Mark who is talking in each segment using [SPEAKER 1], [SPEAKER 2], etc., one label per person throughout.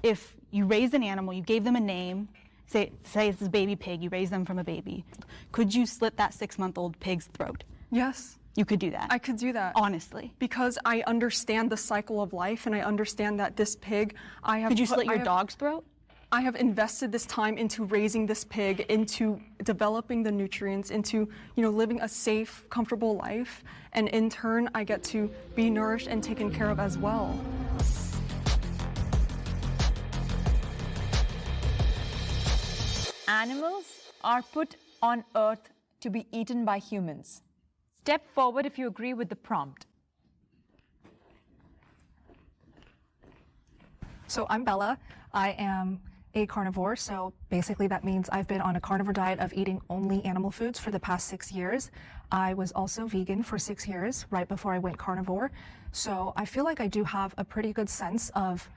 [SPEAKER 1] if you raised an animal, you gave them a name, say it's a baby pig, you raise them from a baby, could you slit that 6-month-old pig's throat?
[SPEAKER 2] Yes.
[SPEAKER 1] You could do that.
[SPEAKER 2] I could do that.
[SPEAKER 1] Honestly.
[SPEAKER 2] Because I understand the cycle of life, and I understand that this pig,
[SPEAKER 1] Could you slit your dog's throat?
[SPEAKER 2] I have invested this time into raising this pig, into developing the nutrients, into living a safe, comfortable life, and in turn, I get to be nourished and taken care of as well.
[SPEAKER 3] Animals are put on Earth to be eaten by humans. Step forward if you agree with the prompt.
[SPEAKER 4] So I'm Bella. I am a carnivore, so basically that means I've been on a carnivore diet of eating only animal foods for the past 6 years. I was also vegan for 6 years, right before I went carnivore. So I feel like I do have a pretty good sense of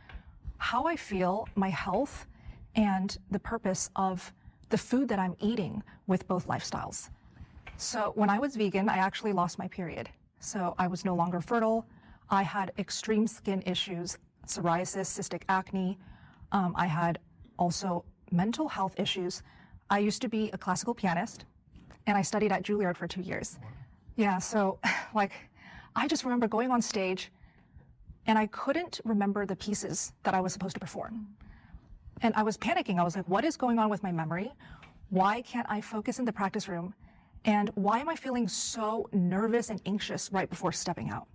[SPEAKER 4] how I feel, my health, and the purpose of the food that I'm eating with both lifestyles. So when I was vegan, I actually lost my period. So I was no longer fertile. I had extreme skin issues, psoriasis, cystic acne. I had also mental health issues. I used to be a classical pianist, and I studied at Juilliard for 2 years. Yeah, so I just remember going on stage, and I couldn't remember the pieces that I was supposed to perform. And I was panicking. I was like, what is going on with my memory? Why can't I focus in the practice room? And why am I feeling so nervous and anxious right before stepping out?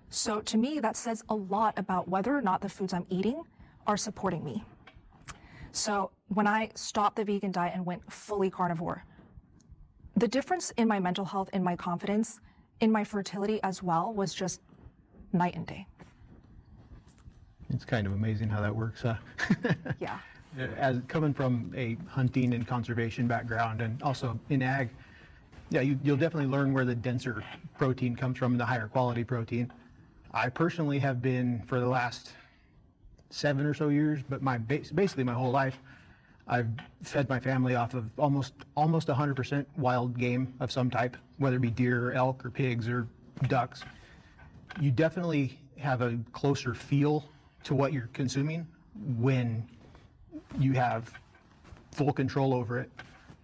[SPEAKER 4] So to me, that says a lot about whether or not the foods I'm eating are supporting me. So when I stopped the vegan diet and went fully carnivore, the difference in my mental health, in my confidence, in my fertility as well was just night and day.
[SPEAKER 5] It's kind of amazing how that works, huh?
[SPEAKER 4] Yeah.
[SPEAKER 5] As coming from a hunting and conservation background, and also in ag, yeah, you'll definitely learn where the denser protein comes from, the higher quality protein. I personally have been, for the last 7 or so years, but basically my whole life, I've fed my family off of almost 100% wild game of some type, whether it be deer or elk or pigs or ducks. You definitely have a closer feel to what you're consuming when you have full control over it.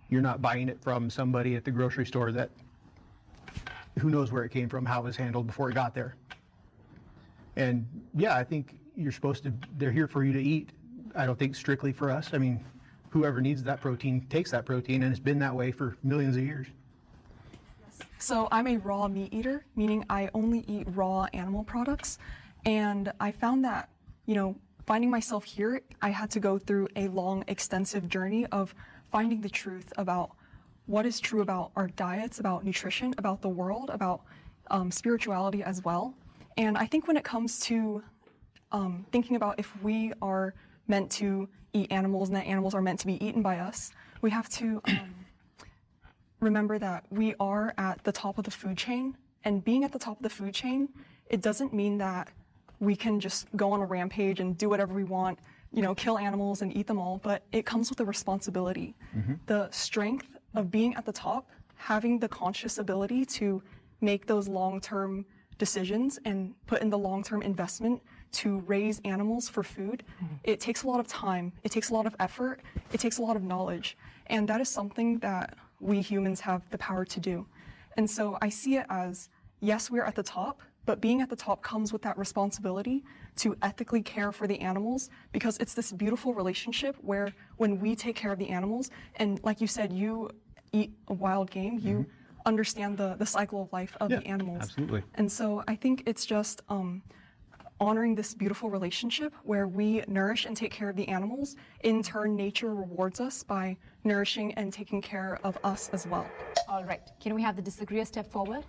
[SPEAKER 5] You're not buying it from somebody at the grocery store that who knows where it came from, how it was handled before it got there. And yeah, I think they're here for you to eat. I don't think strictly for us. I mean, whoever needs that protein takes that protein, and it's been that way for millions of years.
[SPEAKER 2] So I'm a raw meat eater, meaning I only eat raw animal products. And I found that, finding myself here, I had to go through a long, extensive journey of finding the truth about what is true about our diets, about nutrition, about the world, about spirituality as well. And I think when it comes to thinking about if we are meant to eat animals and that animals are meant to be eaten by us, we have to remember that we are at the top of the food chain. And being at the top of the food chain, it doesn't mean that we can just go on a rampage and do whatever we want, kill animals and eat them all, but it comes with a responsibility. Mm-hmm. The strength of being at the top, having the conscious ability to make those long-term decisions and put in the long-term investment to raise animals for food, it takes a lot of time, it takes a lot of effort, it takes a lot of knowledge, and that is something that we humans have the power to do. And so I see it as, yes, we're at the top, but being at the top comes with that responsibility to ethically care for the animals, because it's this beautiful relationship where when we take care of the animals, and like you said, you eat a wild game, you understand the cycle of life of the animals.
[SPEAKER 5] Absolutely.
[SPEAKER 2] And so I think it's just honoring this beautiful relationship where we nourish and take care of the animals. In turn, nature rewards us by nourishing and taking care of us as well.
[SPEAKER 3] All right. Can we have the disagreeer step forward?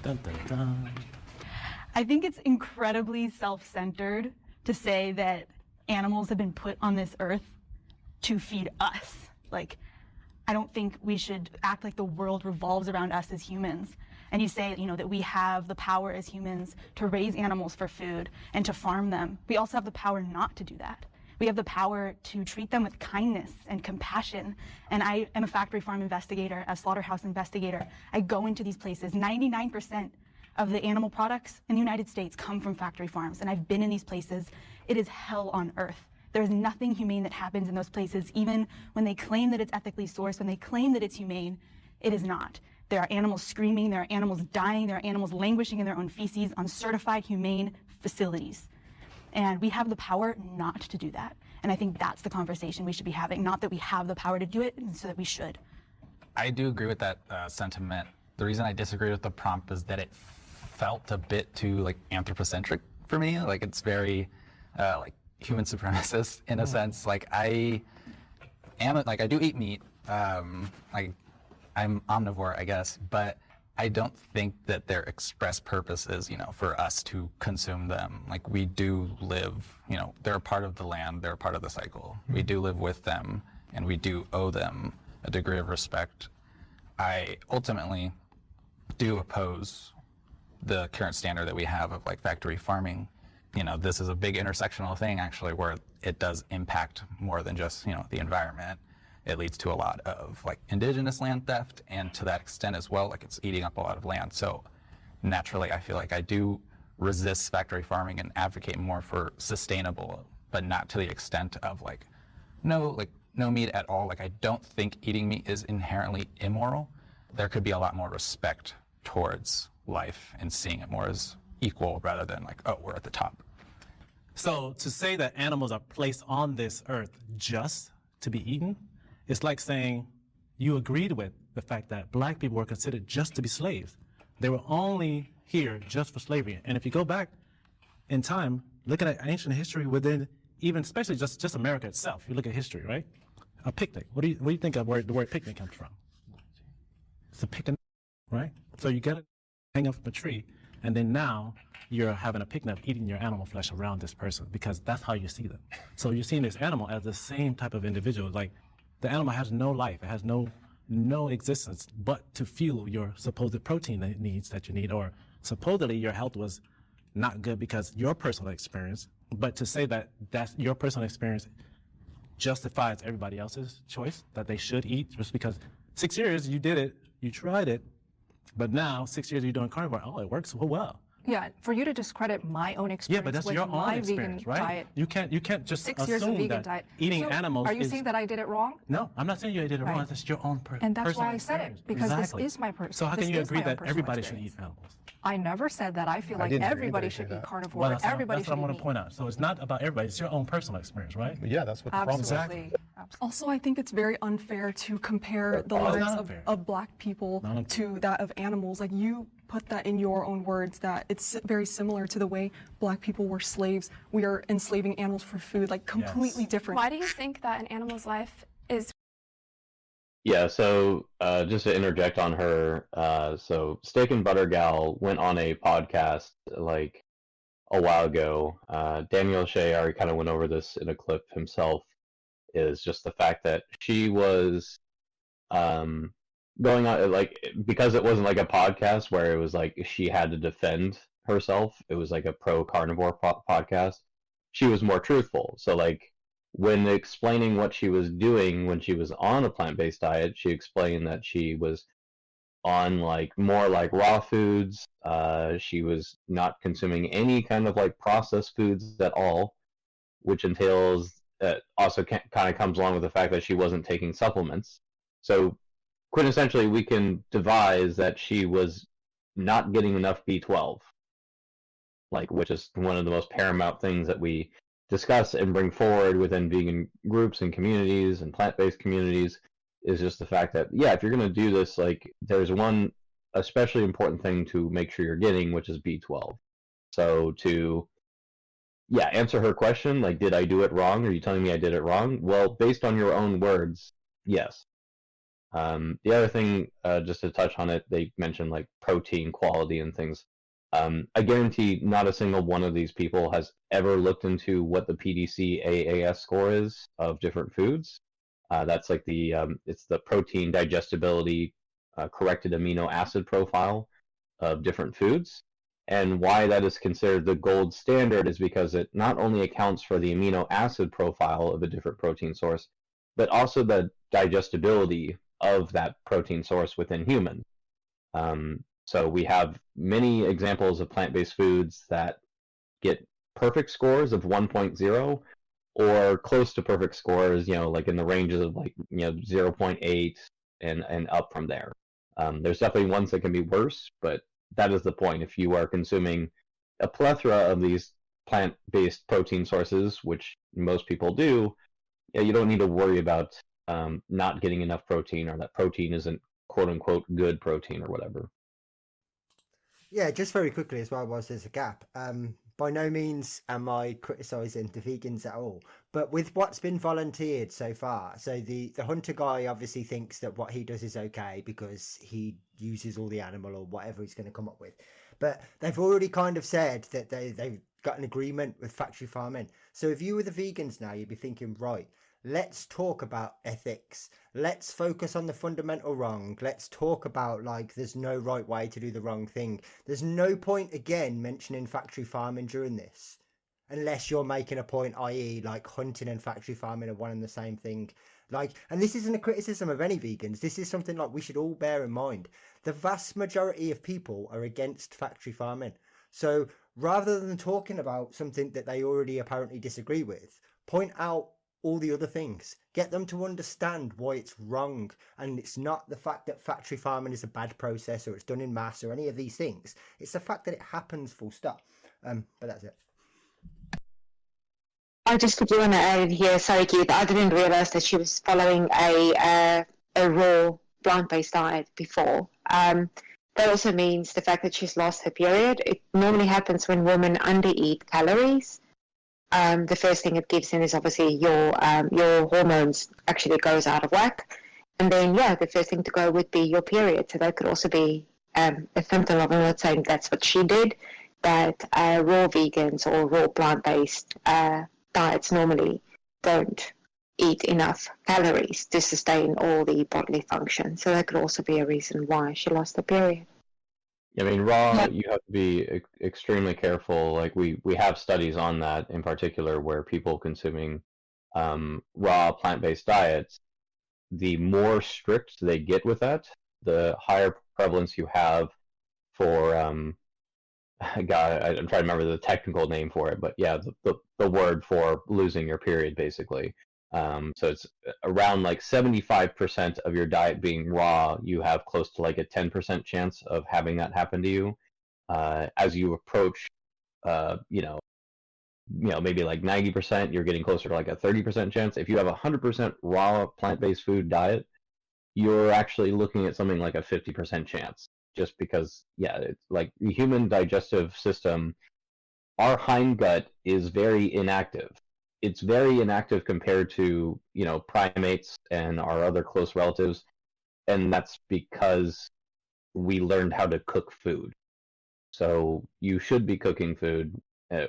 [SPEAKER 6] Dun, dun, dun.
[SPEAKER 1] I think it's incredibly self-centered to say that animals have been put on this earth to feed us. I don't think we should act like the world revolves around us as humans. And you say, that we have the power as humans to raise animals for food and to farm them. We also have the power not to do that. We have the power to treat them with kindness and compassion. And I am a factory farm investigator, a slaughterhouse investigator. I go into these places. 99% of the animal products in the United States come from factory farms. And I've been in these places. It is hell on earth. There is nothing humane that happens in those places, even when they claim that it's ethically sourced, when they claim that it's humane, it is not. There are animals screaming, there are animals dying, there are animals languishing in their own feces on certified humane facilities. And we have the power not to do that. And I think that's the conversation we should be having, not that we have the power to do it, and so that we should.
[SPEAKER 6] I do agree with that sentiment. The reason I disagree with the prompt is that it felt a bit too like anthropocentric for me. Like it's very like human supremacist in a sense. Like I do eat meat. Like I'm omnivore, I guess, but I don't think that their express purpose is, for us to consume them. Like we do live, they're a part of the land, they're a part of the cycle. We do live with them, and we do owe them a degree of respect. I ultimately do oppose the current standard that we have of like factory farming. This is a big intersectional thing actually, where it does impact more than just, the environment. It leads to a lot of like indigenous land theft, and to that extent as well, like it's eating up a lot of land. So naturally, I feel like I do resist factory farming and advocate more for sustainable, but not to the extent of no meat at all. Like I don't think eating meat is inherently immoral. There could be a lot more respect towards life and seeing it more as equal rather than like, oh, we're at the top.
[SPEAKER 7] So to say that animals are placed on this earth just to be eaten, it's like saying you agreed with the fact that black people were considered just to be slaves. They were only here just for slavery. And if you go back in time, looking at ancient history within even, especially just America itself, you look at history, right? A picnic. What do you think of where the word picnic comes from? It's a picnic, right? So you get it, hang up from a tree, and then now you're having a picnic, eating your animal flesh around this person, because that's how you see them. So you're seeing this animal as the same type of individual. Like the animal has no life, it has no existence but to fuel your supposed protein needs that you need, or supposedly your health was not good because your personal experience. But to say that that's your personal experience justifies everybody else's choice that they should eat just because 6 years you did it, you tried it, but now 6 years you're doing carnivore. Oh, it works so well.
[SPEAKER 4] Yeah, for you to discredit my own experience
[SPEAKER 7] Yeah, but that's
[SPEAKER 4] with
[SPEAKER 7] your own
[SPEAKER 4] my
[SPEAKER 7] experience,
[SPEAKER 4] vegan
[SPEAKER 7] right?
[SPEAKER 4] diet.
[SPEAKER 7] You can't just
[SPEAKER 4] 6 years of
[SPEAKER 7] assume
[SPEAKER 4] vegan
[SPEAKER 7] that
[SPEAKER 4] diet.
[SPEAKER 7] eating
[SPEAKER 4] So
[SPEAKER 7] animals
[SPEAKER 4] are you
[SPEAKER 7] is...
[SPEAKER 4] saying that I did it wrong?
[SPEAKER 7] No, I'm not saying you did it wrong.
[SPEAKER 4] Right.
[SPEAKER 7] That's your own
[SPEAKER 4] And that's
[SPEAKER 7] personal
[SPEAKER 4] why I said it,
[SPEAKER 7] experience.
[SPEAKER 4] because
[SPEAKER 7] Exactly.
[SPEAKER 4] this is my personal.
[SPEAKER 7] So how can you agree that everybody should eat animals?
[SPEAKER 4] I never said that. I feel like
[SPEAKER 5] didn't hear
[SPEAKER 4] everybody
[SPEAKER 5] anybody
[SPEAKER 4] should
[SPEAKER 5] say
[SPEAKER 4] eat
[SPEAKER 5] that.
[SPEAKER 4] carnivore.
[SPEAKER 7] Well, that's
[SPEAKER 4] Everybody
[SPEAKER 7] what
[SPEAKER 4] should
[SPEAKER 7] I
[SPEAKER 4] eat
[SPEAKER 7] want to
[SPEAKER 4] meat.
[SPEAKER 7] point out. So it's not about everybody. It's your own personal experience, right?
[SPEAKER 5] Yeah, that's what the problem is.
[SPEAKER 4] Absolutely. Absolutely.
[SPEAKER 2] Also, I think it's very unfair to compare the
[SPEAKER 7] Oh, it's
[SPEAKER 2] lives
[SPEAKER 7] not
[SPEAKER 2] of,
[SPEAKER 7] unfair.
[SPEAKER 2] of black people
[SPEAKER 7] Not unfair.
[SPEAKER 2] to that of animals. Like you put that in your own words, that it's very similar to the way black people were slaves. We are enslaving animals for food, like completely different.
[SPEAKER 8] Why do you think that an animal's life is?
[SPEAKER 9] Yeah, so just to interject on her, so Steak and Butter Gal went on a podcast like a while ago. Daniel Shea already kind of went over this in a clip himself, is just the fact that she was going on, like, because it wasn't like a podcast where it was like she had to defend herself, it was like a pro-carnivore podcast. She was more truthful. So like, when explaining what she was doing when she was on a plant-based diet, she explained that she was on like more like raw foods. She was not consuming any kind of like processed foods at all, which entails also kind of comes along with the fact that she wasn't taking supplements. So quintessentially, we can devise that she was not getting enough B12, like, which is one of the most paramount things that we discuss and bring forward within vegan groups and communities and plant-based communities, is just the fact that, yeah, if you're going to do this, like, there's one especially important thing to make sure you're getting, which is B12. So to, yeah, answer her question, like, did I do it wrong? Are you telling me I did it wrong? Well, based on your own words, yes. The other thing, just to touch on it, they mentioned like protein quality and things. I guarantee not a single one of these people has ever looked into what the PDC AAS score is of different foods. That's like the it's the protein digestibility corrected amino acid profile of different foods. And why that is considered the gold standard is because it not only accounts for the amino acid profile of a different protein source, but also the digestibility of that protein source within humans. So we have many examples of plant-based foods that get perfect scores of 1.0 or close to perfect scores, like in the ranges of like, 0.8 and up from there. There's definitely ones that can be worse, but that is the point. If you are consuming a plethora of these plant-based protein sources, which most people do, you don't need to worry about not getting enough protein, or that protein isn't quote unquote good protein or whatever.
[SPEAKER 10] Yeah, just very quickly as well, whilst there's a gap. By no means am I criticising the vegans at all, but with what's been volunteered so far, so the hunter guy obviously thinks that what he does is okay because he uses all the animal or whatever he's going to come up with. But they've already kind of said that they've got an agreement with factory farming. So if you were the vegans now, you'd be thinking, right, let's talk about ethics. Let's focus on the fundamental wrong. Let's talk about, like, there's no right way to do the wrong thing. There's no point, again, mentioning factory farming during this, unless you're making a point, i.e. like hunting and factory farming are one and the same thing. Like, and this isn't a criticism of any vegans. This is something like we should all bear in mind. The vast majority of people are against factory farming. So rather than talking about something that they already apparently disagree with, point out all the other things. Get them to understand why it's wrong. And it's not the fact that factory farming is a bad process or it's done in mass or any of these things. It's the fact that it happens, full stop. But that's it.
[SPEAKER 11] I just quickly want to add here, sorry Keith, I didn't realize that she was following a raw plant-based diet before. That also means the fact that she's lost her period. It normally happens when women undereat calories. The first thing it gives in is obviously your hormones actually goes out of whack. And then, the first thing to go would be your period. So that could also be a symptom of, I'm not saying that's what she did, that raw vegans or raw plant-based diets normally don't eat enough calories to sustain all the bodily function. So that could also be a reason why she lost her period.
[SPEAKER 9] I mean, raw, you have to be extremely careful. Like we have studies on that in particular, where people consuming raw plant-based diets, the more strict they get with that, the higher prevalence you have for God, I'm trying to remember the technical name for it, but yeah, the word for losing your period, basically. So it's around like 75% of your diet being raw, you have close to like a 10% chance of having that happen to you. As you approach, maybe like 90%, you're getting closer to like a 30% chance. If you have a 100% raw plant-based food diet, you're actually looking at something like a 50% chance. Just because, it's like the human digestive system, our hindgut is very inactive. It's very inactive compared to, primates and our other close relatives. And that's because we learned how to cook food. So you should be cooking food,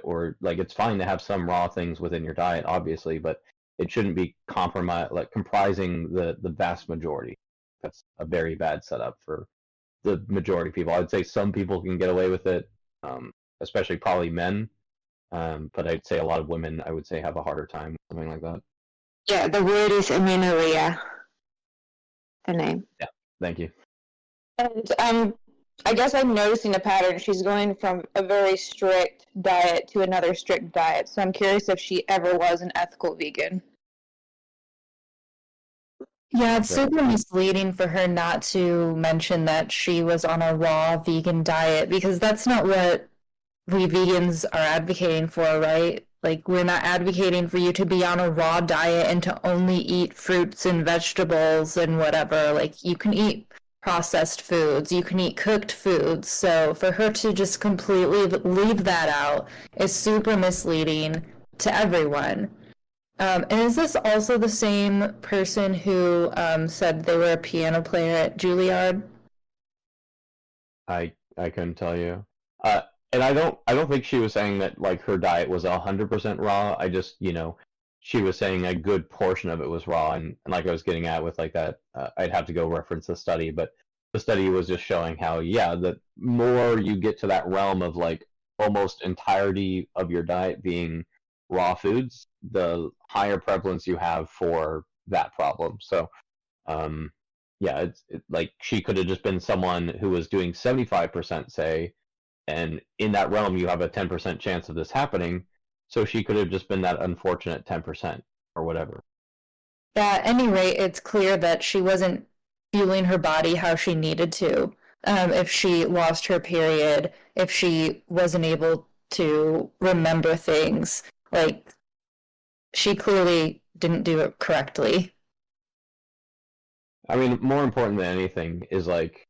[SPEAKER 9] or like it's fine to have some raw things within your diet, obviously, but it shouldn't be comprising the vast majority. That's a very bad setup for the majority of people. I'd say some people can get away with it, especially probably men. But I'd say a lot of women, I would say, have a harder time with something like that.
[SPEAKER 11] Yeah, the word is amenorrhea, the name.
[SPEAKER 9] Yeah, thank you.
[SPEAKER 12] And I guess I'm noticing a pattern. She's going from a very strict diet to another strict diet. So I'm curious if she ever was an ethical vegan.
[SPEAKER 13] Yeah, it's super misleading for her not to mention that she was on a raw vegan diet, because that's not what we vegans are advocating for, right? Like, we're not advocating for you to be on a raw diet and to only eat fruits and vegetables and whatever. Like, you can eat processed foods, you can eat cooked foods. So for her to just completely leave that out is super misleading to everyone. And is this also the same person who said they were a piano player at Juilliard?
[SPEAKER 9] I couldn't tell you. And I don't think she was saying that like her diet was 100% raw. I just, she was saying a good portion of it was raw, and like I was getting at with like that, I'd have to go reference the study, but the study was just showing how, the more you get to that realm of like almost entirety of your diet being raw foods, the higher prevalence you have for that problem. So, yeah, like she could have just been someone who was doing 75%, say, and in that realm you have a 10% chance of this happening, so she could have just been that unfortunate 10% or whatever.
[SPEAKER 13] Yeah, at any rate, it's clear that she wasn't fueling her body how she needed to. If she lost her period, if she wasn't able to remember things, like, she clearly didn't do it correctly.
[SPEAKER 9] I mean, more important than anything is like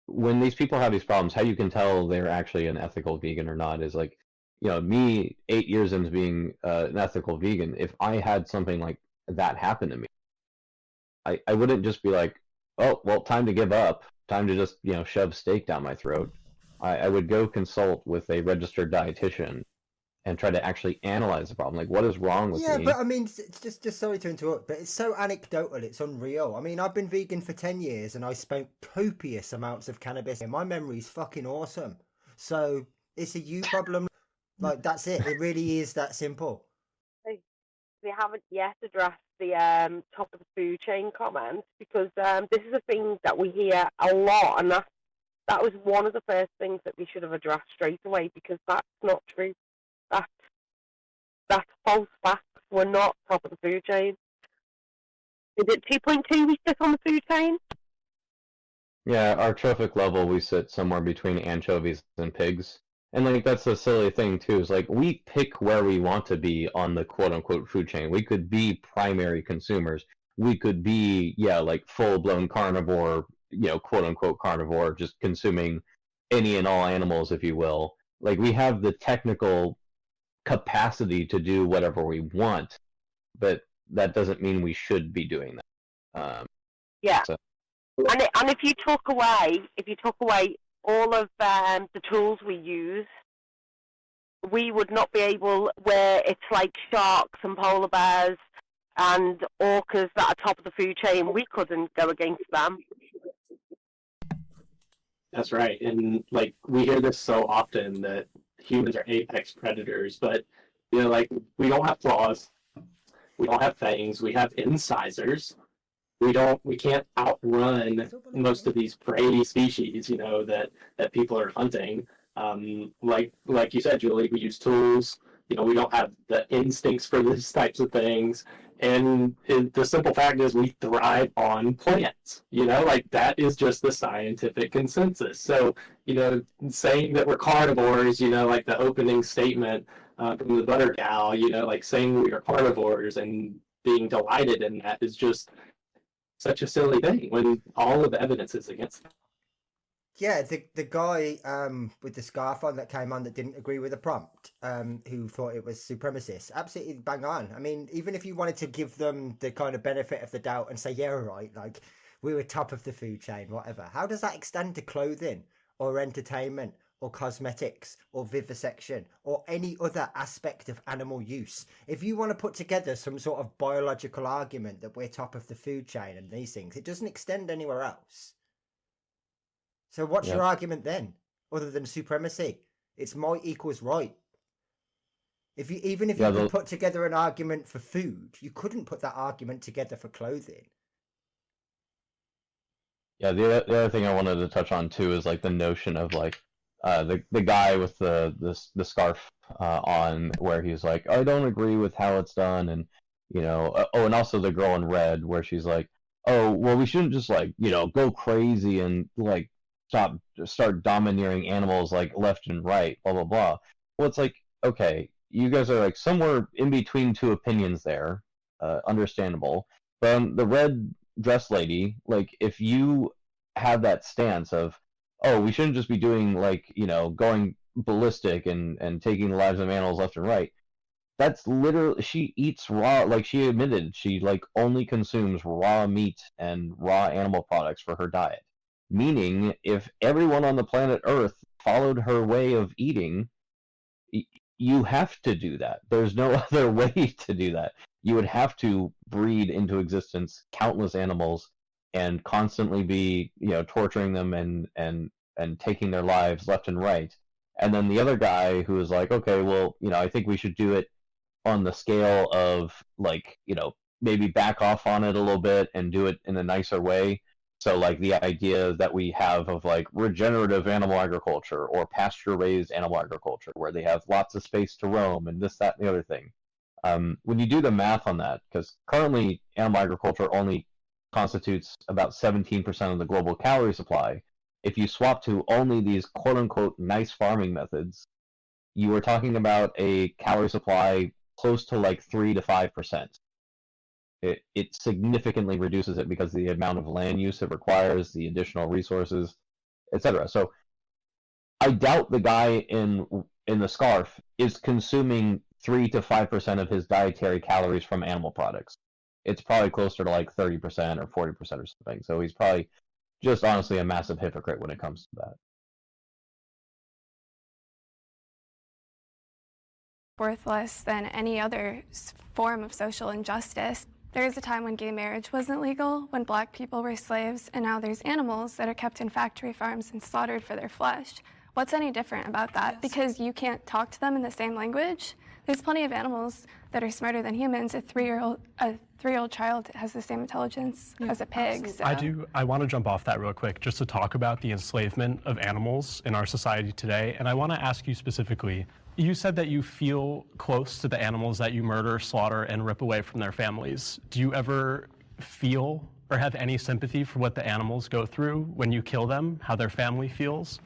[SPEAKER 9] when these people have these problems, how you can tell they're actually an ethical vegan or not is like, me 8 years into being an ethical vegan, if I had something like that happen to me, I wouldn't just be like, oh, well, time to give up, time to just, shove steak down my throat. I would go consult with a registered dietitian and try to actually analyze the problem. Like, what is wrong with me?
[SPEAKER 10] Yeah, but I mean, it's just sorry to interrupt, but it's so anecdotal, it's unreal. I mean, I've been vegan for 10 years and I smoked copious amounts of cannabis, and my memory's fucking awesome. So it's a you problem. Like, that's it. It really is that simple.
[SPEAKER 14] We haven't yet addressed the top of the food chain comment, because this is a thing that we hear a lot, and that was one of the first things that we should have addressed straight away, because that's not true. That's false facts. We're not top of the food chain. Is it 2.2 we sit on the food chain?
[SPEAKER 9] Yeah, our trophic level, we sit somewhere between anchovies and pigs. And like that's the silly thing too, is like we pick where we want to be on the quote unquote food chain. We could be primary consumers. We could be, like full blown carnivore, quote unquote carnivore, just consuming any and all animals, if you will. Like we have the technical capacity to do whatever we want, but that doesn't mean we should be doing that.
[SPEAKER 14] Yeah. So. And if you took away all of the tools we use, we would not be able, where it's like sharks and polar bears and orcas that are top of the food chain, we couldn't go against them.
[SPEAKER 15] That's right. And like we hear this so often that humans are apex predators, but like we don't have claws, we don't have fangs, we have incisors. We can't outrun most of these prey species, that people are hunting. Like you said, Julie, we use tools. We don't have the instincts for these types of things. And the simple fact is we thrive on plants, like that is just the scientific consensus. So, saying that we're carnivores, like the opening statement from the Butter Gal, like saying we are carnivores and being delighted in that is just such a silly thing when all of the evidence is against it.
[SPEAKER 10] Yeah, the guy with the scarf on that came on that didn't agree with the prompt, who thought it was supremacist, absolutely bang on. I mean, even if you wanted to give them the kind of benefit of the doubt and say, yeah, right, like we were top of the food chain, whatever, how does that extend to clothing or entertainment or cosmetics or vivisection or any other aspect of animal use? If you want to put together some sort of biological argument that we're top of the food chain and these things, it doesn't extend anywhere else. So what's your argument then, other than supremacy? It's might equals right. Even if you could put together an argument for food, you couldn't put that argument together for clothing.
[SPEAKER 9] Yeah, the other thing I wanted to touch on too is like the notion of like the guy with the scarf on, where he's like, I don't agree with how it's done, and and also the girl in red, where she's like, oh, well, we shouldn't just like go crazy and like start domineering animals like left and right, blah blah blah. Well, it's like, okay, you guys are like somewhere in between two opinions there, understandable. But the red dress lady, like if you have that stance of, oh, we shouldn't just be doing like going ballistic and taking the lives of animals left and right, that's literally, she eats raw, like she admitted she like only consumes raw meat and raw animal products for her diet. Meaning, if everyone on the planet Earth followed her way of eating, you have to do that. There's no other way to do that. You would have to breed into existence countless animals and constantly be, torturing them and taking their lives left and right. And then the other guy who is like, okay, well, I think we should do it on the scale of like, maybe back off on it a little bit and do it in a nicer way. So like the idea that we have of like regenerative animal agriculture or pasture-raised animal agriculture, where they have lots of space to roam and this, that, and the other thing. When you do the math on that, because currently animal agriculture only constitutes about 17% of the global calorie supply, if you swap to only these quote-unquote nice farming methods, you are talking about a calorie supply close to like 3 to 5%. It significantly reduces it because of the amount of land use it requires, the additional resources, etc. So I doubt the guy in the scarf is consuming 3 to 5% of his dietary calories from animal products. It's probably closer to like 30% or 40% or something. So he's probably just honestly a massive hypocrite when it comes to that.
[SPEAKER 8] Worthless than any other form of social injustice. There is a time when gay marriage wasn't legal, when black people were slaves, and now there's animals that are kept in factory farms and slaughtered for their flesh. What's any different about that? Yes. Because you can't talk to them in the same language? There's plenty of animals that are smarter than humans. A three-year-old child has the same intelligence as a pig. So.
[SPEAKER 16] I want to jump off that real quick just to talk about the enslavement of animals in our society today. And I want to ask you specifically, you said that you feel close to the animals that you murder, slaughter, and rip away from their families. Do you ever feel or have any sympathy for what the animals go through when you kill them, how their family feels?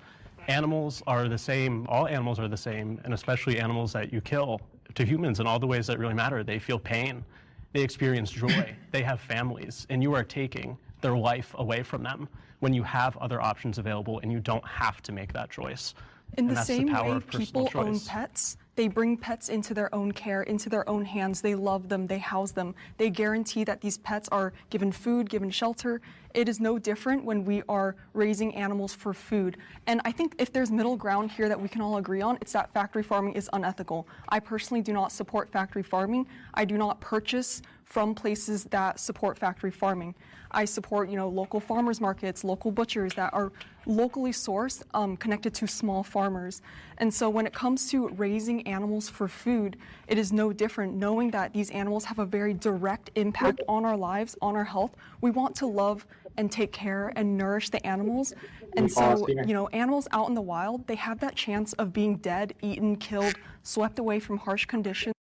[SPEAKER 16] Animals are the same, all animals are the same, and especially animals that you kill, to humans in all the ways that really matter. They feel pain, they experience joy, they have families, and you are taking their life away from them when you have other options available and you don't have to make that choice.
[SPEAKER 2] In the same way people own pets, they bring pets into their own care, into their own hands. They love them, they house them. They guarantee that these pets are given food, given shelter. It is no different when we are raising animals for food. And I think if there's middle ground here that we can all agree on, it's that factory farming is unethical. I personally do not support factory farming. I do not purchase from places that support factory farming. I support, local farmers markets, local butchers that are locally sourced, connected to small farmers. And so when it comes to raising animals for food, it is no different knowing that these animals have a very direct impact on our lives, on our health. We want to love and take care and nourish the animals. And so, animals out in the wild, they have that chance of being dead, eaten, killed, swept away from harsh conditions.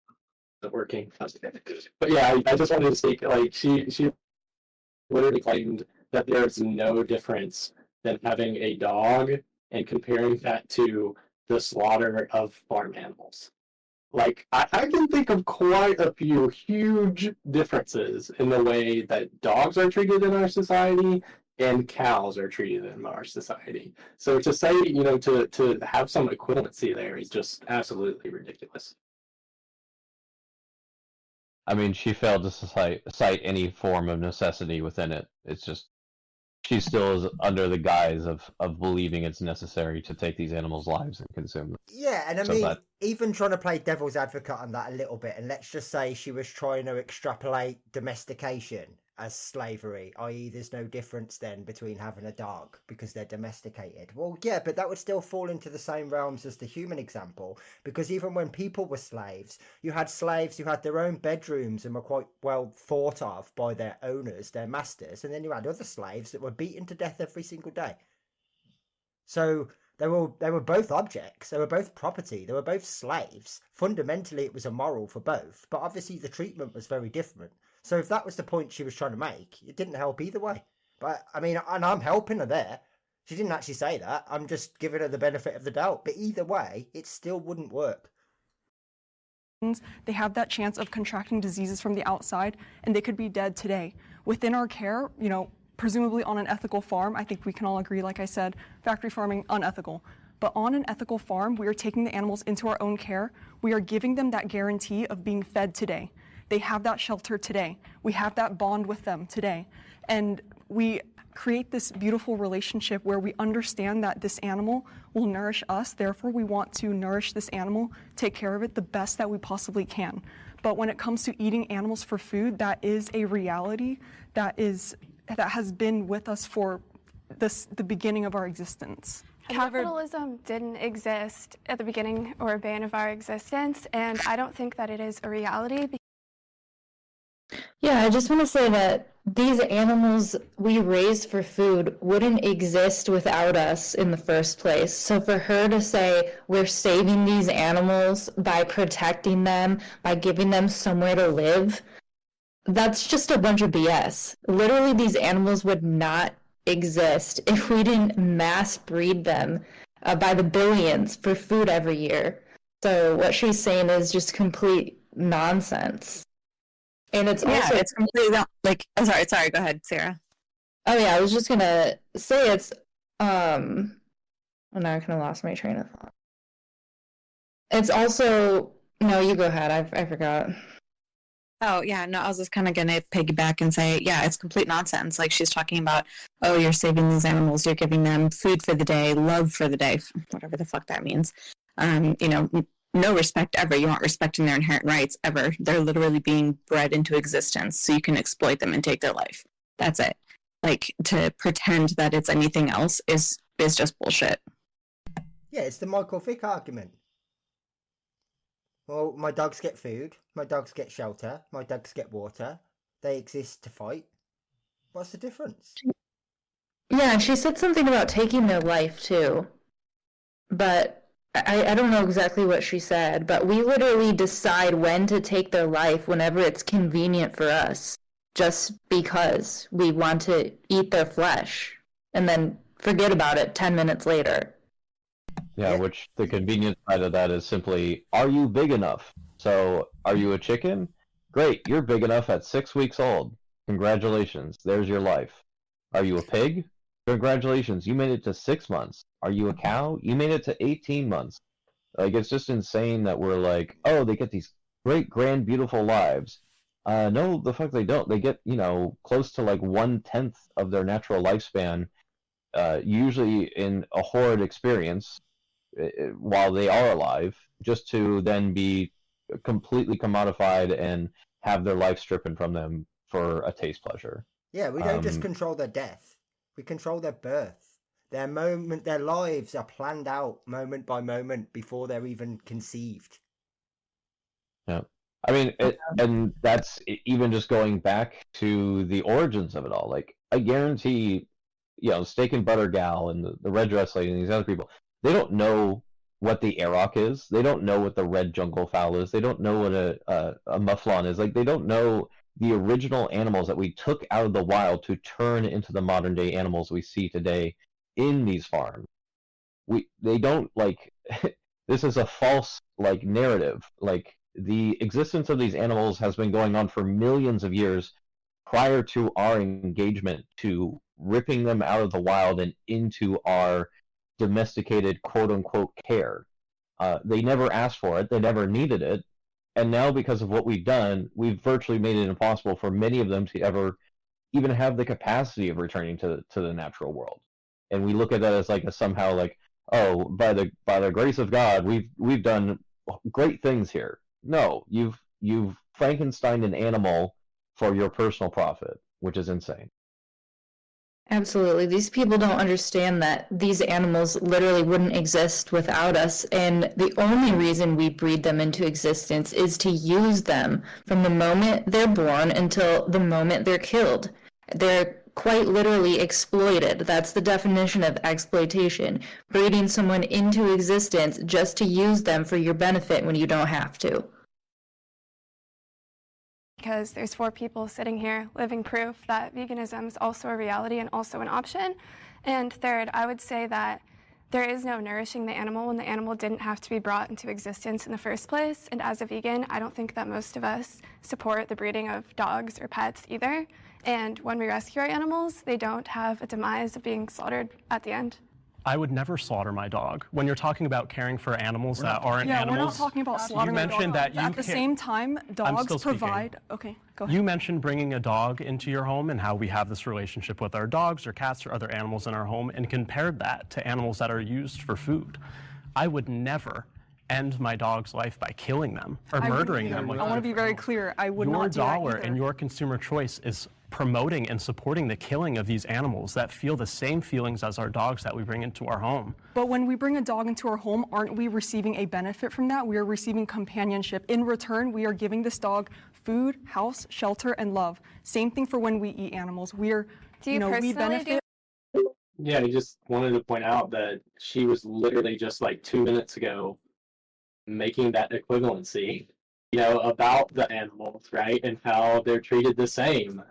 [SPEAKER 15] Working. But yeah, I just wanted to say, like, she literally claimed that there's no difference than having a dog and comparing that to the slaughter of farm animals. Like, I can think of quite a few huge differences in the way that dogs are treated in our society and cows are treated in our society. So to say, to have some equivalency there is just absolutely ridiculous.
[SPEAKER 9] I mean, she failed to cite any form of necessity within it. It's just, she still is under the guise of believing it's necessary to take these animals' lives and consume them.
[SPEAKER 10] Yeah, and I mean, even trying to play devil's advocate on that a little bit, and let's just say she was trying to extrapolate domestication as slavery, i.e. there's no difference then between having a dog because they're domesticated. Well, yeah, but that would still fall into the same realms as the human example, because even when people were slaves, you had slaves who had their own bedrooms and were quite well thought of by their owners, their masters, and then you had other slaves that were beaten to death every single day. So they were both objects, they were both property, they were both slaves. Fundamentally, it was immoral for both, but obviously the treatment was very different. So if that was the point she was trying to make, it didn't help either way. But, I mean, and I'm helping her there. She didn't actually say that. I'm just giving her the benefit of the doubt. But either way, it still wouldn't work.
[SPEAKER 2] They have that chance of contracting diseases from the outside, and they could be dead today. Within our care, presumably on an ethical farm, I think we can all agree, like I said, factory farming, unethical. But on an ethical farm, we are taking the animals into our own care. We are giving them that guarantee of being fed today. They have that shelter today. We have that bond with them today. And we create this beautiful relationship where we understand that this animal will nourish us. Therefore, we want to nourish this animal, take care of it the best that we possibly can. But when it comes to eating animals for food, that is a reality that has been with us for the beginning of our existence.
[SPEAKER 8] Capitalism didn't exist at the beginning or bane of our existence, and I don't think that it is a reality.
[SPEAKER 13] Yeah, I just want to say that these animals we raise for food wouldn't exist without us in the first place. So for her to say we're saving these animals by protecting them, by giving them somewhere to live, that's just a bunch of BS. Literally, these animals would not exist if we didn't mass breed them by the billions for food every year. So what she's saying is just complete nonsense. And it's also
[SPEAKER 17] it's completely like. Oh, sorry. Go ahead, Sarah.
[SPEAKER 13] Oh yeah, I was just gonna say it's oh, now I kind of lost my train of thought. It's also no, you go ahead. I forgot.
[SPEAKER 17] Oh yeah, no, I was just kind of gonna piggyback and say, yeah, it's complete nonsense. Like she's talking about, oh, you're saving these animals, you're giving them food for the day, love for the day, whatever the fuck that means. No respect ever. You aren't respecting their inherent rights ever. They're literally being bred into existence so you can exploit them and take their life. That's it. Like to pretend that it's anything else is just bullshit.
[SPEAKER 10] Yeah, it's the Michael Vick argument. Well, my dogs get food, my dogs get shelter, my dogs get water. They exist to fight. What's the difference?
[SPEAKER 13] Yeah, and she said something about taking their life too. But I don't know exactly what she said, but we literally decide when to take their life whenever it's convenient for us, just because we want to eat their flesh and then forget about it 10 minutes later.
[SPEAKER 9] Yeah, which the convenient side of that is simply, are you big enough? So, are you a chicken? Great, you're big enough at 6 weeks old. Congratulations, there's your life. Are you a pig? Congratulations, you made it to 6 months. Are you a cow? You made it to 18 months. Like, it's just insane that we're like, oh, they get these great, grand, beautiful lives. No, the fuck they don't. They get, close to like 1/10 of their natural lifespan, usually in a horrid experience, while they are alive, just to then be completely commodified and have their life stripped from them for a taste pleasure.
[SPEAKER 10] Yeah, we don't just control their death. We control their birth. Their lives are planned out moment by moment before they're even conceived.
[SPEAKER 9] Yeah. I mean, and that's even just going back to the origins of it all. Like, I guarantee, Steak and Butter Gal and the Red Dress Lady and these other people, they don't know what the Aroc is. They don't know what the red jungle fowl is. They don't know what a mufflon is. Like, they don't know the original animals that we took out of the wild to turn into the modern day animals we see today in these farms. They don't, like, this is a false, like, narrative. Like, the existence of these animals has been going on for millions of years prior to our engagement to ripping them out of the wild and into our domesticated quote-unquote care. They never asked for it, they never needed it, and now because of what we've done, we've virtually made it impossible for many of them to ever even have the capacity of returning to the natural world. And we look at that as like somehow like, oh, by the grace of God, we've done great things here. No, you've Frankensteined an animal for your personal profit, which is insane.
[SPEAKER 13] Absolutely. These people don't understand that these animals literally wouldn't exist without us, and the only reason we breed them into existence is to use them from the moment they're born until the moment they're killed. They're quite literally exploited. That's the definition of exploitation. Breeding someone into existence just to use them for your benefit when you don't have to.
[SPEAKER 8] Because there's 4 people sitting here living proof that veganism is also a reality and also an option. And third, I would say that there is no nourishing the animal when the animal didn't have to be brought into existence in the first place. And as a vegan, I don't think that most of us support the breeding of dogs or pets either. And when we rescue our animals, they don't have a demise of being slaughtered at the end.
[SPEAKER 16] I would never slaughter my dog. When you're talking about caring for animals that aren't animals,
[SPEAKER 2] we're not talking about slaughtering
[SPEAKER 16] you mentioned that you
[SPEAKER 2] at the same time, dogs provide. Okay, go ahead.
[SPEAKER 16] You mentioned bringing a dog into your home and how we have this relationship with our dogs or cats or other animals in our home, and compared that to animals that are used for food. I would never, end my dog's life by killing them or
[SPEAKER 2] I wouldn't
[SPEAKER 16] murdering
[SPEAKER 2] either.
[SPEAKER 16] them. Like
[SPEAKER 2] I want to be very clear. I would
[SPEAKER 16] your
[SPEAKER 2] not do that
[SPEAKER 16] dollar
[SPEAKER 2] either.
[SPEAKER 16] and your consumer choice is promoting and supporting the killing of these animals that feel the same feelings as our dogs that we bring into our home.
[SPEAKER 2] But when we bring a dog into our home, aren't we receiving a benefit from that? We are receiving companionship. In return, we are giving this dog food, house, shelter, and love. Same thing for when we eat animals. We are,
[SPEAKER 8] Do you
[SPEAKER 2] we
[SPEAKER 8] personally
[SPEAKER 2] benefit.
[SPEAKER 15] Yeah, I just wanted to point out that she was literally just like 2 minutes ago making that equivalency, about the animals, right? And how they're treated the same.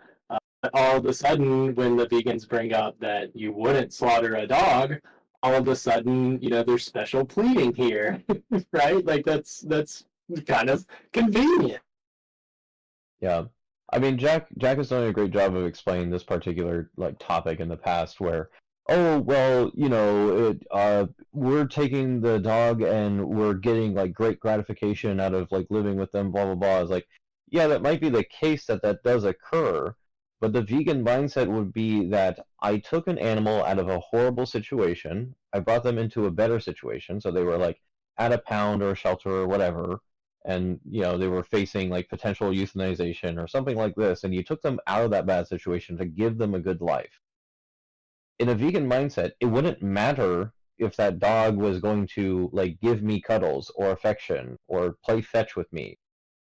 [SPEAKER 15] But all of a sudden, when the vegans bring up that you wouldn't slaughter a dog, all of a sudden, there's special pleading here, right? Like that's kind of convenient.
[SPEAKER 9] Yeah. I mean, Jack has done a great job of explaining this particular topic in the past where, oh, well, we're taking the dog and we're getting great gratification out of living with them, blah, blah, blah. It's like, yeah, that might be the case that does occur, but the vegan mindset would be that I took an animal out of a horrible situation, I brought them into a better situation, so they were at a pound or a shelter or whatever, and they were facing potential euthanization or something like this, and you took them out of that bad situation to give them a good life. In a vegan mindset, it wouldn't matter if that dog was going to give me cuddles or affection or play fetch with me.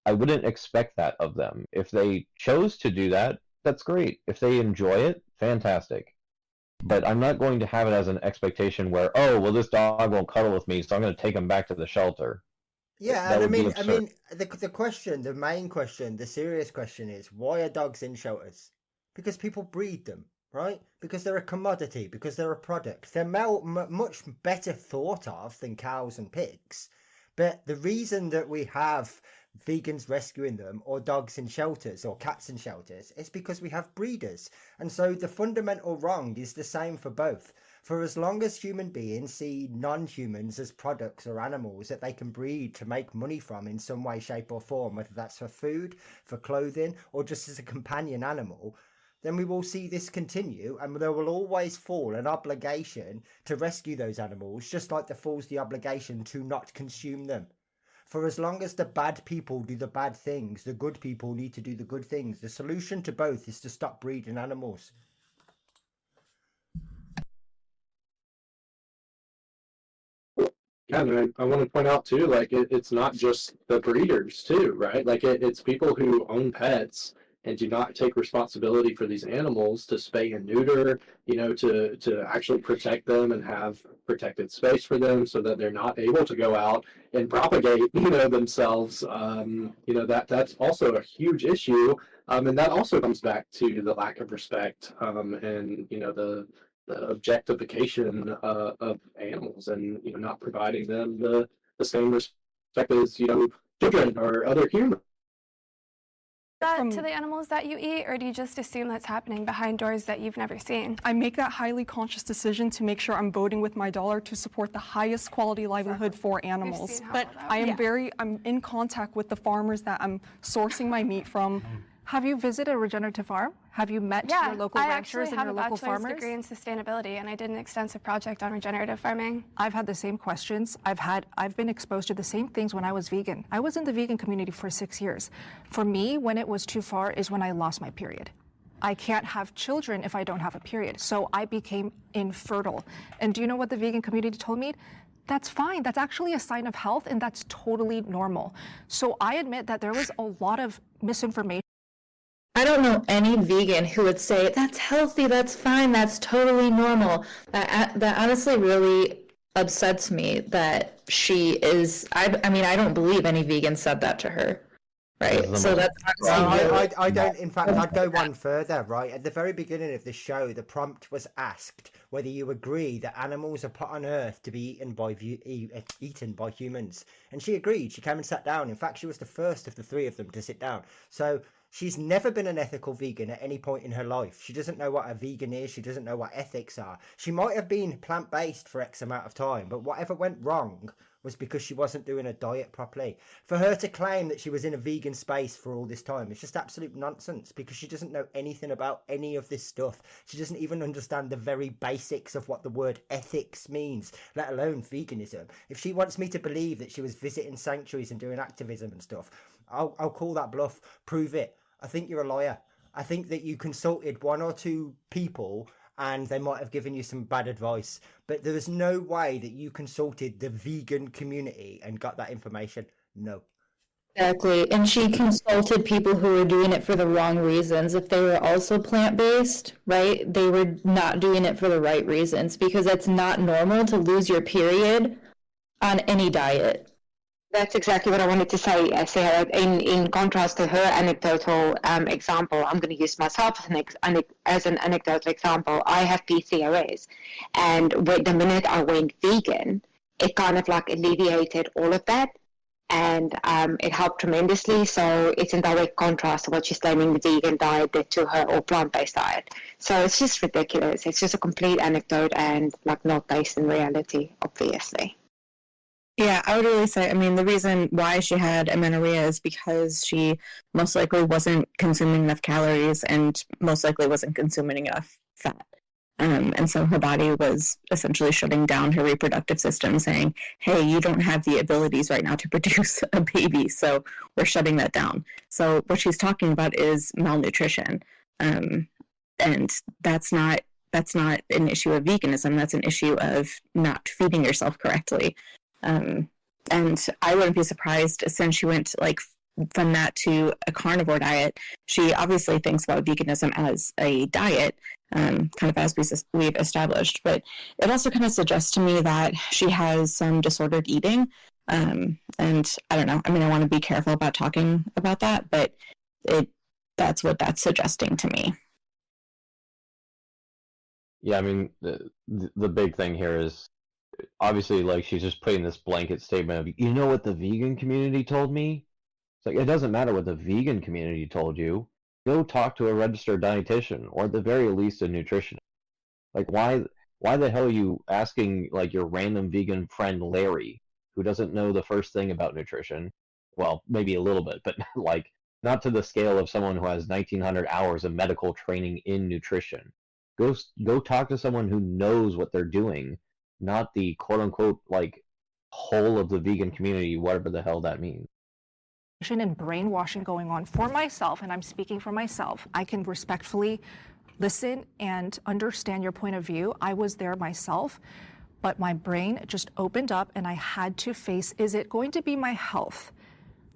[SPEAKER 9] I wouldn't expect that of them. If they chose to do that, that's great. If they enjoy it, fantastic. But I'm not going to have it as an expectation where, oh, well, this dog won't cuddle with me, so I'm going to take him back to the shelter.
[SPEAKER 10] Yeah,
[SPEAKER 9] That
[SPEAKER 10] and
[SPEAKER 9] would be absurd.
[SPEAKER 10] the question, the main question, the serious question is, why are dogs in shelters? Because people breed them, right? Because they're a commodity, because they're a product. They're much better thought of than cows and pigs. But the reason that we have vegans rescuing them, or dogs in shelters, or cats in shelters, is because we have breeders. And so the fundamental wrong is the same for both. For as long as human beings see non-humans as products or animals that they can breed to make money from in some way, shape or form, whether that's for food, for clothing, or just as a companion animal, then we will see this continue, and there will always fall an obligation to rescue those animals, just like there falls the obligation to not consume them. For as long as the bad people do the bad things, the good people need to do the good things. The solution to both is to stop breeding animals.
[SPEAKER 15] Yeah, and I want to point out too, it's not just the breeders too, right? It's people who own pets and do not take responsibility for these animals to spay and neuter, to actually protect them and have protected space for them so that they're not able to go out and propagate, themselves. That's also a huge issue. And that also comes back to the lack of respect, and, the objectification of animals, and not providing them the same respect as children or other humans.
[SPEAKER 8] That to the animals that you eat, or do you just assume that's happening behind doors that you've never seen?
[SPEAKER 2] I make that highly conscious decision to make sure I'm voting with my dollar to support the highest quality livelihood for animals. But I'm in contact with the farmers that I'm sourcing my meat from.
[SPEAKER 4] Have you visited a regenerative farm? Have you met your local ranchers and your local farmers?
[SPEAKER 8] I actually have a bachelor's degree in sustainability, and I did an extensive project on regenerative farming.
[SPEAKER 4] I've had the same questions. I've been exposed to the same things when I was vegan. I was in the vegan community for 6 years. For me, when it was too far is when I lost my period. I can't have children if I don't have a period. So I became infertile. And do you know what the vegan community told me? That's fine. That's actually a sign of health, and that's totally normal. So I admit that there was a lot of misinformation.
[SPEAKER 13] I don't know any vegan who would say, that's healthy, that's fine, that's totally normal. That honestly really upsets me that she is, I mean, I don't believe any vegan said that to her, right? So that's
[SPEAKER 10] I don't, in fact, I'd go one further, right? At the very beginning of the show, the prompt was asked whether you agree that animals are put on Earth to be eaten by humans. And she agreed. She came and sat down. In fact, she was the first of the three of them to sit down. So She's never been an ethical vegan at any point in her life. She doesn't know what a vegan is. She doesn't know what ethics are. She might have been plant-based for X amount of time, but whatever went wrong was because she wasn't doing her diet properly. For her to claim that she was in a vegan space for all this time, it's just absolute nonsense, because she doesn't know anything about any of this stuff. She doesn't even understand the very basics of what the word ethics means, let alone veganism. If she wants me to believe that she was visiting sanctuaries and doing activism and stuff, I'll call that bluff. Prove it. I think you're a liar. I think that you consulted one or two people and they might have given you some bad advice, but there is no way that you consulted the vegan community and got that information. No.
[SPEAKER 13] Exactly. And she consulted people who were doing it for the wrong reasons. If they were also plant-based, right, they were not doing it for the right reasons, because it's not normal to lose your period on any diet.
[SPEAKER 11] That's exactly what I wanted to say, Sarah. In contrast to her anecdotal example, I'm going to use myself as an anecdotal example. I have PCOS, and the minute I went vegan, it kind of like alleviated all of that, and it helped tremendously. So it's in direct contrast to what she's claiming the vegan diet did to her, or plant-based diet. So it's just ridiculous. It's just a complete anecdote and like not based in reality, obviously.
[SPEAKER 17] Yeah, I would really say, I mean, the reason why she had amenorrhea is because she most likely wasn't consuming enough calories and most likely wasn't consuming enough fat. And so her body was essentially shutting down her reproductive system, saying, hey, you don't have the abilities right now to produce a baby, so we're shutting that down. So what she's talking about is malnutrition. And that's not an issue of veganism, that's an issue of not feeding yourself correctly. And I wouldn't be surprised, since she went like from that to a carnivore diet. She obviously thinks about veganism as a diet, kind of as we've established, but it also kind of suggests to me that she has some disordered eating. And I don't know, I mean, I want to be careful about talking about that, but that's what that's suggesting to me.
[SPEAKER 9] Yeah, I mean, the big thing here is, obviously, like, she's just putting this blanket statement of, you know what the vegan community told me? It's like, it doesn't matter what the vegan community told you. Go talk to a registered dietitian, or at the very least a nutritionist. Like, why the hell are you asking, like, your random vegan friend Larry, who doesn't know the first thing about nutrition? Well, maybe a little bit, but like, not to the scale of someone who has 1,900 hours of medical training in nutrition. Go talk to someone who knows what they're doing, not the quote-unquote, like, whole of the vegan community, whatever the hell that means.
[SPEAKER 4] And brainwashing going on for myself, and I'm speaking for myself. I can respectfully listen and understand your point of view. I was there myself, but my brain just opened up and I had to face, is it going to be my health,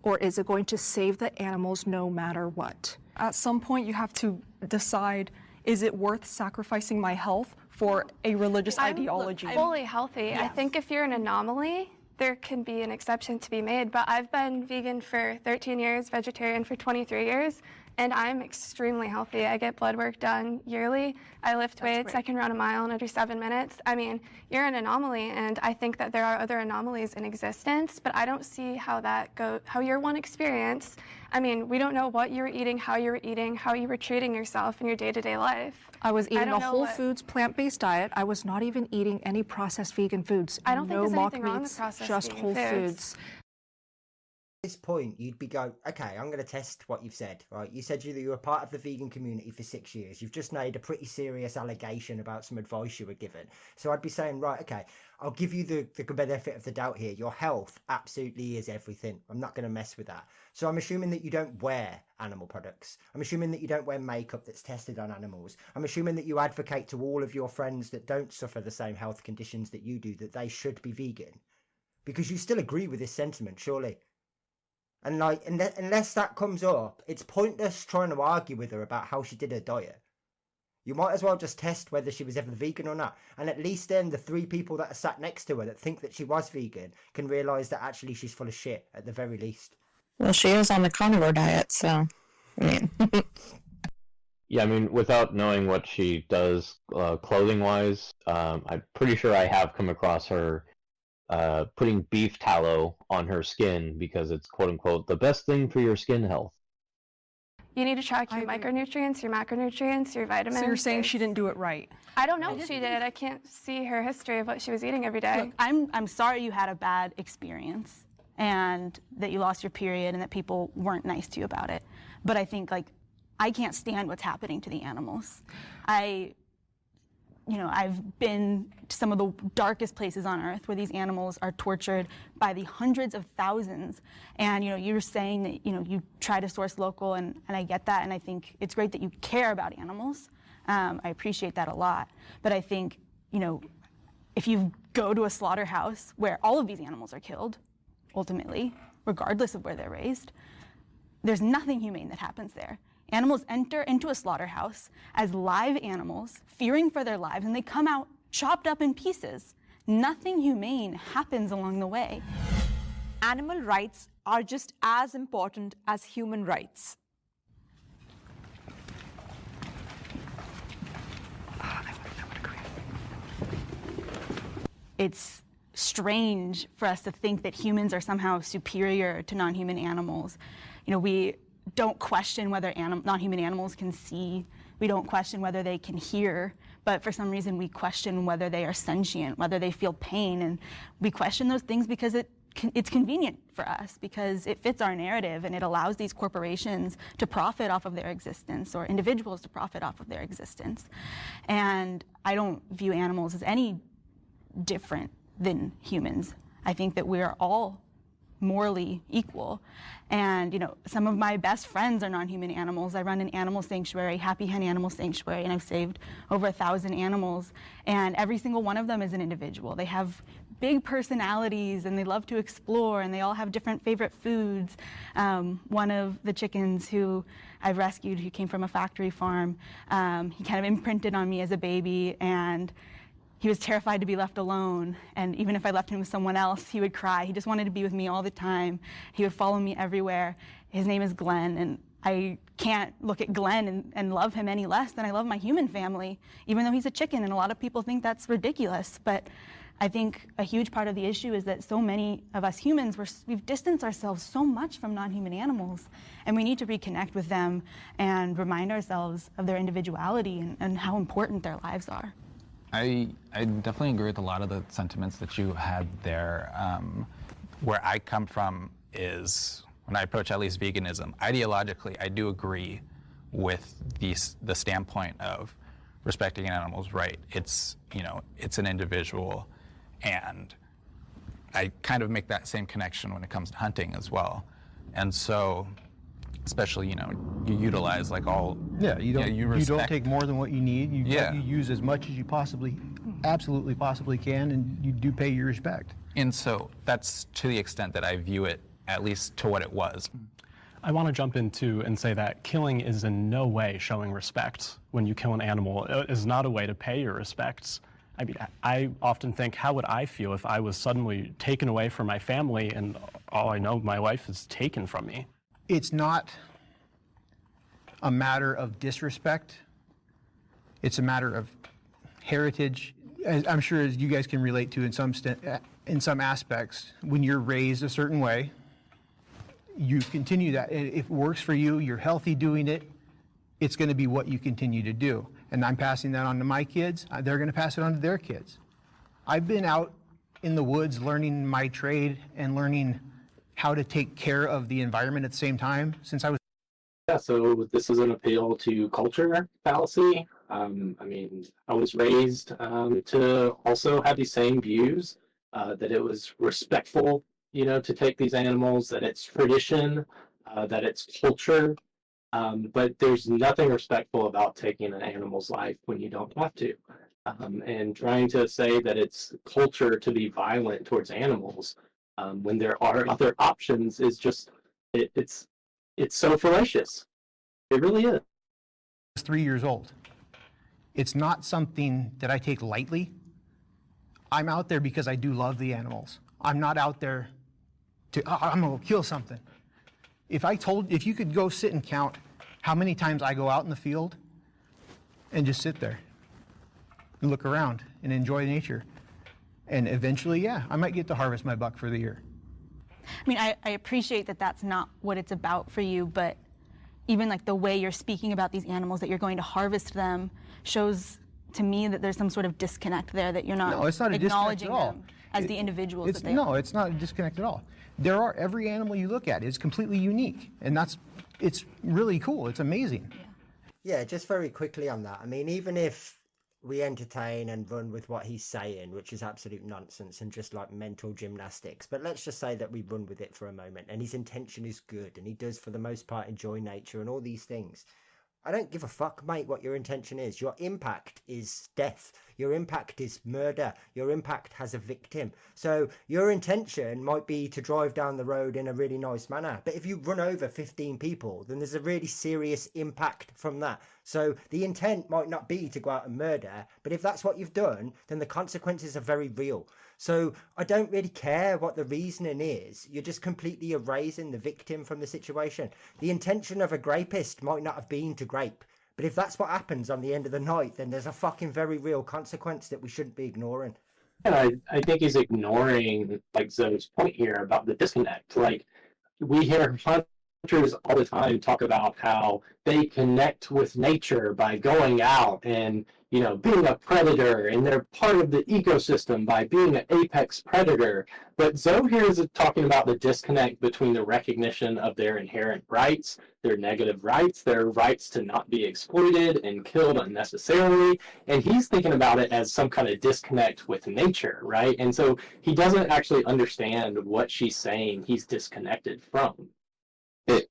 [SPEAKER 4] or is it going to save the animals no matter what?
[SPEAKER 2] At some point you have to decide, is it worth sacrificing my health for a religious ideology?
[SPEAKER 8] I'm fully healthy.
[SPEAKER 2] Yes.
[SPEAKER 8] I think if you're an anomaly, there can be an exception to be made, but I've been vegan for 13 years, vegetarian for 23 years, and I'm extremely healthy. I get blood work done yearly. I lift weights. I can run a mile in under 7 minutes. I mean, you're an anomaly, and I think that there are other anomalies in existence, but I don't see how your one experience, I mean, we don't know what you were eating, how you were treating yourself in your day-to-day life.
[SPEAKER 4] I was eating a whole foods, plant-based diet. I was not even eating any processed vegan foods.
[SPEAKER 8] I don't think
[SPEAKER 4] no
[SPEAKER 8] there's
[SPEAKER 4] mock
[SPEAKER 8] anything wrong with
[SPEAKER 4] meats,
[SPEAKER 8] processed
[SPEAKER 4] just
[SPEAKER 8] vegan
[SPEAKER 4] whole
[SPEAKER 8] foods.
[SPEAKER 4] foods.
[SPEAKER 10] At this point, you'd be going, okay, I'm going to test what you've said, right? You said you were part of the vegan community for 6 years. You've just made a pretty serious allegation about some advice you were given. So I'd be saying, right, okay, I'll give you the benefit of the doubt here. Your health absolutely is everything. I'm not going to mess with that. So I'm assuming that you don't wear animal products. I'm assuming that you don't wear makeup that's tested on animals. I'm assuming that you advocate to all of your friends that don't suffer the same health conditions that you do, that they should be vegan. Because you still agree with this sentiment, surely. And like, unless that comes up, it's pointless trying to argue with her about how she did her diet. You might as well just test whether she was ever vegan or not. And at least then the 3 people that are sat next to her that think that she was vegan can realise that actually she's full of shit, at the very least.
[SPEAKER 17] Well, she is on the carnivore diet, so, I mean.
[SPEAKER 9] Yeah, I mean, without knowing what she does clothing-wise, I'm pretty sure I have come across her putting beef tallow on her skin because it's quote-unquote the best thing for your skin health.
[SPEAKER 8] You need to track your micronutrients, your macronutrients, your vitamins.
[SPEAKER 2] So you're saying she didn't do it right?
[SPEAKER 8] I don't know if she did. I can't see her history of what she was eating every day.
[SPEAKER 1] Look, I'm sorry you had a bad experience and that you lost your period and that people weren't nice to you about it. But I think, like, I can't stand what's happening to the animals. I've been to some of the darkest places on earth where these animals are tortured by the hundreds of thousands. And, you're saying that, you try to source local, and I get that. And I think it's great that you care about animals. I appreciate that a lot. But I think, if you go to a slaughterhouse where all of these animals are killed, ultimately, regardless of where they're raised, there's nothing humane that happens there. Animals enter into a slaughterhouse as live animals, fearing for their lives, and they come out chopped up in pieces. Nothing humane happens along the way.
[SPEAKER 3] Animal rights are just as important as human rights.
[SPEAKER 1] It's strange for us to think that humans are somehow superior to non-human animals. We don't question whether non-human animals can see. We don't question whether they can hear. But for some reason, we question whether they are sentient, whether they feel pain. And we question those things because it's convenient for us, because it fits our narrative and it allows these corporations to profit off of their existence, or individuals to profit off of their existence. And I don't view animals as any different than humans. I think that we are all morally equal. And some of my best friends are non-human animals. I run an animal sanctuary, Happy Hen Animal Sanctuary, and I've saved over 1,000 animals. And every single one of them is an individual. They have big personalities and they love to explore, and they all have different favorite foods. One of the chickens who I've rescued, who came from a factory farm, he kind of imprinted on me as a baby, and he was terrified to be left alone, and even if I left him with someone else, he would cry. He just wanted to be with me all the time. He would follow me everywhere. His name is Glenn, and I can't look at Glenn and love him any less than I love my human family, even though he's a chicken, and a lot of people think that's ridiculous. But I think a huge part of the issue is that so many of us humans, we've distanced ourselves so much from non-human animals, and we need to reconnect with them and remind ourselves of their individuality and how important their lives are.
[SPEAKER 6] I definitely agree with a lot of the sentiments that you had there. Where I come from is, when I approach at least veganism, ideologically, I do agree with the standpoint of respecting an animal's right. It's an individual, and I kind of make that same connection when it comes to hunting as well. And so, especially, you utilize like all. Yeah, you
[SPEAKER 5] don't take more than what you need. You use as much as you absolutely possibly can, and you do pay your respect.
[SPEAKER 6] And so that's to the extent that I view it, at least to what it was.
[SPEAKER 16] I want to jump into and say that killing is in no way showing respect. When you kill an animal, it is not a way to pay your respects. I mean, I often think, how would I feel if I was suddenly taken away from my family and all I know, my wife is taken from me?
[SPEAKER 5] It's not a matter of disrespect. It's a matter of heritage. As I'm sure as you guys can relate to in some aspects, when you're raised a certain way, you continue that. If it works for you, you're healthy doing it, it's going to be what you continue to do. And I'm passing that on to my kids. They're going to pass it on to their kids. I've been out in the woods learning my trade and learning how to take care of the environment at the same time since I was.
[SPEAKER 15] Yeah, so this is an appeal to culture fallacy. I mean, I was raised to also have these same views, that it was respectful, to take these animals, that it's tradition, that it's culture. But there's nothing respectful about taking an animal's life when you don't have to. And trying to say that it's culture to be violent towards animals when there are other options is just, it's so fallacious. It really is.
[SPEAKER 5] I was 3 years old. It's not something that I take lightly. I'm out there because I do love the animals. I'm not out there I'm gonna kill something. If you could go sit and count how many times I go out in the field and just sit there and look around and enjoy nature. And eventually, I might get to harvest my buck for the year.
[SPEAKER 1] I mean, I appreciate that that's not what it's about for you, but even like the way you're speaking about these animals, that you're going to harvest them, shows to me that there's some sort of disconnect there, that you're not,
[SPEAKER 5] No, it's not a disconnect
[SPEAKER 1] acknowledging
[SPEAKER 5] at all.
[SPEAKER 1] them as the individuals that they
[SPEAKER 5] No,
[SPEAKER 1] are.
[SPEAKER 5] it's not a disconnect at all. Every animal you look at is completely unique, and it's really cool. It's amazing.
[SPEAKER 10] Yeah, just very quickly on that. I mean, even if we entertain and run with what he's saying, which is absolute nonsense and just like mental gymnastics, but let's just say that we run with it for a moment, and his intention is good, and he does for the most part enjoy nature and all these things. I don't give a fuck, mate, what your intention is. Your impact is death. Your impact is murder. Your impact has a victim. So your intention might be to drive down the road in a really nice manner. But if you run over 15 people, then there's a really serious impact from that. So the intent might not be to go out and murder, but if that's what you've done, then the consequences are very real. So I don't really care what the reasoning is. You're just completely erasing the victim from the situation. The intention of a grapist might not have been to grape, but if that's what happens on the end of the night, then there's a fucking very real consequence that we shouldn't be ignoring.
[SPEAKER 15] And I think he's ignoring like Zoe's point here about the disconnect. Like we hear hunters all the time talk about how they connect with nature by going out and, you know, being a predator, and they're part of the ecosystem by being an apex predator. But Zoe here is talking about the disconnect between the recognition of their inherent rights, their negative rights, their rights to not be exploited and killed unnecessarily. And he's thinking about it as some kind of disconnect with nature, right? And so he doesn't actually understand what she's saying he's disconnected from.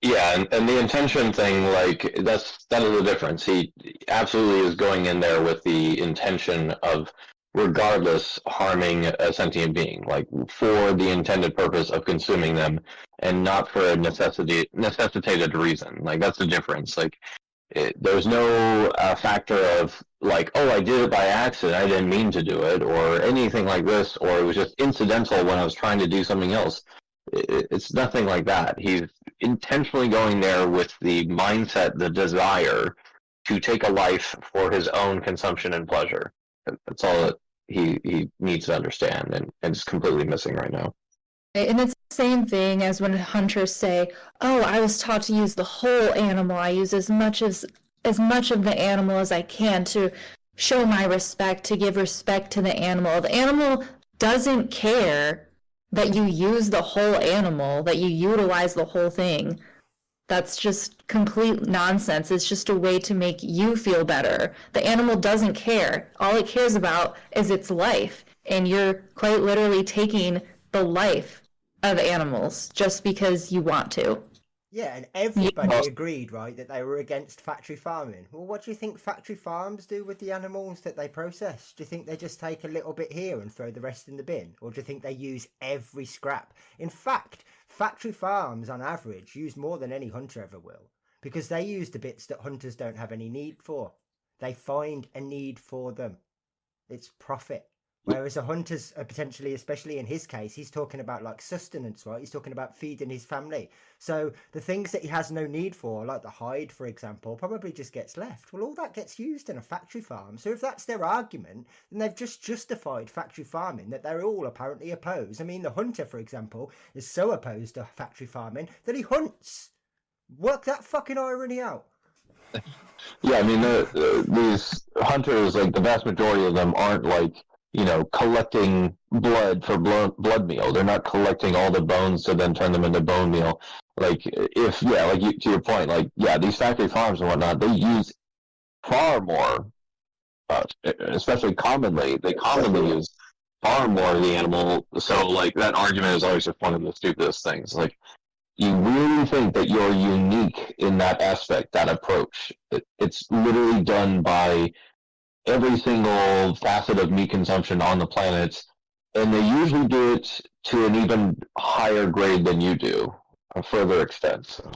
[SPEAKER 9] Yeah, and the intention thing, like that is the difference. He absolutely is going in there with the intention of, regardless, harming a sentient being, like for the intended purpose of consuming them, and not for a necessitated reason. Like that's the difference. Like there's no factor of like, oh, I did it by accident, I didn't mean to do it, or anything like this, or it was just incidental when I was trying to do something else. It's nothing like that. He's intentionally going there with the mindset, the desire to take a life for his own consumption and pleasure. That's all that he needs to understand, and it's completely missing right now.
[SPEAKER 13] And it's the same thing as when hunters say, oh, I was taught to use the whole animal. I use as much of the animal as I can to show my respect, to give respect to the animal. The animal doesn't care that you use the whole animal, that you utilize the whole thing. That's just complete nonsense. It's just a way to make you feel better. The animal doesn't care. All it cares about is its life. And you're quite literally taking the life of animals just because you want to.
[SPEAKER 10] Yeah, and everybody agreed, right, that they were against factory farming. Well, what do you think factory farms do with the animals that they process? Do you think they just take a little bit here and throw the rest in the bin? Or do you think they use every scrap? In fact, factory farms, on average, use more than any hunter ever will, because they use the bits that hunters don't have any need for. They find a need for them. It's profit. Whereas a hunter's potentially, especially in his case, he's talking about like sustenance, right? He's talking about feeding his family. So the things that he has no need for, like the hide, for example, probably just gets left. Well, all that gets used in a factory farm. So if that's their argument, then they've just justified factory farming that they're all apparently opposed. I mean, the hunter, for example, is so opposed to factory farming that he hunts. Work that fucking irony out.
[SPEAKER 9] Yeah, I mean, these hunters, like the vast majority of them aren't like, you know, collecting blood for blood meal. They're not collecting all the bones to then turn them into bone meal. Like, if, yeah, like to your point, like, yeah, these factory farms and whatnot, they use far more, especially commonly, they commonly use far more of the animal. So, like, that argument is always just one of the stupidest things. Like, you really think that you're unique in that aspect, that approach. It's literally done by every single facet of meat consumption on the planet, and they usually do it to an even higher grade than you do, a further extent. So.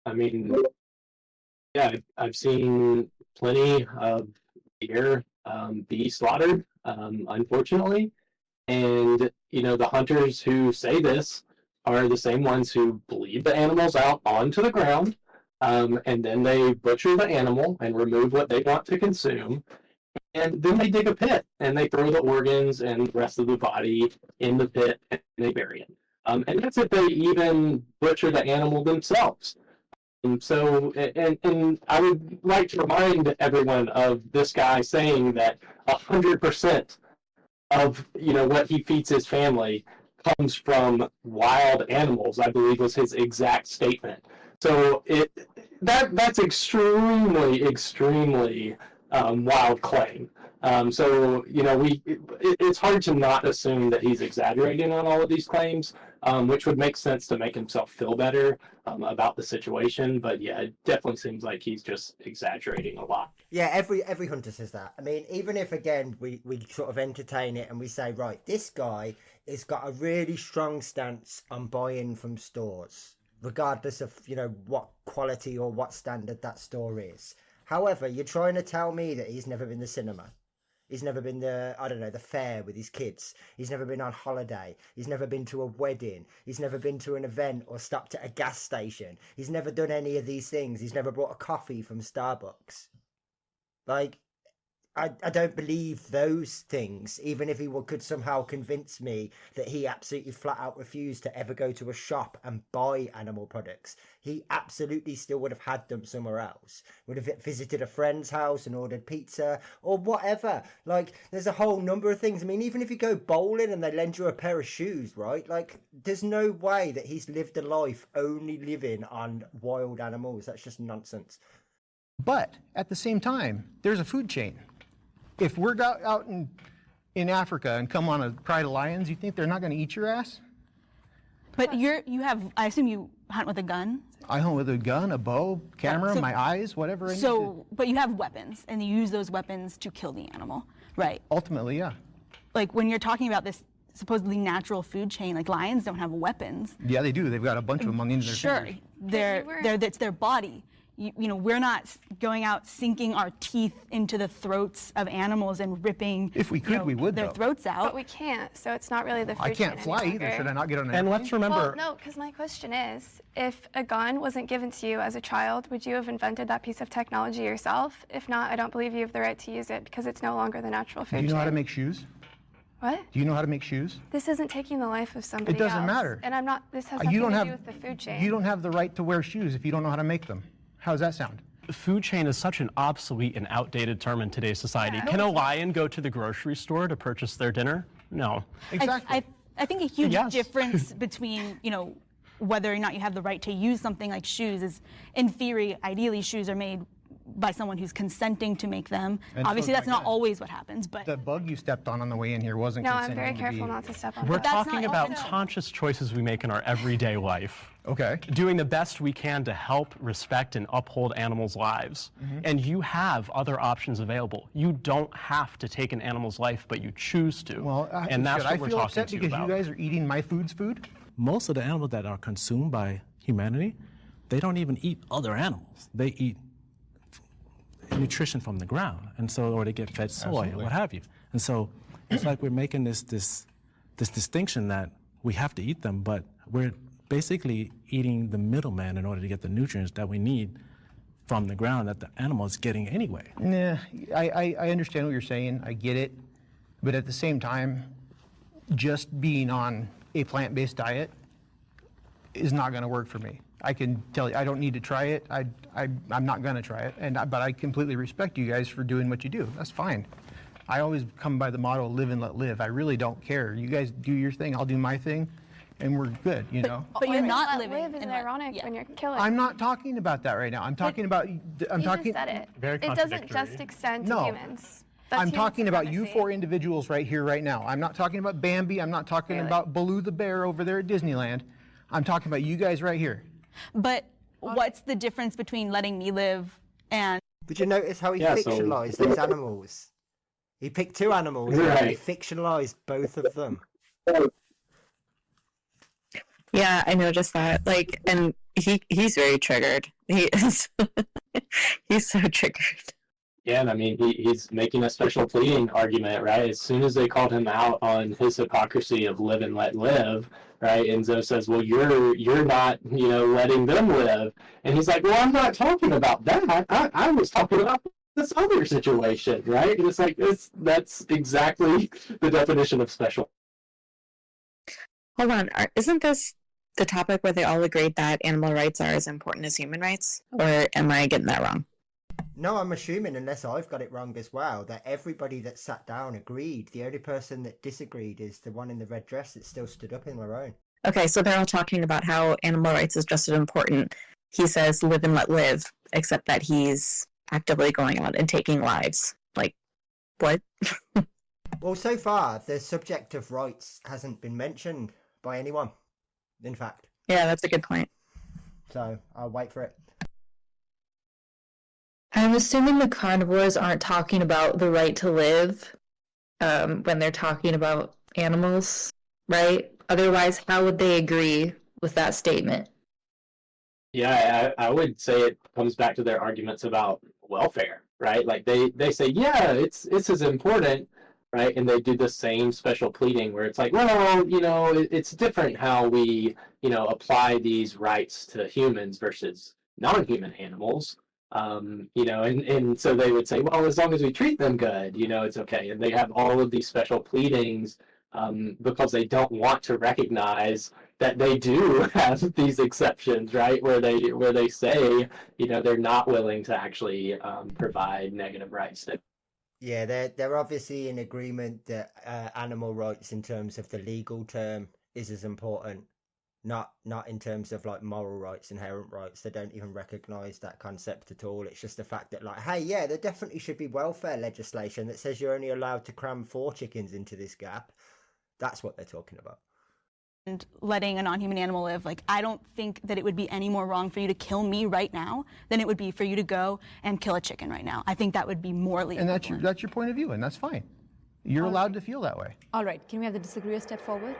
[SPEAKER 15] I mean, yeah, I've seen plenty of deer be slaughtered, unfortunately, and you know, the hunters who say this are the same ones who bleed the animals out onto the ground. And then they butcher the animal and remove what they want to consume. And then they dig a pit and they throw the organs and the rest of the body in the pit and they bury it. And that's if they even butcher the animal themselves. And I would like to remind everyone of this guy saying that 100% of what he feeds his family comes from wild animals. I believe was his exact statement. So that's extremely wild claim. It's hard to not assume that he's exaggerating on all of these claims, which would make sense to make himself feel better about the situation. But yeah, it definitely seems like he's just exaggerating a lot.
[SPEAKER 10] Yeah, every hunter says that. I mean, even if again we sort of entertain it and we say, right, this guy has got a really strong stance on buying from stores, regardless of what quality or what standard that store is. However, you're trying to tell me that he's never been to the cinema. He's never been the fair with his kids. He's never been on holiday. He's never been to a wedding. He's never been to an event or stopped at a gas station. He's never done any of these things. He's never bought a coffee from Starbucks. Like, I don't believe those things, even if he could somehow convince me that he absolutely flat out refused to ever go to a shop and buy animal products. He absolutely still would have had them somewhere else. Would have visited a friend's house and ordered pizza or whatever. Like, there's a whole number of things. I mean, even if you go bowling and they lend you a pair of shoes, right? Like, there's no way that he's lived a life only living on wild animals. That's just nonsense.
[SPEAKER 5] But at the same time, there's a food chain. If we're out in Africa and come on a pride of lions, you think they're not going to eat your ass?
[SPEAKER 1] But I assume you hunt with a gun?
[SPEAKER 5] I hunt with a gun, a bow, camera, my eyes, whatever I need to.
[SPEAKER 1] But you have weapons, and you use those weapons to kill the animal, right?
[SPEAKER 5] Ultimately, yeah.
[SPEAKER 1] Like, when you're talking about this supposedly natural food chain, like lions don't have weapons.
[SPEAKER 5] Yeah, they do. They've got a bunch of them on the end of their fingers.
[SPEAKER 1] Sure, it's their body. We're not going out sinking our teeth into the throats of animals and ripping.
[SPEAKER 5] If we could, we would.
[SPEAKER 1] Their throats out.
[SPEAKER 8] But we can't, so it's not really the food
[SPEAKER 5] I can't
[SPEAKER 8] chain
[SPEAKER 5] fly
[SPEAKER 8] any
[SPEAKER 5] either.
[SPEAKER 8] longer.
[SPEAKER 5] Should I not get on an
[SPEAKER 16] And
[SPEAKER 5] airplane?
[SPEAKER 16] let's remember.
[SPEAKER 8] Well, no, because my question is, if a gun wasn't given to you as a child, would you have invented that piece of technology yourself? If not, I don't believe you have the right to use it because it's no longer the natural food chain.
[SPEAKER 5] Do you know how to make shoes?
[SPEAKER 8] What?
[SPEAKER 5] Do you know how to make shoes?
[SPEAKER 8] This isn't taking the life of somebody
[SPEAKER 5] It doesn't
[SPEAKER 8] else.
[SPEAKER 5] matter.
[SPEAKER 8] And I'm not, this has nothing
[SPEAKER 5] You don't
[SPEAKER 8] to
[SPEAKER 5] have
[SPEAKER 8] do with the food chain.
[SPEAKER 5] You don't have the right to wear shoes if you don't know how to make them. How does that sound?
[SPEAKER 16] Food chain is such an obsolete and outdated term in today's society. Can a lion go to the grocery store to purchase their dinner? No.
[SPEAKER 5] Exactly.
[SPEAKER 1] I think a huge difference between, whether or not you have the right to use something like shoes is, in theory, ideally shoes are made by someone who's consenting to make them.
[SPEAKER 5] And
[SPEAKER 1] Obviously,
[SPEAKER 5] so
[SPEAKER 1] that's not always what happens, but
[SPEAKER 5] The bug you stepped on the way in here wasn't
[SPEAKER 8] No, I'm
[SPEAKER 5] consenting
[SPEAKER 8] very
[SPEAKER 5] to
[SPEAKER 8] careful
[SPEAKER 5] be...
[SPEAKER 8] not to step on
[SPEAKER 16] We're
[SPEAKER 8] that.
[SPEAKER 16] talking about conscious choices we make in our everyday life.
[SPEAKER 5] Okay.
[SPEAKER 16] Doing the best we can to help, respect, and uphold animals' lives. And you have other options available. You don't have to take an animal's life, but you choose to.
[SPEAKER 5] Well,
[SPEAKER 16] and that's
[SPEAKER 5] should
[SPEAKER 16] what
[SPEAKER 5] I
[SPEAKER 16] we're
[SPEAKER 5] feel
[SPEAKER 16] talking
[SPEAKER 5] upset
[SPEAKER 16] to you
[SPEAKER 5] because
[SPEAKER 16] about.
[SPEAKER 5] you guys are eating my food?
[SPEAKER 7] Most of the animals that are consumed by humanity, they don't even eat other animals. They eat nutrition from the ground, and so, or they get fed soy or what have you. And so it's like we're making this distinction that we have to eat them, but we're basically eating the middleman in order to get the nutrients that we need from the ground that the animal is getting anyway.
[SPEAKER 5] Nah, I understand what you're saying. I get it. But at the same time, just being on a plant-based diet is not going to work for me. I can tell you, I don't need to try it. I'm not going to try it. But I completely respect you guys for doing what you do. That's fine. I always come by the motto, live and let live. I really don't care. You guys do your thing, I'll do my thing, and we're good,
[SPEAKER 1] But you're not
[SPEAKER 8] Live
[SPEAKER 1] living
[SPEAKER 8] is
[SPEAKER 1] in
[SPEAKER 8] ironic when you're killing.
[SPEAKER 5] I'm not talking about that right now. I'm talking about,
[SPEAKER 8] You just said it.
[SPEAKER 16] Very
[SPEAKER 8] It doesn't
[SPEAKER 16] contradictory.
[SPEAKER 8] just extend to
[SPEAKER 5] No.
[SPEAKER 8] humans. That's
[SPEAKER 5] I'm
[SPEAKER 8] human
[SPEAKER 5] talking about you
[SPEAKER 8] supremacy.
[SPEAKER 5] four individuals right here, right now. I'm not talking about Bambi. I'm not talking about Baloo the bear over there at Disneyland. I'm talking about you guys right here.
[SPEAKER 1] But what's the difference between letting me live and...
[SPEAKER 10] Did you notice how he
[SPEAKER 15] Yeah, so-
[SPEAKER 10] fictionalized those animals? He picked two animals and
[SPEAKER 15] Right.
[SPEAKER 10] he fictionalized both of them.
[SPEAKER 17] Yeah, I noticed that. Like, and he's very triggered. He is. He's so triggered.
[SPEAKER 15] Yeah, and I mean, he's making a special pleading argument, right? As soon as they called him out on his hypocrisy of live and let live, right? Enzo says, well, you're not, letting them live. And he's like, well, I'm not talking about that. I was talking about this other situation, right? And it's like, that's exactly the definition of special.
[SPEAKER 17] Hold on, isn't this the topic where they all agreed that animal rights are as important as human rights? Or am I getting that wrong?
[SPEAKER 10] No, I'm assuming, unless I've got it wrong as well, that everybody that sat down agreed. The only person that disagreed is the one in the red dress that still stood up in their own.
[SPEAKER 17] Okay, so they're all talking about how animal rights is just as important. He says live and let live, except that he's actively going out and taking lives. Like, what?
[SPEAKER 10] Well, so far, the subject of rights hasn't been mentioned by anyone, in fact.
[SPEAKER 17] Yeah, that's a good point.
[SPEAKER 10] So, I'll wait for it.
[SPEAKER 13] I'm assuming the carnivores aren't talking about the right to live when they're talking about animals, right? Otherwise, how would they agree with that statement?
[SPEAKER 15] Yeah, I would say it comes back to their arguments about welfare, right? Like they say, yeah, it's as important, right? And they do the same special pleading where it's like, well, it's different how we, apply these rights to humans versus non-human animals. And so they would say, well, as long as we treat them good, it's okay. And they have all of these special pleadings because they don't want to recognize that they do have these exceptions, right? Where they say, they're not willing to actually provide negative rights.
[SPEAKER 10] Yeah, they're obviously in agreement that animal rights in terms of the legal term is as important, not in terms of like moral rights, inherent rights. They don't even recognise that concept at all. It's just the fact that like, hey, yeah, there definitely should be welfare legislation that says you're only allowed to cram 4 chickens into this gap. That's what they're talking about.
[SPEAKER 1] And letting a non-human animal live, like, I don't think that it would be any more wrong for you to kill me right now than it would be for you to go and kill a chicken right now. I think that would be morally
[SPEAKER 5] And that's your point of view, and that's fine. You're allowed to feel that way.
[SPEAKER 3] All right, can we have the disagreeer step forward?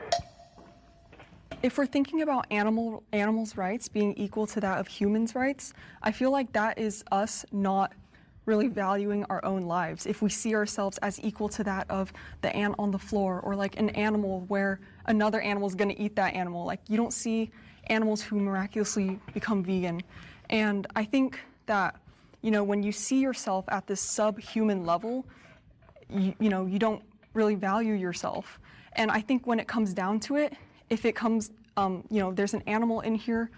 [SPEAKER 2] If we're thinking about animals' rights being equal to that of humans' rights, I feel like that is us not really valuing our own lives. If we see ourselves as equal to that of the ant on the floor, or like an animal where another animal is going to eat that animal. Like, you don't see animals who miraculously become vegan. And I think that, when you see yourself at this subhuman level, you don't really value yourself. And I think when it comes down to it, if it comes, there's an animal in here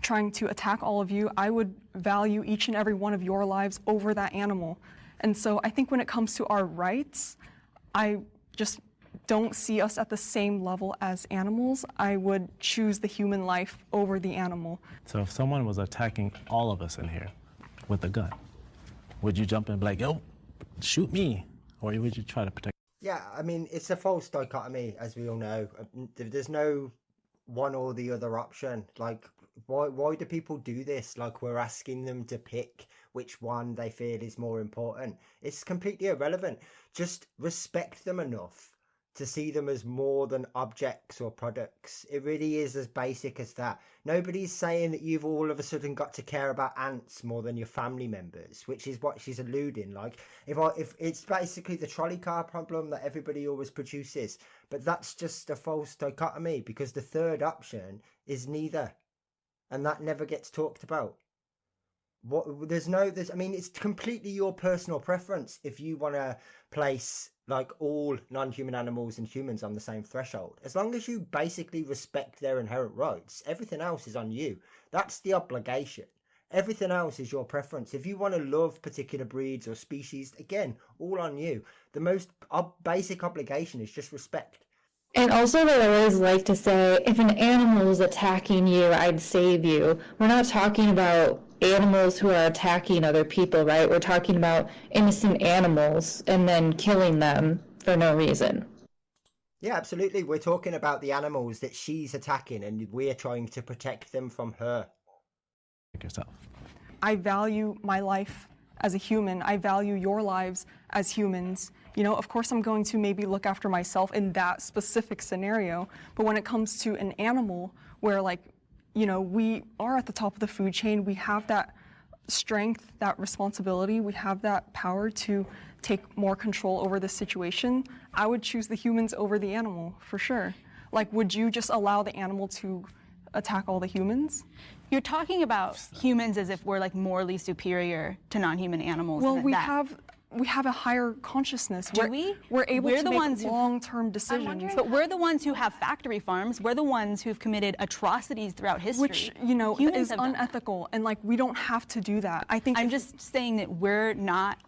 [SPEAKER 2] trying to attack all of you, I would value each and every one of your lives over that animal. And so I think when it comes to our rights, I just don't see us at the same level as animals. I would choose the human life over the animal.
[SPEAKER 7] So if someone was attacking all of us in here with a gun, would you jump in and be like, yo, shoot me? Or would you try to protect?
[SPEAKER 10] Yeah, I mean, it's a false dichotomy, as we all know. There's no one or the other option. Like, why do people do this? Like, we're asking them to pick which one they feel is more important. It's completely irrelevant. Just respect them enough to see them as more than objects or products. It really is as basic as that. Nobody's saying that you've all of a sudden got to care about ants more than your family members, which is what she's alluding. Like, if it's basically the trolley car problem that everybody always produces, but that's just a false dichotomy, because the third option is neither, and that never gets talked about. I mean, it's completely your personal preference if you want to place like all non-human animals and humans on the same threshold. As long as you basically respect their inherent rights, everything else is on you. That's the obligation. Everything else is your preference. If you want to love particular breeds or species, again, all on you. The most basic obligation is just respect.
[SPEAKER 13] And also, they always like to say, if an animal is attacking you, I'd save you. We're not talking about animals who are attacking other people, right? We're talking about innocent animals and then killing them for no reason.
[SPEAKER 10] Yeah, absolutely. We're talking about the animals that she's attacking, and we're trying to protect them from her.
[SPEAKER 7] Yourself.
[SPEAKER 2] I value my life as a human. I value your lives as humans. Of course I'm going to maybe look after myself in that specific scenario, but when it comes to an animal where we are at the top of the food chain, we have that strength, that responsibility, we have that power to take more control over the situation, I would choose the humans over the animal, for sure. Like, would you just allow the animal to attack all the humans?
[SPEAKER 1] You're talking about humans as if we're like morally superior to non-human animals.
[SPEAKER 2] Well, we have we have a higher consciousness.
[SPEAKER 1] Do we?
[SPEAKER 2] We're able
[SPEAKER 1] We're
[SPEAKER 2] to
[SPEAKER 1] the
[SPEAKER 2] make
[SPEAKER 1] ones who-
[SPEAKER 2] long-term decisions.
[SPEAKER 1] But we're the ones who have factory farms. We're the ones who've committed atrocities throughout history.
[SPEAKER 2] Which, you know,
[SPEAKER 1] Humans
[SPEAKER 2] is
[SPEAKER 1] have done that.
[SPEAKER 2] unethical, and like we don't have to do that. I think
[SPEAKER 1] I'm just saying that we're not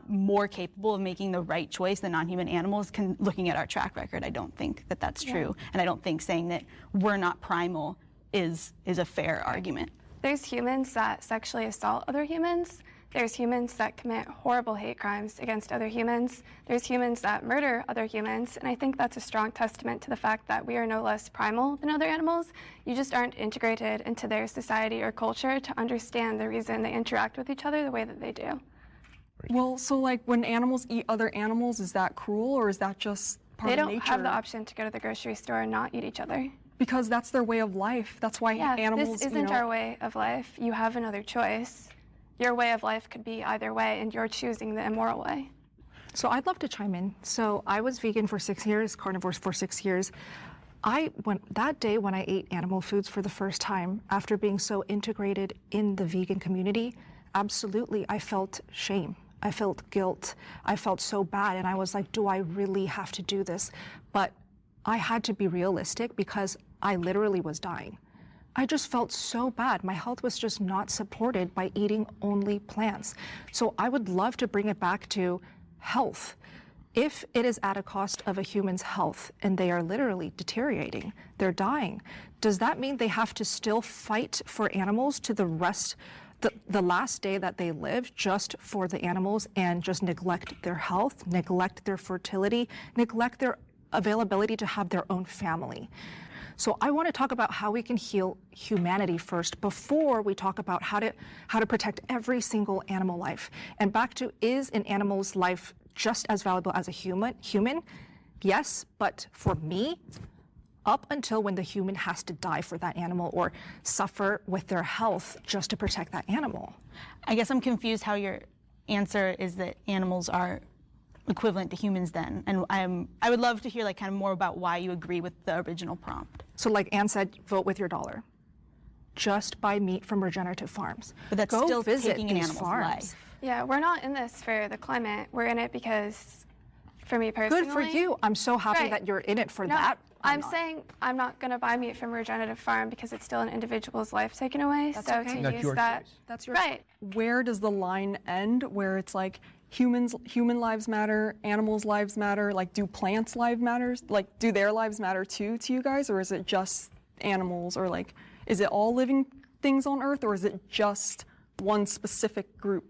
[SPEAKER 1] more capable of making the right choice than non-human animals. Looking at our track record, I don't think that that's true, and I don't think saying that we're not primal is a fair argument.
[SPEAKER 8] There's humans that sexually assault other humans. There's humans that commit horrible hate crimes against other humans. There's humans that murder other humans. And I think that's a strong testament to the fact that we are no less primal than other animals. You just aren't integrated into their society or culture to understand the reason they interact with each other the way that they do.
[SPEAKER 2] Well, so like when animals eat other animals, is that cruel or is that just part
[SPEAKER 8] They
[SPEAKER 2] of
[SPEAKER 8] don't
[SPEAKER 2] nature?
[SPEAKER 8] have the option to go to the grocery store and not eat each other.
[SPEAKER 2] Because that's their way of life. That's why animals,
[SPEAKER 8] this isn't our way of life. You have another choice. Your way of life could be either way, and you're choosing the immoral way.
[SPEAKER 4] So I'd love to chime in. So I was vegan for 6 years, carnivore for 6 years. That day when I ate animal foods for the first time, after being so integrated in the vegan community, absolutely, I felt shame. I felt guilt. I felt so bad. And I was like, do I really have to do this? But I had to be realistic because I literally was dying. I just felt so bad. My health was just not supported by eating only plants. So I would love to bring it back to health. If it is at a cost of a human's health and they are literally deteriorating, they're dying, does that mean they have to still fight for animals to the last day that they live just for the animals and just neglect their health, neglect their fertility, neglect their availability to have their own family? So I want to talk about how we can heal humanity first before we talk about how to protect every single animal life. And back to, is an animal's life just as valuable as a human? Yes, but for me, up until when the human has to die for that animal or suffer with their health just to protect that animal.
[SPEAKER 1] I guess I'm confused how your answer is that animals are equivalent to humans then, and I would love to hear like kind of more about why you agree with the original prompt.
[SPEAKER 4] So like Anne said, vote with your dollar. Just buy meat from regenerative farms.
[SPEAKER 1] But that's
[SPEAKER 4] Go
[SPEAKER 1] still
[SPEAKER 4] visit
[SPEAKER 1] taking an
[SPEAKER 4] these
[SPEAKER 1] animal's
[SPEAKER 4] farms.
[SPEAKER 1] life.
[SPEAKER 8] Yeah, we're not in this for the climate. We're in it because, for me personally.
[SPEAKER 4] Good for you. I'm so happy
[SPEAKER 8] Right.
[SPEAKER 4] that you're in it for
[SPEAKER 8] No,
[SPEAKER 4] that.
[SPEAKER 8] I'm saying I'm not going to buy meat from a regenerative farm because it's still an individual's life taken away.
[SPEAKER 2] That's
[SPEAKER 8] so
[SPEAKER 2] okay.
[SPEAKER 8] to
[SPEAKER 2] That's
[SPEAKER 8] use
[SPEAKER 2] your
[SPEAKER 8] that,
[SPEAKER 2] choice. That's your
[SPEAKER 8] right.
[SPEAKER 2] Where does the line end where it's like human lives matter, animals' lives matter, like do plants' lives matter? Like do their lives matter too to you guys, or is it just animals, or like is it all living things on Earth, or is it just one specific group?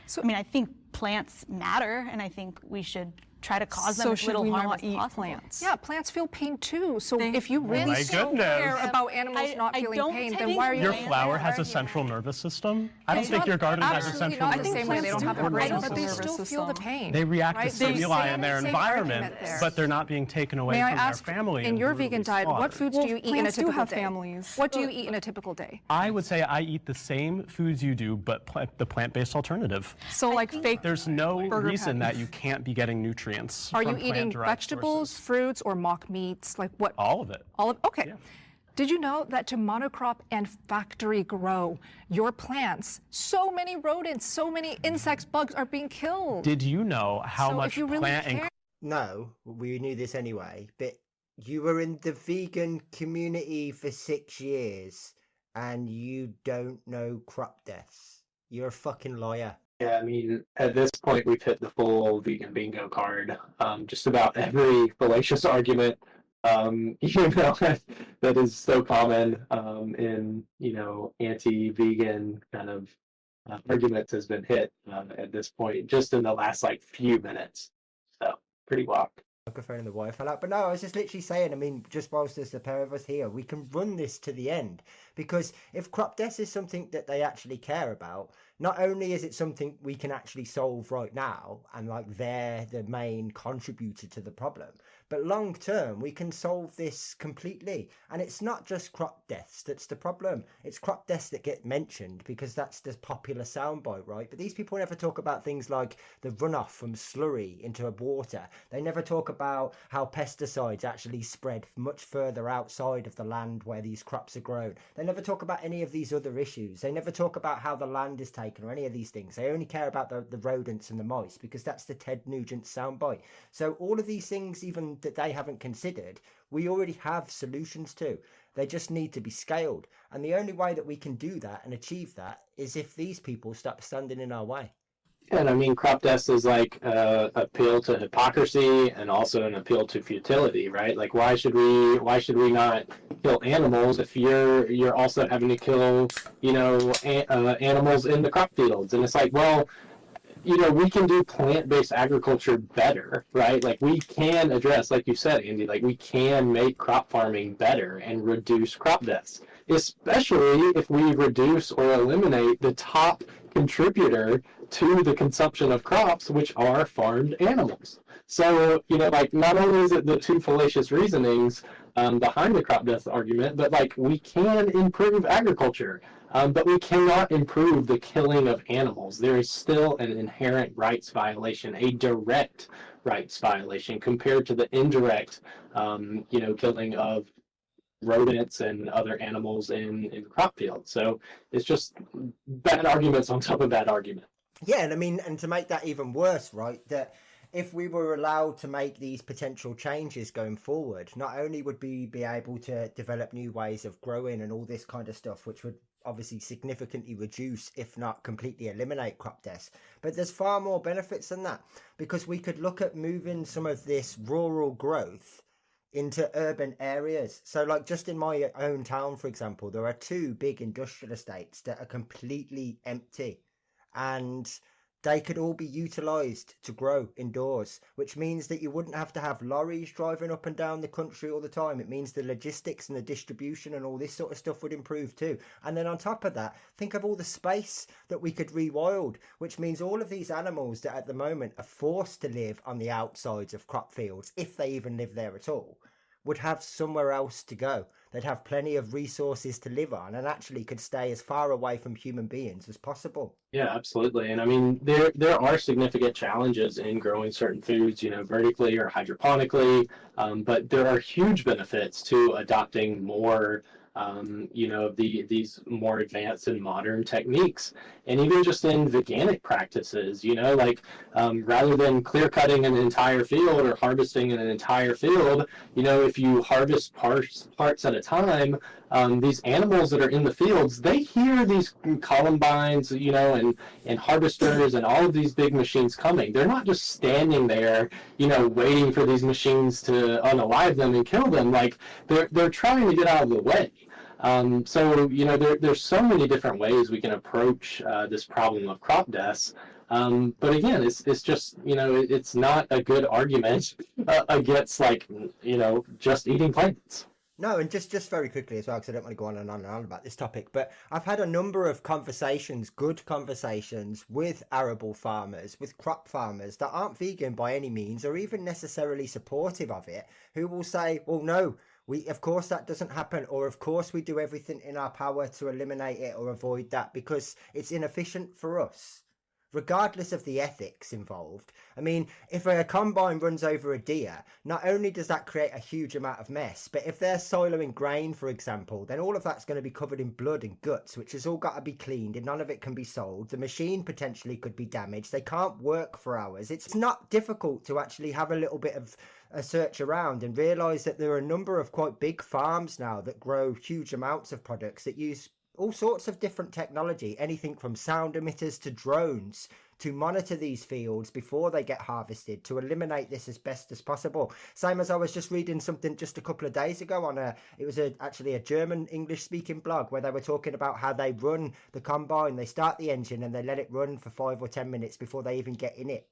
[SPEAKER 1] So I mean, I think plants matter, and I think we should try to cause them
[SPEAKER 2] So
[SPEAKER 1] as
[SPEAKER 2] should
[SPEAKER 1] little
[SPEAKER 2] we
[SPEAKER 1] harm
[SPEAKER 2] not
[SPEAKER 1] as
[SPEAKER 2] eat
[SPEAKER 1] possible.
[SPEAKER 2] plants?
[SPEAKER 4] Yeah, plants feel pain too. So if you
[SPEAKER 16] Oh
[SPEAKER 4] really
[SPEAKER 16] my
[SPEAKER 4] so
[SPEAKER 16] goodness.
[SPEAKER 4] care about animals not feeling pain, then why are you?
[SPEAKER 16] Your flower has a central nervous system? I don't think your garden has a
[SPEAKER 4] Absolutely
[SPEAKER 16] central
[SPEAKER 4] not
[SPEAKER 16] nervous
[SPEAKER 4] the same
[SPEAKER 16] system.
[SPEAKER 4] way. They don't have a brain,
[SPEAKER 16] Nervous
[SPEAKER 4] but they
[SPEAKER 16] system.
[SPEAKER 4] still feel the pain.
[SPEAKER 16] They react
[SPEAKER 4] right?
[SPEAKER 16] to
[SPEAKER 4] So
[SPEAKER 16] stimuli
[SPEAKER 4] same-
[SPEAKER 16] in their
[SPEAKER 4] same
[SPEAKER 16] environment,
[SPEAKER 4] argument there.
[SPEAKER 16] but they're not being taken away
[SPEAKER 4] May I
[SPEAKER 16] from
[SPEAKER 4] ask,
[SPEAKER 16] their family.
[SPEAKER 4] in
[SPEAKER 16] and
[SPEAKER 4] your
[SPEAKER 16] brutally
[SPEAKER 4] vegan diet, what
[SPEAKER 16] slaughtered.
[SPEAKER 4] foods do you eat in a
[SPEAKER 2] plants do
[SPEAKER 4] typical
[SPEAKER 2] have
[SPEAKER 4] day?
[SPEAKER 2] families.
[SPEAKER 4] What do you eat in a typical day?
[SPEAKER 16] I would say I eat the same foods you do, but the plant-based alternative.
[SPEAKER 2] So like fake.
[SPEAKER 16] There's no
[SPEAKER 2] burger
[SPEAKER 16] reason that
[SPEAKER 2] patties.
[SPEAKER 16] you can't be getting nutrients
[SPEAKER 4] Are
[SPEAKER 16] from
[SPEAKER 4] you eating
[SPEAKER 16] plant-derived
[SPEAKER 4] vegetables,
[SPEAKER 16] sources.
[SPEAKER 4] fruits, or mock meats? Like what?
[SPEAKER 16] All of it.
[SPEAKER 4] All of okay. Did you know that to monocrop and factory grow your plants, so many rodents, so many insects, bugs are being killed?
[SPEAKER 16] Did you know how
[SPEAKER 4] So
[SPEAKER 16] much
[SPEAKER 4] if you really
[SPEAKER 16] plant and
[SPEAKER 4] care-
[SPEAKER 10] No, we knew this anyway, but you were in the vegan community for 6 years and you don't know crop deaths. You're a fucking liar.
[SPEAKER 15] Yeah, I mean, at this point, we've hit the full vegan bingo card. Just about every fallacious argument, that is so common in, anti-vegan kind of arguments has been hit at this point, just in the last, few minutes. So, pretty wild.
[SPEAKER 10] Microphone and the wire fell out. But no, I was just literally saying, I mean, just whilst there's the pair of us here, we can run this to the end. Because if crop death is something that they actually care about, not only is it something we can actually solve right now, and they're the main contributor to the problem, But long term, we can solve this completely. And it's not just crop deaths that's the problem. It's crop deaths that get mentioned because that's the popular soundbite, right? But these people never talk about things like the runoff from slurry into water. They never talk about how pesticides actually spread much further outside of the land where these crops are grown. They never talk about any of these other issues. They never talk about how the land is taken or any of these things. They only care about the rodents and the mice because that's the Ted Nugent soundbite. So all of these things, even that they haven't considered, we already have solutions to. They just need to be scaled. And the only way that we can do that and achieve that is if these people stop standing in our way.
[SPEAKER 15] And I mean, crop dust is like appeal to hypocrisy and also an appeal to futility, right? Like, why should we not kill animals if you're also having to kill, animals in the crop fields? And it's like, well, we can do plant-based agriculture better, right? Like, we can address, like you said, Andy, like, we can make crop farming better and reduce crop deaths, especially if we reduce or eliminate the top contributor to the consumption of crops, which are farmed animals. So, like, not only is it the two fallacious reasonings behind the crop death argument, but, like, we can improve agriculture. But we cannot improve the killing of animals. There is still an inherent rights violation, a direct rights violation compared to the indirect, killing of rodents and other animals in crop fields. So it's just bad arguments on top of bad argument.
[SPEAKER 10] Yeah, and I mean, and to make that even worse, right, that if we were allowed to make these potential changes going forward, not only would we be able to develop new ways of growing and all this kind of stuff, which would obviously significantly reduce, if not completely eliminate, crop deaths, but there's far more benefits than that, because we could look at moving some of this rural growth into urban areas. So like just in my own town, for example, there are 2 big industrial estates that are completely empty, and they could all be utilised to grow indoors, which means that you wouldn't have to have lorries driving up and down the country all the time. It means the logistics and the distribution and all this sort of stuff would improve too. And then on top of that, think of all the space that we could rewild, which means all of these animals that at the moment are forced to live on the outsides of crop fields, if they even live there at all, would have somewhere else to go. They'd have plenty of resources to live on and actually could stay as far away from human beings as possible.
[SPEAKER 15] Yeah, absolutely. And I mean, there are significant challenges in growing certain foods, vertically or hydroponically, but there are huge benefits to adopting more these more advanced and modern techniques. And even just in veganic practices, rather than clear cutting an entire field or harvesting an entire field, if you harvest parts at a time, these animals that are in the fields, they hear these columbines, and harvesters and all of these big machines coming. They're not just standing there, waiting for these machines to unalive them and kill them. Like, they're trying to get out of the way. There's so many different ways we can approach this problem of crop deaths. But again, it's just, it's not a good argument against, just eating plants.
[SPEAKER 10] No, and just very quickly as well, because I don't want to go on and on and on about this topic, but I've had a number of conversations, good conversations, with arable farmers, with crop farmers that aren't vegan by any means, or even necessarily supportive of it, who will say, well, no, of course that doesn't happen, or of course we do everything in our power to eliminate it or avoid that because it's inefficient for us, regardless of the ethics involved. I mean, if a combine runs over a deer, not only does that create a huge amount of mess, but if they're siloing grain, for example, then all of that's going to be covered in blood and guts, which has all got to be cleaned, and none of it can be sold. The machine potentially could be damaged. They can't work for hours. It's not difficult to actually have a little bit of a search around and realise that there are a number of quite big farms now that grow huge amounts of products that use all sorts of different technology, anything from sound emitters to drones, to monitor these fields before they get harvested, to eliminate this as best as possible. Same as I was just reading something just a couple of days ago on actually a German English speaking blog where they were talking about how they run the combine. They start the engine and they let it run for 5 or 10 minutes before they even get in it.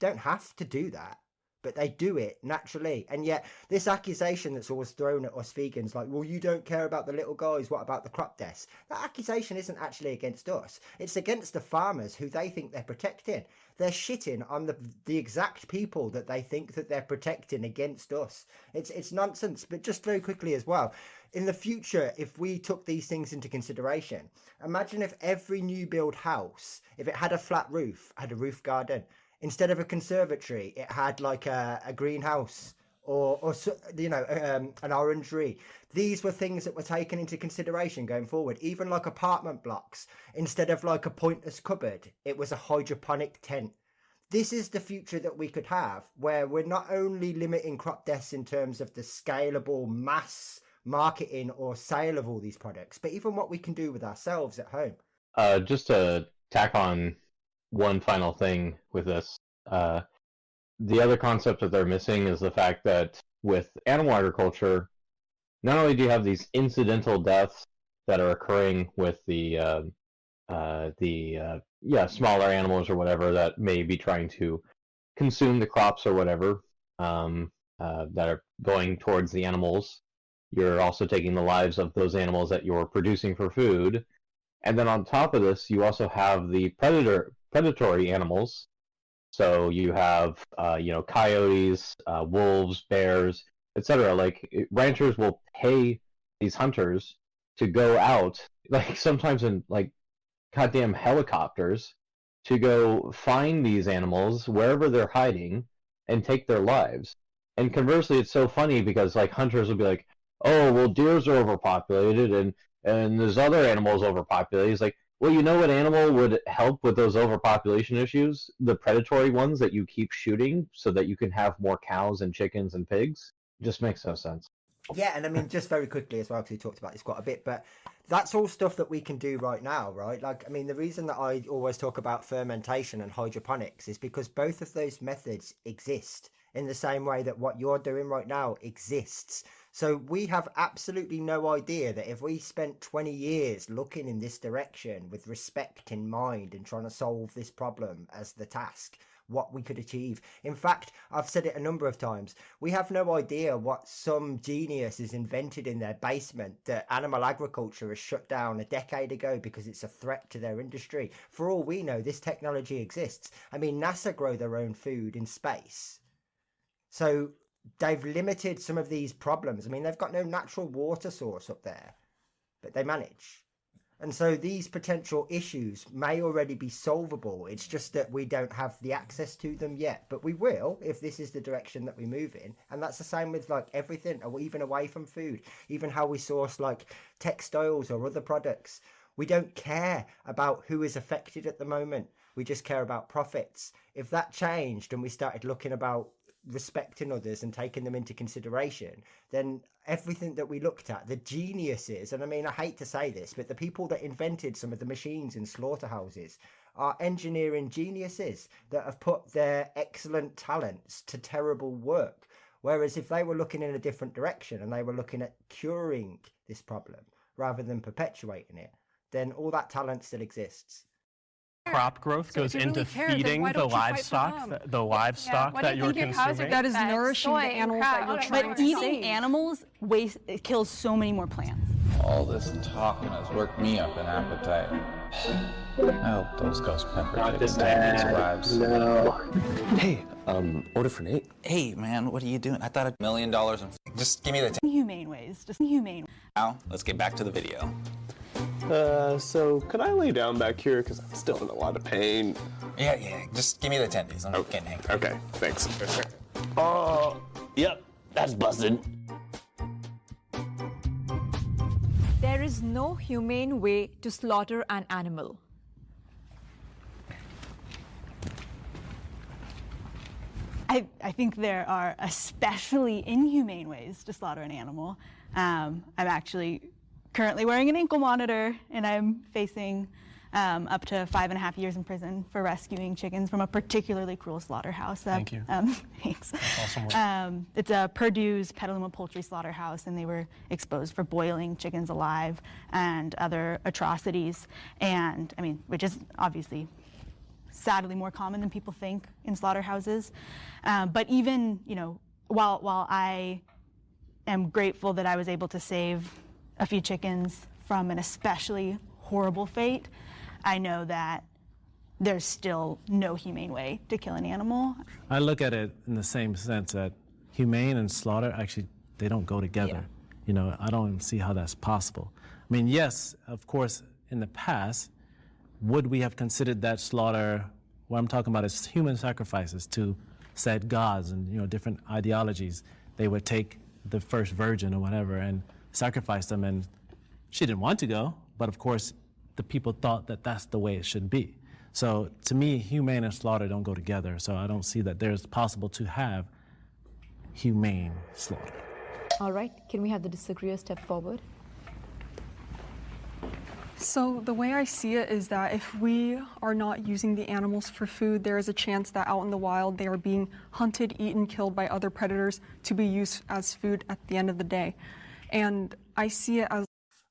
[SPEAKER 10] Don't have to do that. but they do it naturally. And yet this accusation that's always thrown at us vegans, like, well, you don't care about the little guys, what about the crop deaths? That accusation isn't actually against us. It's against the farmers who they think they're protecting. They're shitting on the exact people that they think that they're protecting against us. It's nonsense. But just very quickly as well, in the future, if we took these things into consideration, imagine if every new build house, if it had a flat roof, had a roof garden, instead of a conservatory, it had like a greenhouse or you know, an orangery. These were things that were taken into consideration going forward. Even like apartment blocks, instead of like a pointless cupboard, it was a hydroponic tent. This is the future that we could have, where we're not only limiting crop deaths in terms of the scalable mass marketing or sale of all these products, but even what we can do with ourselves at home.
[SPEAKER 9] Just to tack on one final thing with this, the other concept that they're missing is the fact that with animal agriculture, not only do you have these incidental deaths that are occurring with the smaller animals or whatever that may be trying to consume the crops or whatever that are going towards the animals, you're also taking the lives of those animals that you're producing for food. And then on top of this, you also have the predatory animals. So you have, coyotes, wolves, bears, etc. Like ranchers will pay these hunters to go out, like sometimes in like goddamn helicopters, to go find these animals wherever they're hiding and take their lives. And conversely, it's so funny because like hunters will be like, "Oh, well, deers are overpopulated and there's other animals overpopulated." It's like, well, you know what animal would help with those overpopulation issues? The predatory ones that you keep shooting so that you can have more cows and chickens and pigs? Just makes no sense.
[SPEAKER 10] Yeah, and I mean, just very quickly as well, because we talked about this quite a bit, but that's all stuff that we can do right now, right? Like, I mean, the reason that I always talk about fermentation and hydroponics is because both of those methods exist in the same way that what you're doing right now exists. So we have absolutely no idea that if we spent 20 years looking in this direction with respect in mind and trying to solve this problem as the task, what we could achieve. In fact, I've said it a number of times, we have no idea what some genius has invented in their basement that animal agriculture has shut down a decade ago because it's a threat to their industry. For all we know, this technology exists. I mean, NASA grow their own food in space. So they've limited some of these problems. I mean, they've got no natural water source up there, but they manage. And so these potential issues may already be solvable. It's just that we don't have the access to them yet, but we will if this is the direction that we move in. And that's the same with like everything, even away from food, even how we source like textiles or other products. We don't care about who is affected at the moment. We just care about profits. If that changed and we started looking about respecting others and taking them into consideration, then everything that we looked at, the geniuses, and I mean, I hate to say this, but the people that invented some of the machines in slaughterhouses are engineering geniuses that have put their excellent talents to terrible work. Whereas if they were looking in a different direction and they were looking at curing this problem rather than perpetuating it, then all that talent still exists.
[SPEAKER 16] Crop growth goes into feeding the livestock, that you're consuming.
[SPEAKER 2] That is nourishing the animals that you're trying
[SPEAKER 1] But
[SPEAKER 2] to
[SPEAKER 1] eating
[SPEAKER 2] save.
[SPEAKER 1] animals it kills so many more plants.
[SPEAKER 6] All this talking has worked me up an appetite. I hope those ghost pepper chicken survives.
[SPEAKER 15] No.
[SPEAKER 6] Hey, order for Nate. Hey, man, what are you doing? I thought $1 million and just give me the
[SPEAKER 1] Humane ways, just humane.
[SPEAKER 6] Now, let's get back to the video.
[SPEAKER 18] So could I lay down back here? Because I'm still in a lot of pain.
[SPEAKER 6] Yeah, just give me the tendies. I'm getting angry.
[SPEAKER 18] Okay, thanks. Yep, that's busted.
[SPEAKER 3] There is no humane way to slaughter an animal.
[SPEAKER 1] I think there are especially inhumane ways to slaughter an animal. I'm actually currently wearing an ankle monitor, and I'm facing up to 5.5 years in prison for rescuing chickens from a particularly cruel slaughterhouse.
[SPEAKER 16] Thank you.
[SPEAKER 1] Thanks.
[SPEAKER 16] That's awesome work.
[SPEAKER 1] It's a Purdue's Petaluma Poultry Slaughterhouse, and they were exposed for boiling chickens alive and other atrocities. And I mean, which is obviously sadly more common than people think in slaughterhouses. But even, while I am grateful that I was able to save a few chickens from an especially horrible fate, I know that there's still no humane way to kill an animal.
[SPEAKER 7] I look at it in the same sense that humane and slaughter, actually, they don't go together. I don't see how that's possible. I mean, yes, of course, in the past, would we have considered that slaughter, what I'm talking about is human sacrifices to said gods and, different ideologies. They would take the first virgin or whatever and sacrifice them, and she didn't want to go, but of course, the people thought that that's the way it should be. So to me, humane and slaughter don't go together, so I don't see that there's possible to have humane slaughter.
[SPEAKER 3] All right, can we have the disagreeer step forward?
[SPEAKER 2] So the way I see it is that if we are not using the animals for food, there is a chance that out in the wild they are being hunted, eaten, killed by other predators to be used as food at the end of the day. And I see it as...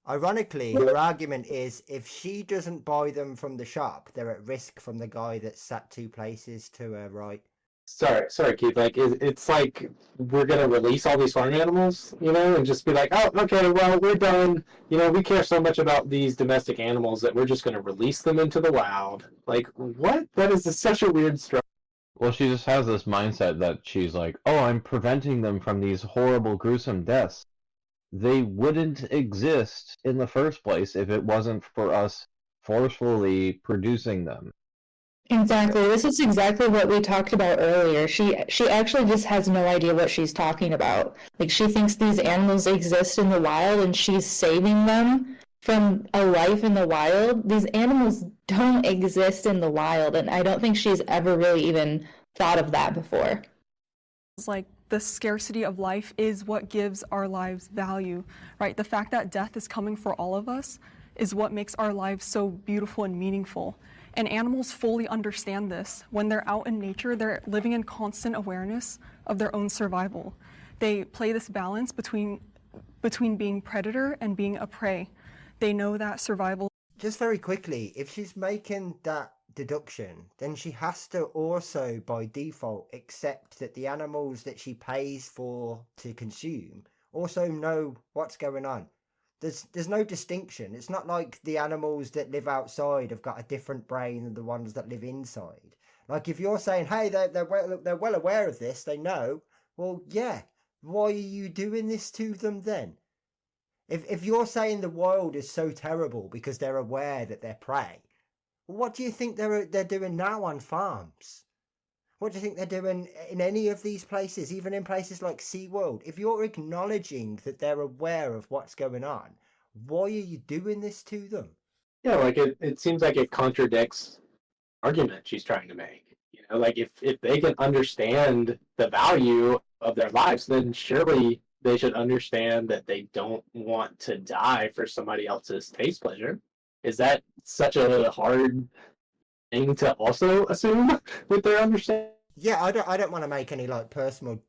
[SPEAKER 10] Ironically, her argument is if she doesn't buy them from the shop, they're at risk from the guy that sat 2 places to her right.
[SPEAKER 15] Sorry, Keith. Like, it's like we're gonna release all these farm animals, and just be like, oh, okay, well, we're done. We care so much about these domestic animals that we're just gonna release them into the wild. Like, what? That is such a weird structure.
[SPEAKER 9] Well, she just has this mindset that she's like, oh, I'm preventing them from these horrible, gruesome deaths. They wouldn't exist in the first place if it wasn't for us forcefully producing them.
[SPEAKER 13] Exactly. This is exactly what we talked about earlier. She actually just has no idea what she's talking about. Like, she thinks these animals exist in the wild and she's saving them from a life in the wild. These animals don't exist in the wild, and I don't think she's ever really even thought of that before.
[SPEAKER 2] It's like the scarcity of life is what gives our lives value, right? The fact that death is coming for all of us is what makes our lives so beautiful and meaningful. And animals fully understand this. When they're out in nature, they're living in constant awareness of their own survival. They play this balance between being predator and being a prey. They know that survival...
[SPEAKER 10] Just very quickly, if she's making that deduction, then she has to also, by default, accept that the animals that she pays for to consume also know what's going on. There's no distinction. It's not like the animals that live outside have got a different brain than the ones that live inside. Like, if you're saying, hey, they're well aware of this, they know, well, yeah, why are you doing this to them then? If you're saying the wild is so terrible because they're aware that they're prey, what do you think they're doing now on farms? What do you think they're doing in any of these places, even in places like SeaWorld? If you're acknowledging that they're aware of what's going on, why are you doing this to them?
[SPEAKER 15] Yeah, like it seems like it contradicts the argument she's trying to make. Like if they can understand the value of their lives, then surely they should understand that they don't want to die for somebody else's taste pleasure. Is that such a hard thing to also assume with their understanding?
[SPEAKER 10] Yeah, I don't want to make any like personal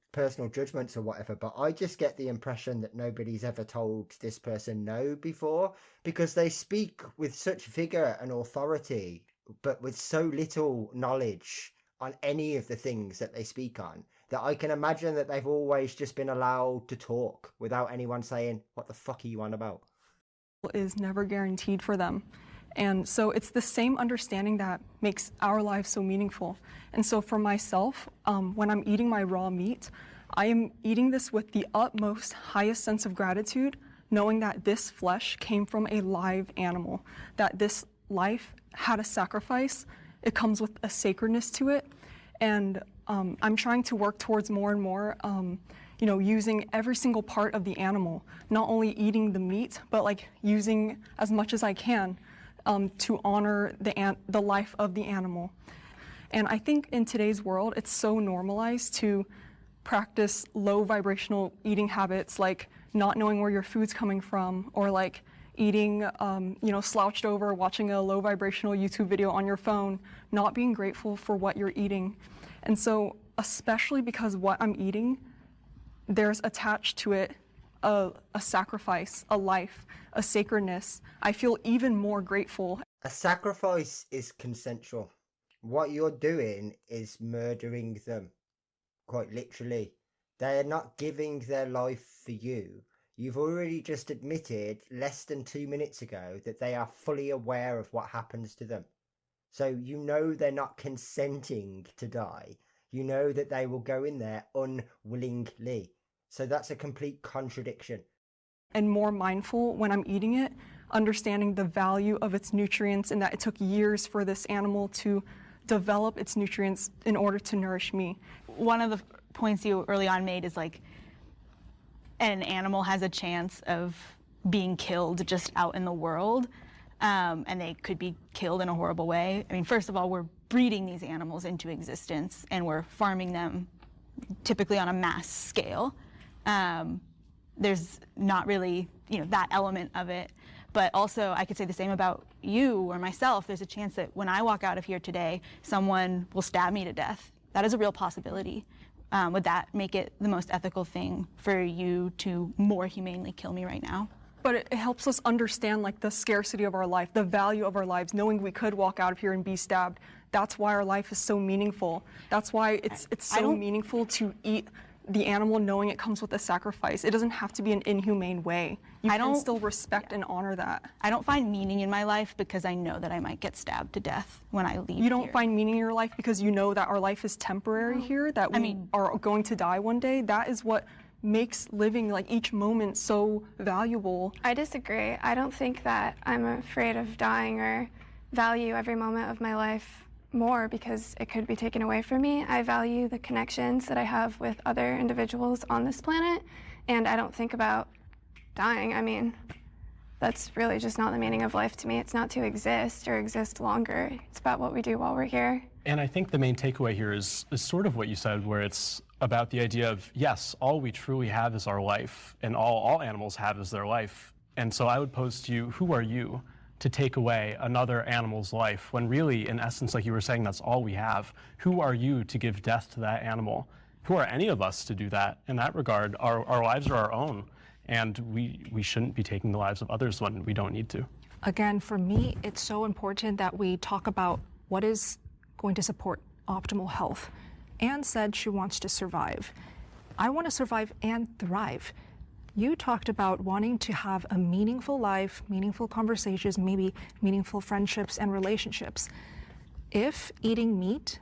[SPEAKER 10] judgments or whatever, but I just get the impression that nobody's ever told this person no before, because they speak with such vigor and authority, but with so little knowledge on any of the things that they speak on, that I can imagine that they've always just been allowed to talk without anyone saying, what the fuck are you on about?
[SPEAKER 2] Is never guaranteed for them. And so it's the same understanding that makes our lives so meaningful. And so for myself, when I'm eating my raw meat, I am eating this with the utmost, highest sense of gratitude, knowing that this flesh came from a live animal, that this life had a sacrifice. It comes with a sacredness to it. And I'm trying to work towards more and more, using every single part of the animal, not only eating the meat, but like using as much as I can to honor the life of the animal. And I think in today's world, it's so normalized to practice low vibrational eating habits, like not knowing where your food's coming from, or like eating, slouched over, watching a low vibrational YouTube video on your phone, not being grateful for what you're eating. And so, especially because what I'm eating, there's attached to it a sacrifice, a life, a sacredness, I feel even more grateful.
[SPEAKER 10] A sacrifice is consensual. what you're doing is murdering them, quite literally. They are not giving their life for you. You've already just admitted less than 2 minutes ago that they are fully aware of what happens to them. So you know they're not consenting to die. You know that they will go in there unwillingly. So that's a complete contradiction.
[SPEAKER 2] And more mindful when I'm eating it, understanding the value of its nutrients and that it took years for this animal to develop its nutrients in order to nourish me.
[SPEAKER 1] One of the points you early on made is like an animal has a chance of being killed just out in the world, and they could be killed in a horrible way. I mean, first of all, we're breeding these animals into existence and we're farming them typically on a mass scale. There's not really, that element of it. But also, I could say the same about you or myself. There's a chance that when I walk out of here today, someone will stab me to death. That is a real possibility. Would that make it the most ethical thing for you to more humanely kill me right now?
[SPEAKER 2] But it helps us understand like the scarcity of our life, the value of our lives, knowing we could walk out of here and be stabbed. That's why our life is so meaningful. That's why it's so meaningful to eat the animal knowing it comes with a sacrifice. It doesn't have to be an inhumane way. You can still respect and honor that.
[SPEAKER 1] I don't find meaning in my life because I know that I might get stabbed to death when I leave
[SPEAKER 2] You don't
[SPEAKER 1] here.
[SPEAKER 2] find meaning in your life because you know that our life is temporary here, that we are going to die one day. That is what makes living like each moment so valuable.
[SPEAKER 8] I disagree. I don't think that I'm afraid of dying or value every moment of my life more because it could be taken away from me. I value the connections that I have with other individuals on this planet, and I don't think about dying. I mean, that's really just not the meaning of life to me. It's not to exist or exist longer. It's about what we do while we're here.
[SPEAKER 16] And I think the main takeaway here is sort of what you said, where it's about the idea of, yes, all we truly have is our life, and all animals have is their life. And so I would pose to you, who are you to take away another animal's life, when really, in essence, like you were saying, that's all we have? Who are you to give death to that animal? Who are any of us to do that? In that regard, our lives are our own, and we shouldn't be taking the lives of others when we don't need to.
[SPEAKER 4] Again, for me, it's so important that we talk about what is going to support optimal health. Anne said she wants to survive. I want to survive and thrive. You talked about wanting to have a meaningful life, meaningful conversations, maybe meaningful friendships and relationships. If eating meat,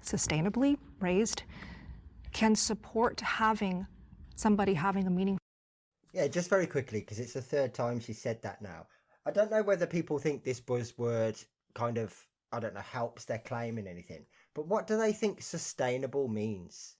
[SPEAKER 4] sustainably raised, can support somebody having a meaningful...
[SPEAKER 10] Yeah, just very quickly, because it's the third time she said that now. I don't know whether people think this buzzword kind of, helps their claim in anything. But what do they think sustainable means?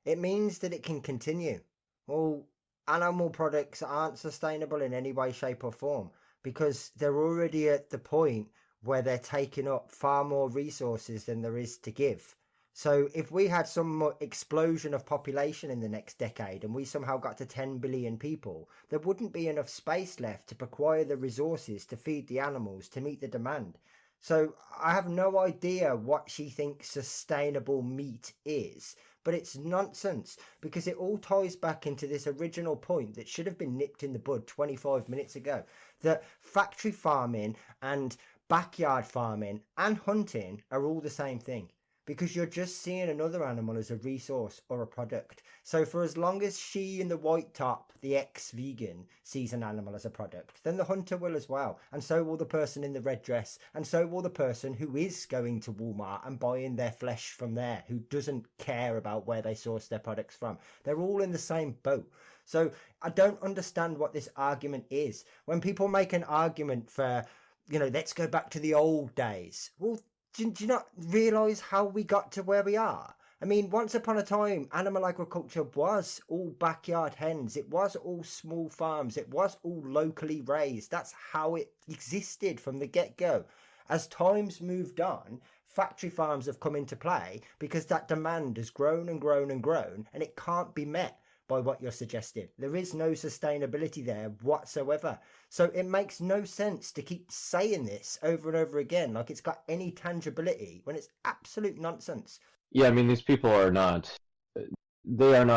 [SPEAKER 10] It means that it can continue. Well, animal products aren't sustainable in any way, shape or form because they're already at the point where they're taking up far more resources than there is to give. So if we had some explosion of population in the next decade and we somehow got to 10 billion people, there wouldn't be enough space left to acquire the resources to feed the animals to meet the demand. So I have no idea what she thinks sustainable meat is, but it's nonsense because it all ties back into this original point that should have been nipped in the bud 25 minutes ago, that factory farming and backyard farming and hunting are all the same thing. Because you're just seeing another animal as a resource or a product. So for as long as she in the white top, the ex-vegan, sees an animal as a product, then the hunter will as well. And so will the person in the red dress. And so will the person who is going to Walmart and buying their flesh from there, who doesn't care about where they source their products from. They're all in the same boat. So I don't understand what this argument is. When people make an argument for, let's go back to the old days. Well, do you not realise how we got to where we are? I mean, once upon a time, animal agriculture was all backyard hens. It was all small farms. It was all locally raised. That's how it existed from the get-go. As times moved on, factory farms have come into play because that demand has grown and grown and grown, and it can't be met by what you're suggesting. There is no sustainability there whatsoever. So it makes no sense to keep saying this over and over again like it's got any tangibility when it's absolute nonsense.
[SPEAKER 9] Yeah, I mean, these people are not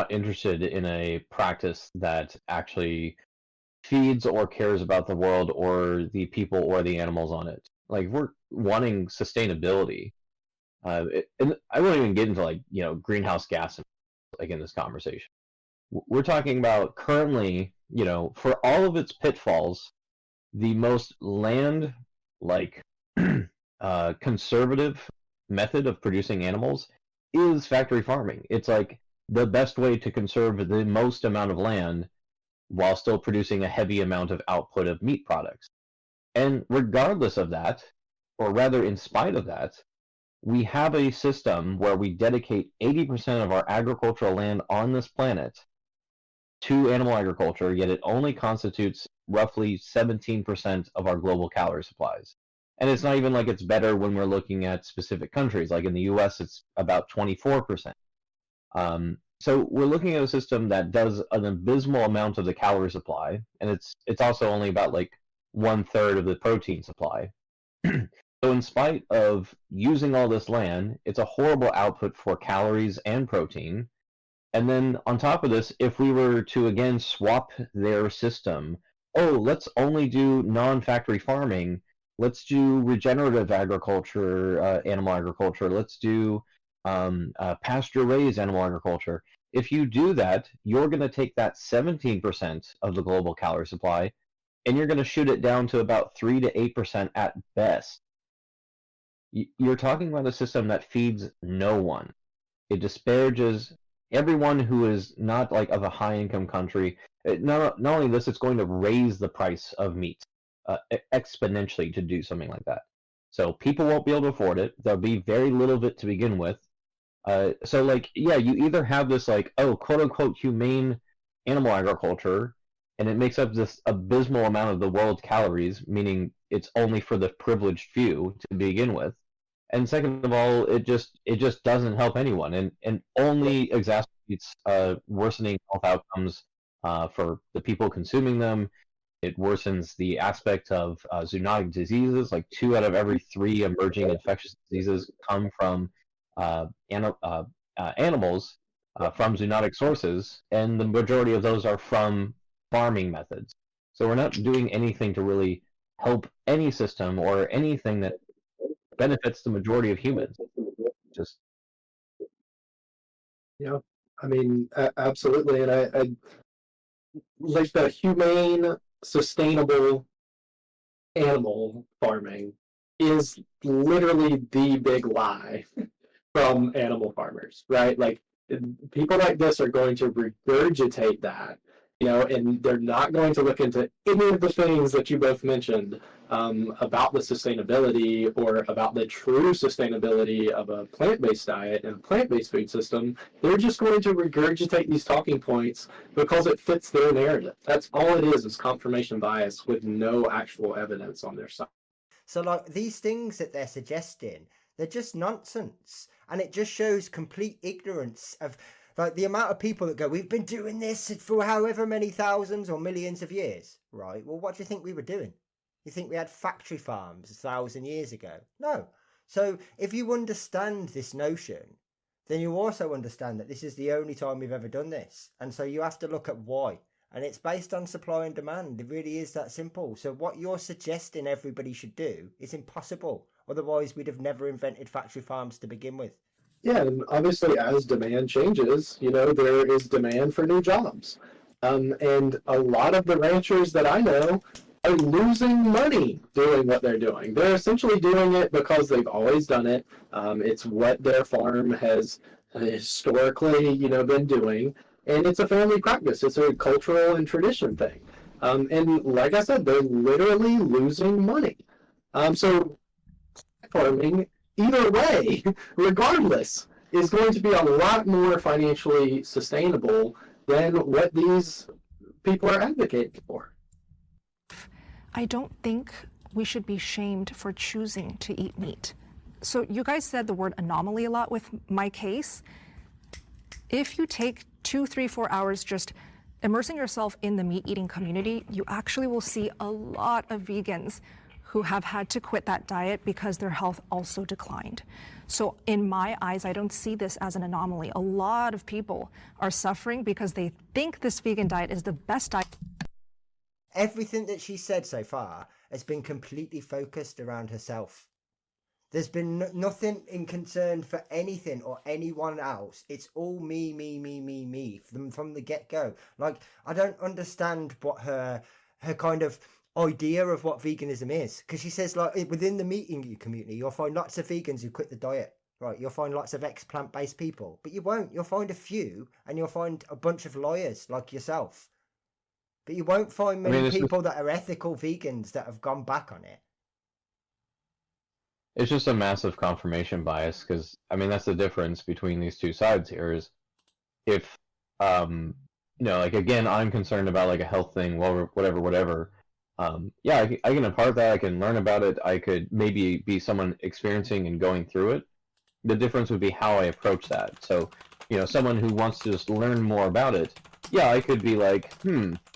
[SPEAKER 9] interested in a practice that actually feeds or cares about the world or the people or the animals on it. Like, we're wanting sustainability. And I won't even get into like greenhouse gas like in this conversation. We're talking about currently, for all of its pitfalls, the most land like conservative method of producing animals is factory farming. It's like the best way to conserve the most amount of land while still producing a heavy amount of output of meat products. And regardless of that, or rather in spite of that, we have a system where we dedicate 80% of our agricultural land on this planet to animal agriculture, yet it only constitutes roughly 17% of our global calorie supplies. And it's not even like it's better when we're looking at specific countries. Like in the US, it's about 24%. So we're looking at a system that does an abysmal amount of the calorie supply, and it's also only about like 1/3 of the protein supply. So in spite of using all this land, it's a horrible output for calories and protein. And then on top of this, if we were to again swap their system, let's only do non-factory farming, let's do regenerative agriculture, animal agriculture, let's do pasture-raised animal agriculture. If you do that, you're going to take that 17% of the global calorie supply, and you're going to shoot it down to about 3 to 8% at best. You're talking about a system that feeds no one. It disparages everyone who is not like of a high-income country. Not only this, it's going to raise the price of meat exponentially to do something like that. So people won't be able to afford it. There'll be very little of it to begin with. So like, yeah, you either have this like, quote unquote humane animal agriculture, and it makes up this abysmal amount of the world's calories, meaning it's only for the privileged few to begin with. And second of all, it just doesn't help anyone, and only exacerbates worsening health outcomes for the people consuming them. It worsens the aspect of zoonotic diseases. Like 2 out of every 3 emerging infectious diseases come from animals from zoonotic sources, and the majority of those are from farming methods. So we're not doing anything to really help any system or anything that benefits the majority of humans. Just
[SPEAKER 15] I mean, absolutely, and I like the humane, sustainable animal farming is literally the big lie from animal farmers, right? Like people like this are going to regurgitate that, and they're not going to look into any of the things that you both mentioned about the sustainability or about the true sustainability of a plant-based diet and a plant-based food system. They're just going to regurgitate these talking points because it fits their narrative. That's all it is confirmation bias with no actual evidence on their side.
[SPEAKER 10] So like these things that they're suggesting, they're just nonsense. And it just shows complete ignorance of like the amount of people that go, we've been doing this for however many thousands or millions of years, right? Well, what do you think we were doing? You think we had factory farms 1,000 years ago? No. So if you understand this notion, then you also understand that this is the only time we've ever done this. And so you have to look at why. And it's based on supply and demand. It really is that simple. So what you're suggesting everybody should do is impossible. Otherwise, we'd have never invented factory farms to begin with.
[SPEAKER 15] Yeah, and obviously as demand changes, there is demand for new jobs. And a lot of the ranchers that I know are losing money doing what they're doing. They're essentially doing it because they've always done it. It's what their farm has historically, been doing. And it's a family practice. It's a cultural and tradition thing. And like I said, they're literally losing money. So farming, either way, regardless, is going to be a lot more financially sustainable than what these people are advocating for.
[SPEAKER 4] I don't think we should be shamed for choosing to eat meat. So you guys said the word anomaly a lot with my case. If you take 2, 3, 4 hours just immersing yourself in the meat-eating community, you actually will see a lot of vegans who have had to quit that diet because their health also declined. So in my eyes, I don't see this as an anomaly. A lot of people are suffering because they think this vegan diet is the best diet.
[SPEAKER 10] Everything that she said so far has been completely focused around herself. There's been nothing in concern for anything or anyone else. It's all me from the get-go. Like, I don't understand what her kind of idea of what veganism is, because she says, like, within the meat eating community, you'll find lots of vegans who quit the diet. Right, you'll find lots of ex-plant-based people, but you won't. You'll find a few, and you'll find a bunch of liars like yourself. But you won't find many people that are ethical vegans that have gone back on it.
[SPEAKER 9] It's just a massive confirmation bias, because I mean that's the difference between these two sides here. Is if like, again, I'm concerned about like a health thing, well, whatever. Yeah, I can impart that. I can learn about it. I could maybe be someone experiencing and going through it. The difference would be how I approach that. So, someone who wants to just learn more about it, yeah, I could be like,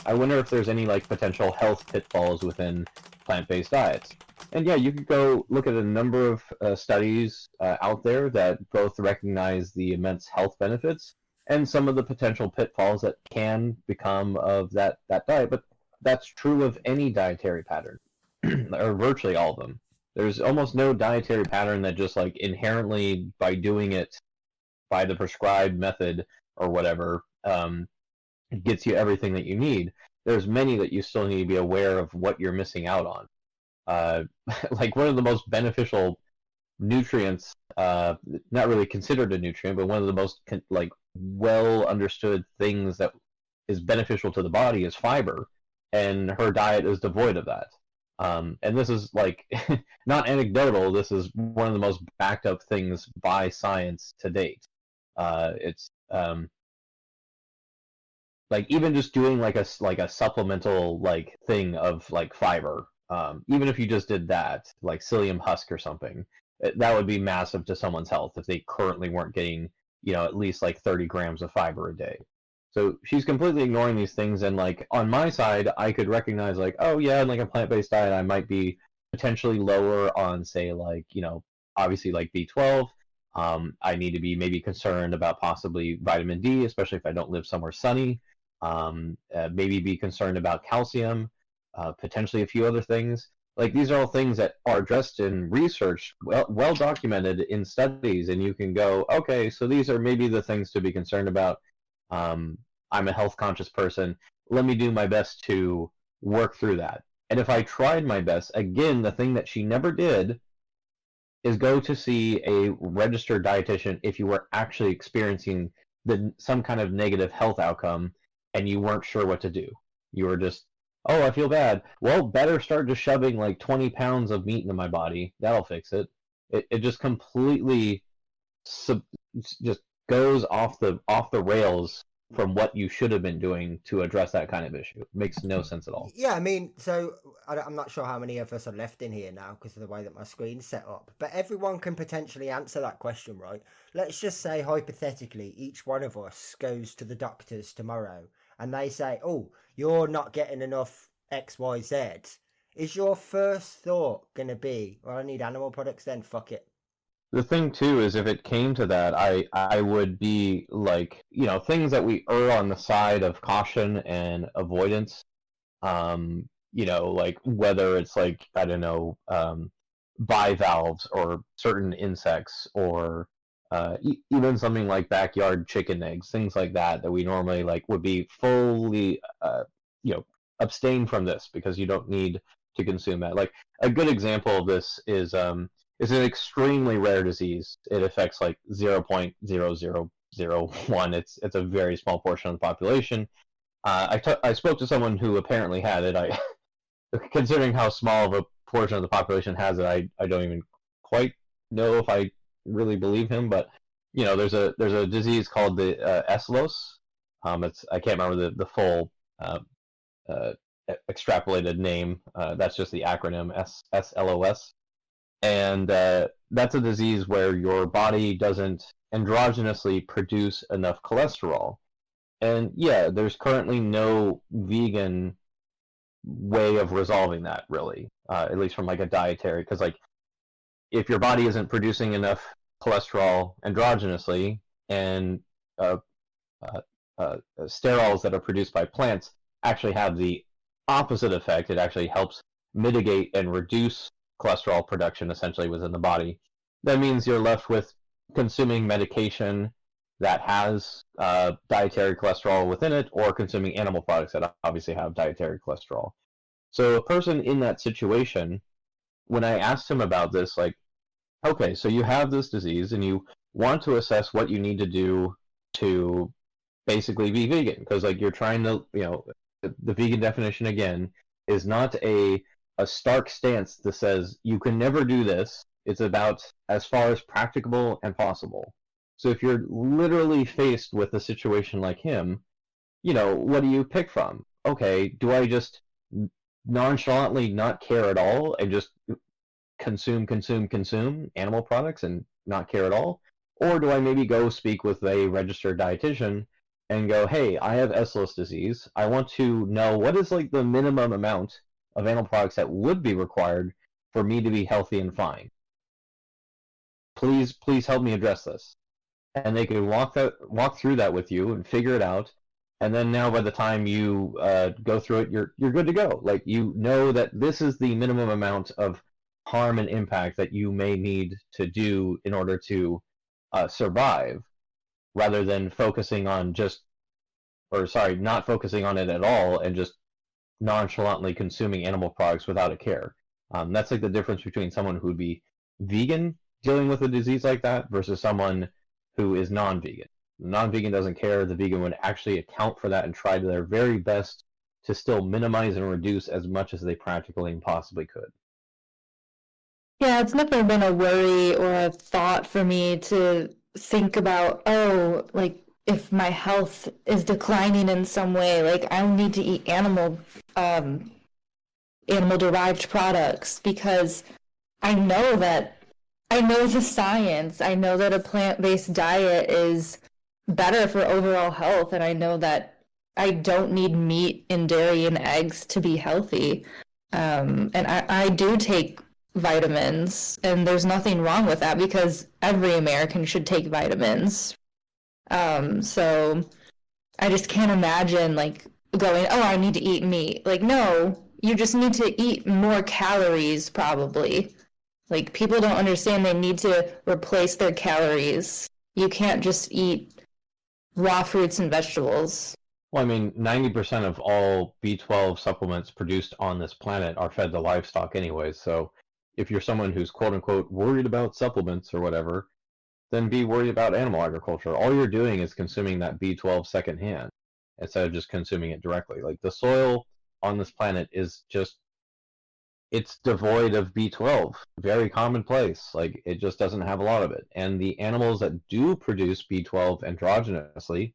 [SPEAKER 9] I wonder if there's any like potential health pitfalls within plant-based diets. And yeah, you could go look at a number of studies out there that both recognize the immense health benefits and some of the potential pitfalls that can become of that diet. But that's true of any dietary pattern, or virtually all of them. There's almost no dietary pattern that just like inherently, by doing it by the prescribed method or whatever, gets you everything that you need. There's many that you still need to be aware of what you're missing out on. Like one of the most beneficial nutrients, not really considered a nutrient, but one of the most well understood things that is beneficial to the body is fiber, and her diet is devoid of that. And this is like not anecdotal. This is one of the most backed up things by science to date. It's like even just doing like a supplemental like thing of like fiber. Even if you just did that, like psyllium husk or something, that would be massive to someone's health if they currently weren't getting at least like 30 grams of fiber a day. So she's completely ignoring these things, and like on my side, I could recognize like, oh yeah, in like a plant-based diet, I might be potentially lower on, say, like obviously like B12. I need to be maybe concerned about possibly vitamin D, especially if I don't live somewhere sunny. Maybe be concerned about calcium, potentially a few other things. Like these are all things that are addressed in research, well documented in studies, and you can go, okay, so these are maybe the things to be concerned about. I'm a health conscious person. Let me do my best to work through that. And if I tried my best, again, the thing that she never did is go to see a registered dietitian if you were actually experiencing some kind of negative health outcome and you weren't sure what to do. You were just, oh, I feel bad. Well, better start just shoving like 20 pounds of meat into my body. That'll fix it. It just completely just goes off the rails from what you should have been doing to address that kind of issue. It makes no sense at all.
[SPEAKER 10] Yeah, I mean, so I'm not sure how many of us are left in here now because of the way that my screen's set up, but everyone can potentially answer that question, right? Let's just say, hypothetically, each one of us goes to the doctors tomorrow and they say, oh, you're not getting enough XYZ. Is your first thought going to be, well, I need animal products then, fuck it?
[SPEAKER 9] The thing too is if it came to that, I would be like, things that we err on the side of caution and avoidance. Like whether it's like, I don't know, bivalves or certain insects or even something like backyard chicken eggs, things like that we normally like would be fully abstain from this because you don't need to consume that. Like a good example of this is an extremely rare disease. It affects like 0.0001. It's a very small portion of the population. I spoke to someone who apparently had it. Considering how small of a portion of the population has it, I don't even quite know if I really believe him. But there's a disease called the SLOS. I can't remember the full extrapolated name. That's just the acronym SLOS. And that's a disease where your body doesn't androgynously produce enough cholesterol. And yeah, there's currently no vegan way of resolving that, really, at least from like a dietary, because like if your body isn't producing enough cholesterol androgynously, and sterols that are produced by plants actually have the opposite effect. It actually helps mitigate and reduce cholesterol production essentially within the body. that means you're left with consuming medication that has dietary cholesterol within it, or consuming animal products that obviously have dietary cholesterol. So a person in that situation, when I asked him about this, like, okay, so you have this disease and you want to assess what you need to do to basically be vegan, because like you're trying to, the vegan definition again is not a stark stance that says you can never do this. It's about as far as practicable and possible. So if you're literally faced with a situation like him, what do you pick from? Okay, do I just nonchalantly not care at all and just consume animal products and not care at all? Or do I maybe go speak with a registered dietitian and go, hey, I have SLS disease. I want to know what is like the minimum amount of animal products that would be required for me to be healthy and fine. Please help me address this. And they can walk through that with you and figure it out. And then now by the time you go through it, you're good to go. Like, you know that this is the minimum amount of harm and impact that you may need to do in order to survive, rather than not focusing on it at all and just nonchalantly consuming animal products without a care. That's like the difference between someone who would be vegan dealing with a disease like that versus someone who is non-vegan. The non-vegan doesn't care. The vegan would actually account for that and try their very best to still minimize and reduce as much as they practically and possibly could.
[SPEAKER 13] Yeah, it's never been a worry or a thought for me to think about, like, if my health is declining in some way, like, I need to eat animal-derived products, because I know the science. I know that a plant-based diet is better for overall health, and I know that I don't need meat and dairy and eggs to be healthy. And I do take vitamins, and there's nothing wrong with that, because every American should take vitamins. So I just can't imagine like going, I need to eat meat. Like, no, you just need to eat more calories, probably. Like, people don't understand they need to replace their calories. You can't just eat raw fruits and vegetables.
[SPEAKER 9] Well, I mean, 90% of all B12 supplements produced on this planet are fed to livestock anyway, so if you're someone who's quote-unquote worried about supplements or whatever, then be worried about animal agriculture. All you're doing is consuming that B12 secondhand instead of just consuming it directly. Like, the soil on this planet is just, it's devoid of B12. Very commonplace. Like, it just doesn't have a lot of it. And the animals that do produce B12 androgynously,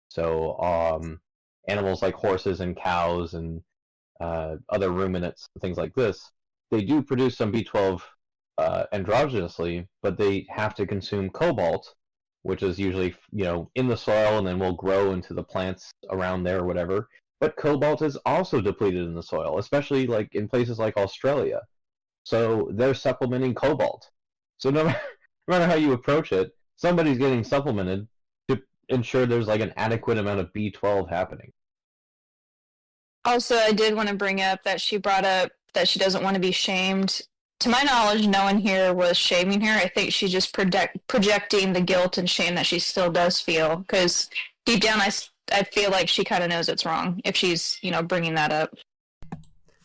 [SPEAKER 9] so animals like horses and cows and other ruminants, things like this, they do produce some B12 androgynously, but they have to consume cobalt, which is usually in the soil and then will grow into the plants around there or whatever. But cobalt is also depleted in the soil, especially like in places like Australia. So they're supplementing cobalt. So no matter how you approach it, somebody's getting supplemented to ensure there's like an adequate amount of B12 happening.
[SPEAKER 12] Also, I did want to bring up that she brought up that she doesn't want to be shamed. To my knowledge, no one here was shaming her. I think she's just projecting the guilt and shame that she still does feel, because deep down I feel like she kind of knows it's wrong if she's, bringing that up.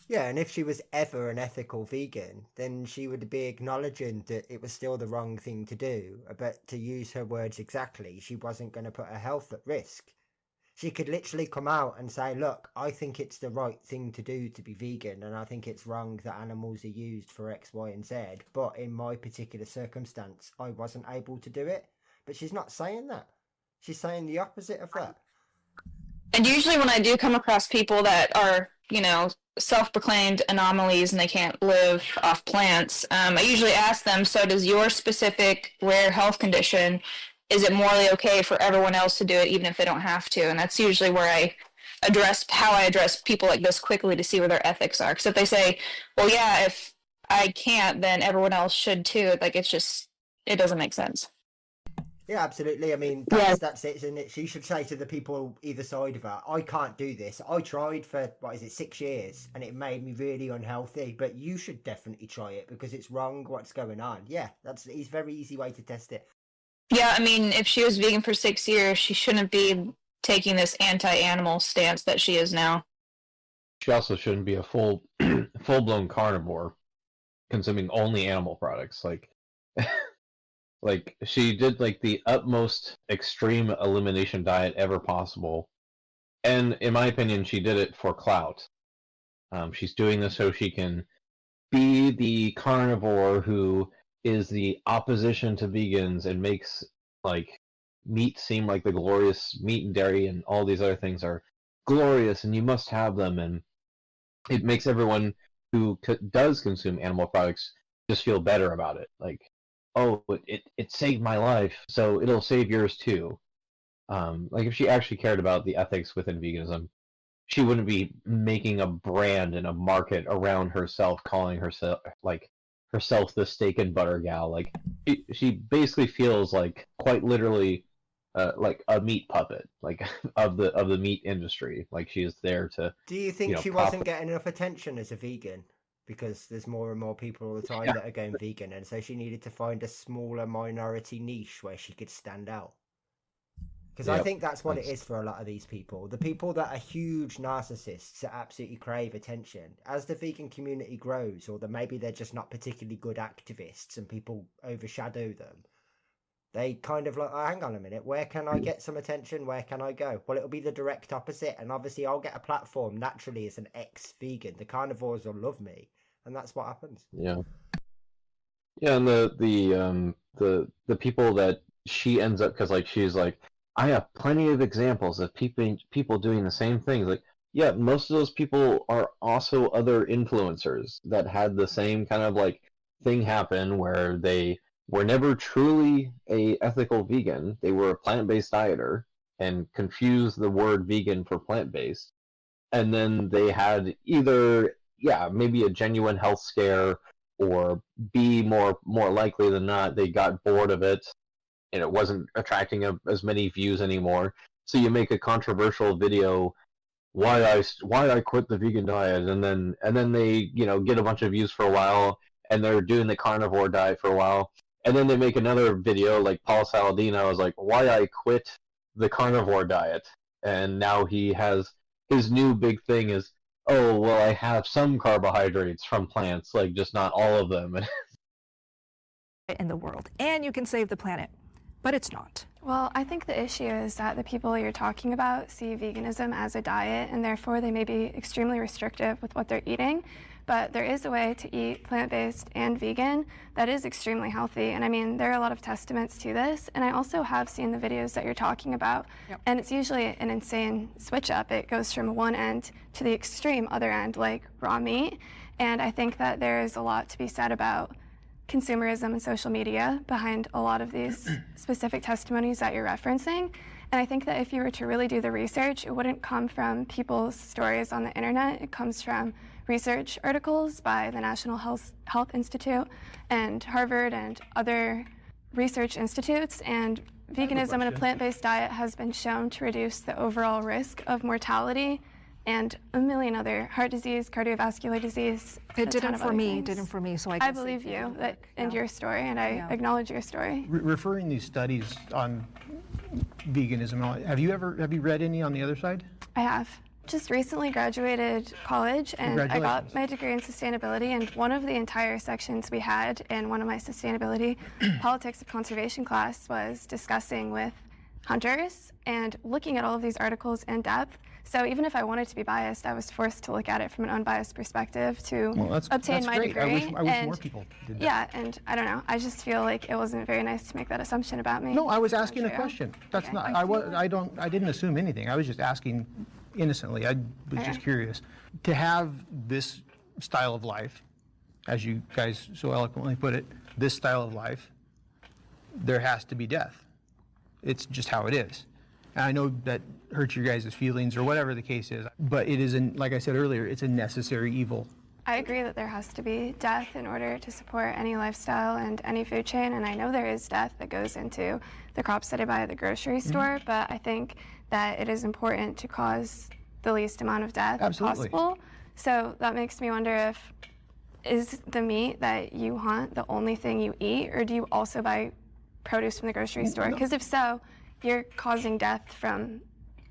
[SPEAKER 10] Yeah, and if she was ever an ethical vegan, then she would be acknowledging that it was still the wrong thing to do, but to use her words exactly, she wasn't going to put her health at risk. She could literally come out and say, look, I think it's the right thing to do to be vegan, and I think it's wrong that animals are used for X, Y, and Z, but in my particular circumstance, I wasn't able to do it. But she's not saying that. She's saying the opposite of that.
[SPEAKER 12] And usually when I do come across people that are, self-proclaimed anomalies and they can't live off plants, I usually ask them, so does your specific rare health condition, is it morally okay for everyone else to do it even if they don't have to? And that's usually where I address people like this quickly to see where their ethics are. Because if they say, well, yeah, if I can't, then everyone else should too, like, it doesn't make sense.
[SPEAKER 10] Yeah, absolutely. I mean, that's it, isn't it? She should say to the people either side of her, I can't do this. I tried for, 6 years, and it made me really unhealthy, but you should definitely try it because it's wrong what's going on. Yeah, it's a very easy way to test it.
[SPEAKER 12] Yeah, I mean, if she was vegan for 6 years, she shouldn't be taking this anti-animal stance that she is now.
[SPEAKER 9] She also shouldn't be a full-blown carnivore, consuming only animal products. Like she did like the utmost extreme elimination diet ever possible, and in my opinion, she did it for clout. She's doing this so she can be the carnivore who is the opposition to vegans and makes like meat seem like the glorious meat and dairy and all these other things are glorious and you must have them, and it makes everyone who does consume animal products just feel better about it. Like, oh, it saved my life, so it'll save yours too. Like if she actually cared about the ethics within veganism, she wouldn't be making a brand and a market around herself, calling herself the steak and butter gal. Like she basically feels like quite literally like a meat puppet, like of the meat industry. Like she is there to.
[SPEAKER 10] Do you think she wasn't getting enough attention as a vegan? Because there's more and more people all the time that are going vegan, and so she needed to find a smaller minority niche where she could stand out. Because I think that's what it is for a lot of these people. The people that are huge narcissists that absolutely crave attention. As the vegan community grows, or maybe they're just not particularly good activists and people overshadow them, they kind of like, oh, hang on a minute, where can I get some attention? Where can I go? Well, it'll be the direct opposite. And obviously I'll get a platform naturally as an ex-vegan. The carnivores will love me. And that's what happens.
[SPEAKER 9] Yeah. Yeah, and the people that she ends up, because like she's like, I have plenty of examples of people doing the same things. Like, yeah, most of those people are also other influencers that had the same kind of like thing happen where they were never truly a ethical vegan. They were a plant-based dieter and confused the word vegan for plant-based. And then they had either, maybe a genuine health scare, or B, more likely than not, they got bored of it and it wasn't attracting as many views anymore. So you make a controversial video, why I quit the vegan diet, and then they get a bunch of views for a while, and they're doing the carnivore diet for a while, and then they make another video like Paul Saladino is like, why I quit the carnivore diet, and now he has his new big thing is, oh well, I have some carbohydrates from plants, like just not all of them.
[SPEAKER 4] In the world, and you can save the planet, but it's not.
[SPEAKER 8] Well, I think the issue is that the people you're talking about see veganism as a diet, and therefore they may be extremely restrictive with what they're eating. But there is a way to eat plant-based and vegan that is extremely healthy. And I mean, there are a lot of testaments to this. And I also have seen the videos that you're talking about. Yep. And it's usually an insane switch up. It goes from one end to the extreme other end, like raw meat. And I think that there is a lot to be said about consumerism and social media behind a lot of these specific testimonies that you're referencing. And I think that if you were to really do the research, it wouldn't come from people's stories on the internet. It comes from research articles by the National Health Institute and Harvard and other research institutes. And veganism and a plant-based diet has been shown to reduce the overall risk of mortality and a million other heart disease, cardiovascular disease.
[SPEAKER 4] It didn't for me, so
[SPEAKER 8] I believe you and your story, and I acknowledge your story.
[SPEAKER 5] Referring these studies on veganism, have you read any on the other side?
[SPEAKER 8] I have. Just recently graduated college, and I got my degree in sustainability, and one of the entire sections we had in one of my sustainability politics of conservation class was discussing with hunters and looking at all of these articles in depth. So even if I wanted to be biased, I was forced to look at it from an unbiased perspective to obtain my degree.
[SPEAKER 5] I wish more people did that.
[SPEAKER 8] Yeah, and I don't know. I just feel like it wasn't very nice to make that assumption about me.
[SPEAKER 5] No, I was asking a question. That's not. I didn't assume anything. I was just asking innocently. I was just curious. To have this style of life, as you guys so eloquently put it, this style of life, there has to be death. It's just how it is. And I know that hurts your guys' feelings or whatever the case is, but it isn't, like I said earlier, it's a necessary evil
[SPEAKER 8] I agree that there has to be death in order to support any lifestyle and any food chain, and I know there is death that goes into the crops that I buy at the grocery store, but I think that it is important to cause the least amount of death possible. So that makes me wonder if, is the meat that you hunt the only thing you eat, or do you also buy produce from the grocery store? Because if so, you're causing death from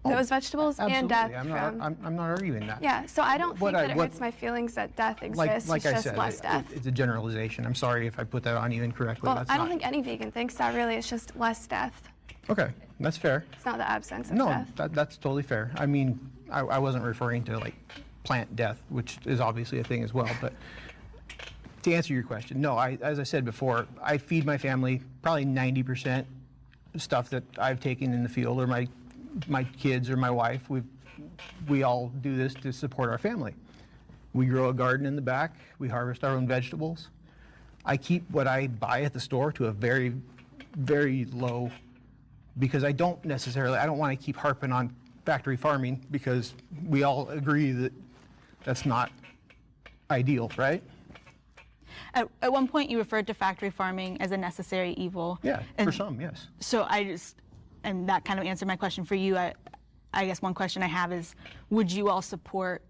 [SPEAKER 8] those vegetables and death from...
[SPEAKER 5] I'm not arguing that.
[SPEAKER 8] Yeah, so I don't think that it hurts my feelings that death exists.
[SPEAKER 5] Like
[SPEAKER 8] it's
[SPEAKER 5] I
[SPEAKER 8] just
[SPEAKER 5] said,
[SPEAKER 8] less death.
[SPEAKER 5] it's a generalization. I'm sorry if I put that on you incorrectly.
[SPEAKER 8] Well,
[SPEAKER 5] That's
[SPEAKER 8] I don't
[SPEAKER 5] not-
[SPEAKER 8] think any vegan thinks that really. It's just less death.
[SPEAKER 5] Okay, that's fair.
[SPEAKER 8] It's not the absence of
[SPEAKER 5] No,
[SPEAKER 8] death.
[SPEAKER 5] that's totally fair. I mean, I wasn't referring to like plant death, which is obviously a thing as well. But to answer your question, no, as I said before, I feed my family probably 90% stuff that I've taken in the field, or my kids or my wife. We all do this to support our family. We grow a garden in the back. We harvest our own vegetables. I keep what I buy at the store to a very, very low, because I don't want to keep harping on factory farming, because we all agree that that's not ideal, right?
[SPEAKER 1] At one point, you referred to factory farming as a necessary evil.
[SPEAKER 5] Yeah, for some, yes.
[SPEAKER 1] So and that kind of answered my question for you. I guess one question I have is, would you all support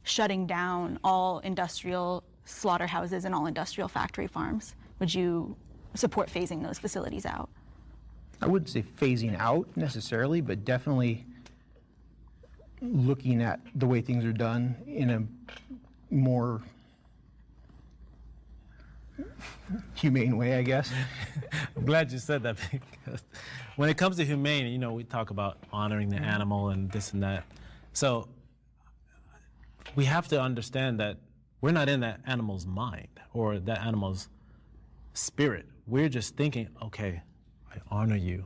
[SPEAKER 1] shutting down all industrial slaughterhouses and all industrial factory farms? Would you support phasing those facilities out?
[SPEAKER 5] I wouldn't say phasing out necessarily, but definitely looking at the way things are done in a more humane way, I guess.
[SPEAKER 7] I'm glad you said that, because when it comes to humane, you know, we talk about honoring the animal and this and that. So we have to understand that we're not in that animal's mind or that animal's spirit. We're just thinking, okay, I honor you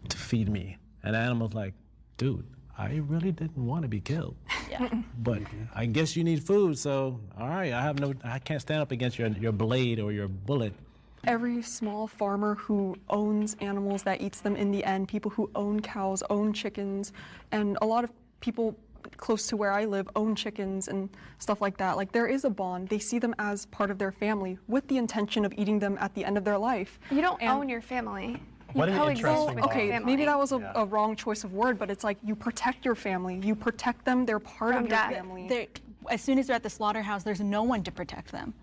[SPEAKER 7] to feed me. And the animal's like, dude, I really didn't want to be killed.
[SPEAKER 1] Yeah.
[SPEAKER 7] But I guess you need food, so all right, I can't stand up against your blade or your bullet.
[SPEAKER 2] Every small farmer who owns animals that eats them in the end, people who own cows, own chickens, and a lot of people close to where I live own chickens and stuff like that. Like, there is a bond. They see them as part of their family with the intention of eating them at the end of their life.
[SPEAKER 8] You don't own your family. You
[SPEAKER 16] What an
[SPEAKER 8] coexist
[SPEAKER 16] interesting
[SPEAKER 8] with your
[SPEAKER 2] Okay,
[SPEAKER 8] family.
[SPEAKER 2] maybe that was a wrong choice of word, but it's like you protect your family. You protect them. They're part
[SPEAKER 8] From
[SPEAKER 2] of your
[SPEAKER 8] death.
[SPEAKER 2] family.
[SPEAKER 1] As soon as they're at the slaughterhouse, there's no one to protect them.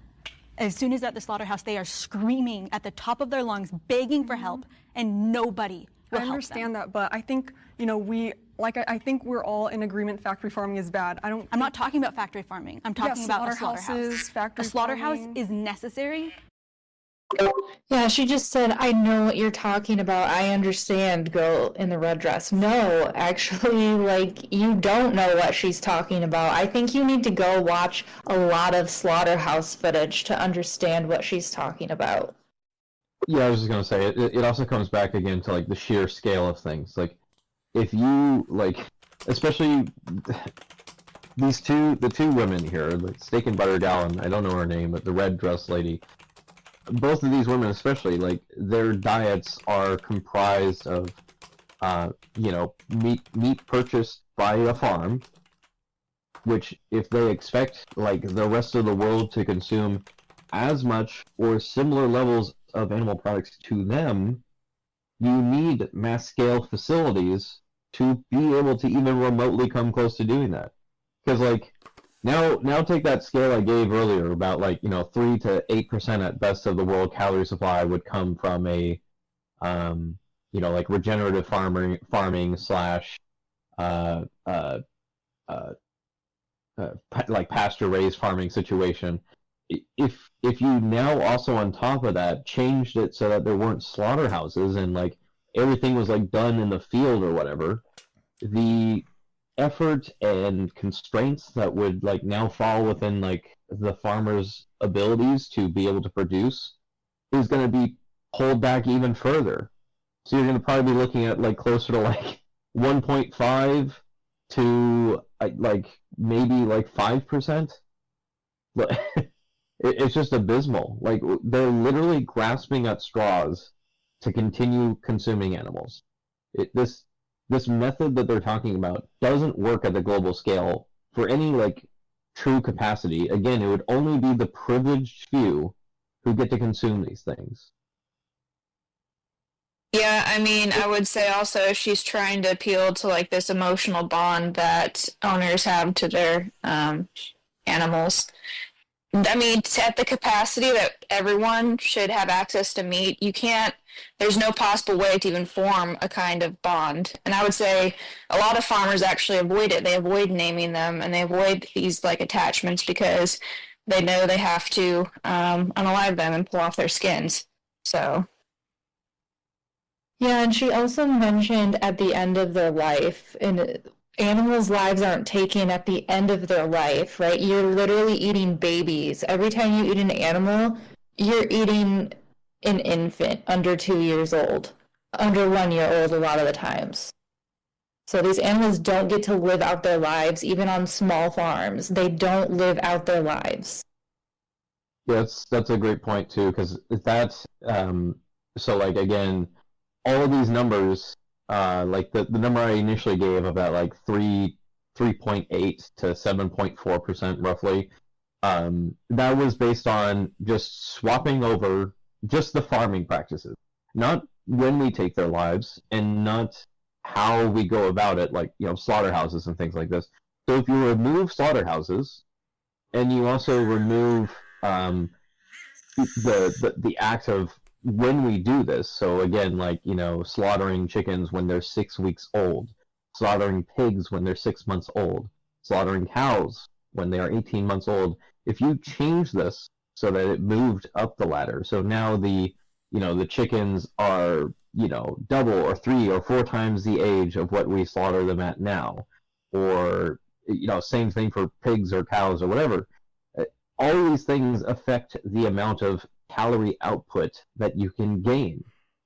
[SPEAKER 1] As soon as they're at the slaughterhouse, they are screaming at the top of their lungs, begging for help, and nobody will
[SPEAKER 2] I
[SPEAKER 1] help
[SPEAKER 2] understand that, but I think, you know, I think we're all in agreement factory farming is bad. I'm
[SPEAKER 1] not talking about factory farming. I'm talking about a slaughterhouse.
[SPEAKER 2] slaughterhouses, factory
[SPEAKER 1] A slaughterhouse
[SPEAKER 2] farming.
[SPEAKER 1] is necessary.
[SPEAKER 13] Yeah, she just said, I know what you're talking about. I understand, girl in the red dress. No, actually, like, you don't know what she's talking about. I think you need to go watch a lot of slaughterhouse footage to understand what she's talking about.
[SPEAKER 9] Yeah, I was just gonna say it also comes back again to like the sheer scale of things. Like, if you like, especially the two women here, the steak and butter gal, and I don't know her name, but the red dress lady. Both of these women, especially, like, their diets are comprised of, you know, meat purchased by a farm, which if they expect like the rest of the world to consume as much or similar levels of animal products to them, you need mass scale facilities to be able to even remotely come close to doing that. Because like now take that scale I gave earlier about, like, you know, 3 to 8% at best of the world calorie supply would come from a you know, like regenerative farming slash like pasture raised farming situation. If you now also on top of that changed it so that there weren't slaughterhouses and like everything was like done in the field or whatever, the effort and constraints that would like now fall within like the farmer's abilities to be able to produce is going to be pulled back even further. So you're going to probably be looking at like closer to like 1.5 to like maybe like 5%. But it's just abysmal. Like, they're literally grasping at straws to continue consuming animals. This method that they're talking about doesn't work at the global scale for any like true capacity, again, it would only be the privileged few who get to consume these things.
[SPEAKER 12] Yeah, I mean, I would say also she's trying to appeal to like this emotional bond that owners have to their animals. I mean, at the capacity that everyone should have access to meat, you can't, there's no possible way to even form a kind of bond. And I would say a lot of farmers actually avoid it. They avoid naming them and they avoid these like attachments because they know they have to unalive them and pull off their skins. So.
[SPEAKER 13] Yeah, and she also mentioned at the end of their life, and animals' lives aren't taken at the end of their life, right? You're literally eating babies. Every time you eat an animal, you're eating an infant under 2 years old, under 1 year old a lot of the times. So these animals don't get to live out their lives, even on small farms. They don't live out their lives.
[SPEAKER 9] Yeah, that's a great point too, because that's so like again, all of these numbers, like the number I initially gave of that like 3.8 to 7.4% roughly, that was based on just swapping over just the farming practices, not when we take their lives and not how we go about it, like slaughterhouses and things like this. So if you remove slaughterhouses and you also remove the act of when we do this, so again, like, slaughtering chickens when they're 6 weeks old, slaughtering pigs when they're 6 months old, slaughtering cows when they are 18 months old, if you change this so that it moved up the ladder, so now the chickens are, double or 3 or 4 times the age of what we slaughter them at now, or, same thing for pigs or cows or whatever, all of these things affect the amount of calorie output that you can gain.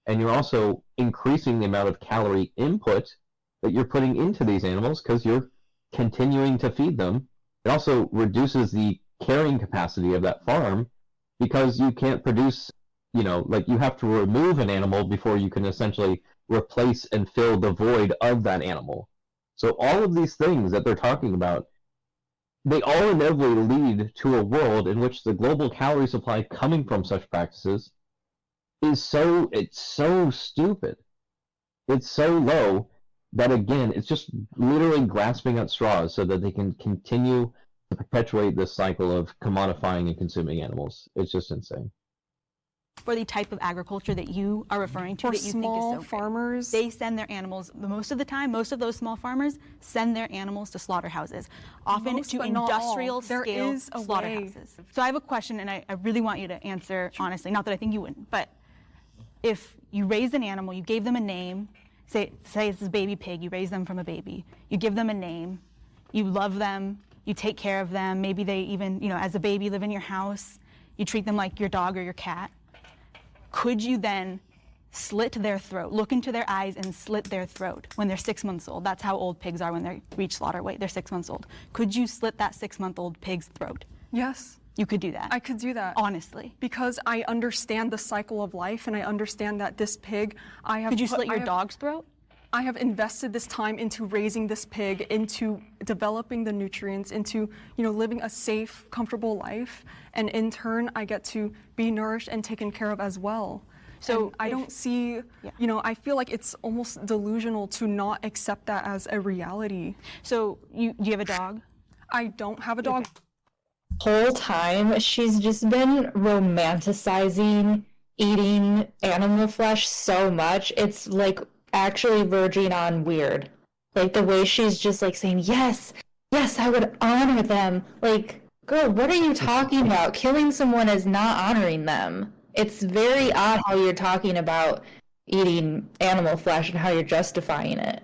[SPEAKER 9] And you're also increasing the amount of calorie input that you're putting into these animals because you're continuing to feed them. It also reduces the carrying capacity of that farm because you can't produce, like you have to remove an animal before you can essentially replace and fill the void of that animal. So all of these things that they're talking about, they all inevitably lead to a world in which the global calorie supply coming from such practices is so stupid. It's so low that, again, it's just literally grasping at straws so that they can continue to perpetuate this cycle of commodifying and consuming animals. It's just insane.
[SPEAKER 1] For the type of agriculture that you are referring to,
[SPEAKER 2] For
[SPEAKER 1] that you think is
[SPEAKER 2] small
[SPEAKER 1] so great.
[SPEAKER 2] farmers,
[SPEAKER 1] they send their animals, most of the time, most of those small farmers send their animals to slaughterhouses, often
[SPEAKER 2] Most,
[SPEAKER 1] to
[SPEAKER 2] but not all.
[SPEAKER 1] industrial
[SPEAKER 2] There
[SPEAKER 1] scale
[SPEAKER 2] is a way.
[SPEAKER 1] slaughterhouses. So I have a question, and I really want you to answer honestly, not that I think you wouldn't, but if you raise an animal, you gave them a name, say it's a baby pig, you raise them from a baby, you give them a name, you love them, you take care of them, maybe they even, as a baby live in your house, you treat them like your dog or your cat. Could you then slit their throat, look into their eyes and slit their throat when they're 6 months old? That's how old pigs are when they reach slaughter weight. They're 6 months old. Could you slit that 6-month-old pig's throat?
[SPEAKER 2] Yes.
[SPEAKER 1] You could do that.
[SPEAKER 2] I could do that.
[SPEAKER 1] Honestly.
[SPEAKER 2] Because I understand the cycle of life and I understand that this pig,
[SPEAKER 1] Could you slit your dog's throat?
[SPEAKER 2] I have invested this time into raising this pig, into developing the nutrients, into living a safe, comfortable life, and in turn, I get to be nourished and taken care of as well. So I don't see, I feel like it's almost delusional to not accept that as a reality.
[SPEAKER 1] So do you have a dog?
[SPEAKER 2] I don't have a dog.
[SPEAKER 13] Whole time, she's just been romanticizing eating animal flesh so much. It's like actually verging on weird. Like the way she's just like saying, yes, I would honor them. Like, girl, what are you talking about? Killing someone is not honoring them. It's very odd how you're talking about eating animal flesh and how you're justifying it.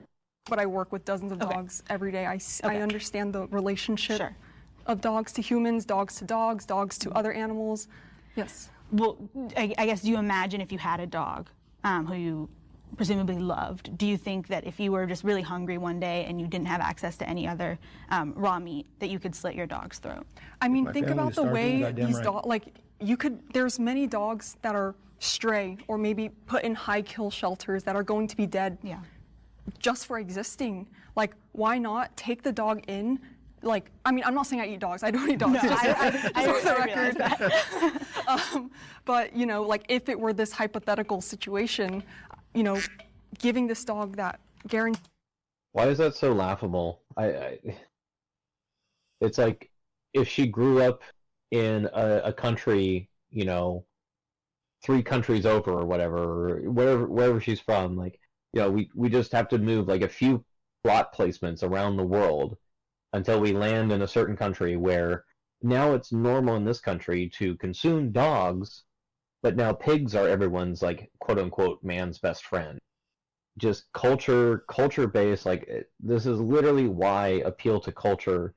[SPEAKER 2] But I work with dozens of dogs every day. I understand the relationship of dogs to humans, dogs to other animals. Yes.
[SPEAKER 1] Well, I guess, do you imagine if you had a dog who you presumably loved, do you think that if you were just really hungry one day and you didn't have access to any other raw meat, that you could slit your dog's throat?
[SPEAKER 2] I mean, think about the way these dogs, there's many dogs that are stray or maybe put in high kill shelters that are going to be dead just for existing. Like, why not take the dog in, like, I mean, I'm not saying I eat dogs. I don't eat dogs.
[SPEAKER 1] No, I realize
[SPEAKER 2] that. But, you know, like if it were this hypothetical situation, you know, giving this dog that guarantee.
[SPEAKER 9] Why is that so laughable? It's like if she grew up in a country, you know, 3 countries over or whatever, or wherever she's from, like, you know, we just have to move like a few plot placements around the world until we land in a certain country where now it's normal in this country to consume dogs, but now pigs are everyone's, like, quote unquote man's best friend. Just culture based, like, this is literally why appeal to culture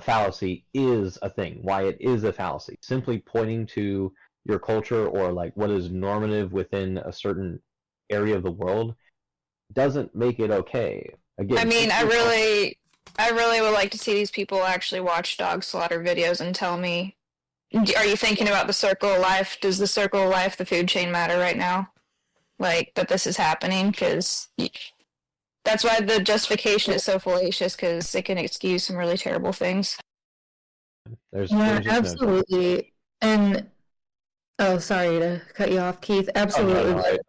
[SPEAKER 9] fallacy is a thing, why it is a fallacy. Simply pointing to your culture or like what is normative within a certain area of the world doesn't make it okay. Again,
[SPEAKER 12] I mean, I really would like to see these people actually watch dog slaughter videos and tell me, are you thinking about the circle of life? Does the circle of life, the food chain matter right now? Like, that this is happening? Because that's why the justification is so fallacious, because it can excuse some really terrible things.
[SPEAKER 9] There's
[SPEAKER 13] Absolutely. And, oh, sorry to cut you off, Keith. Absolutely.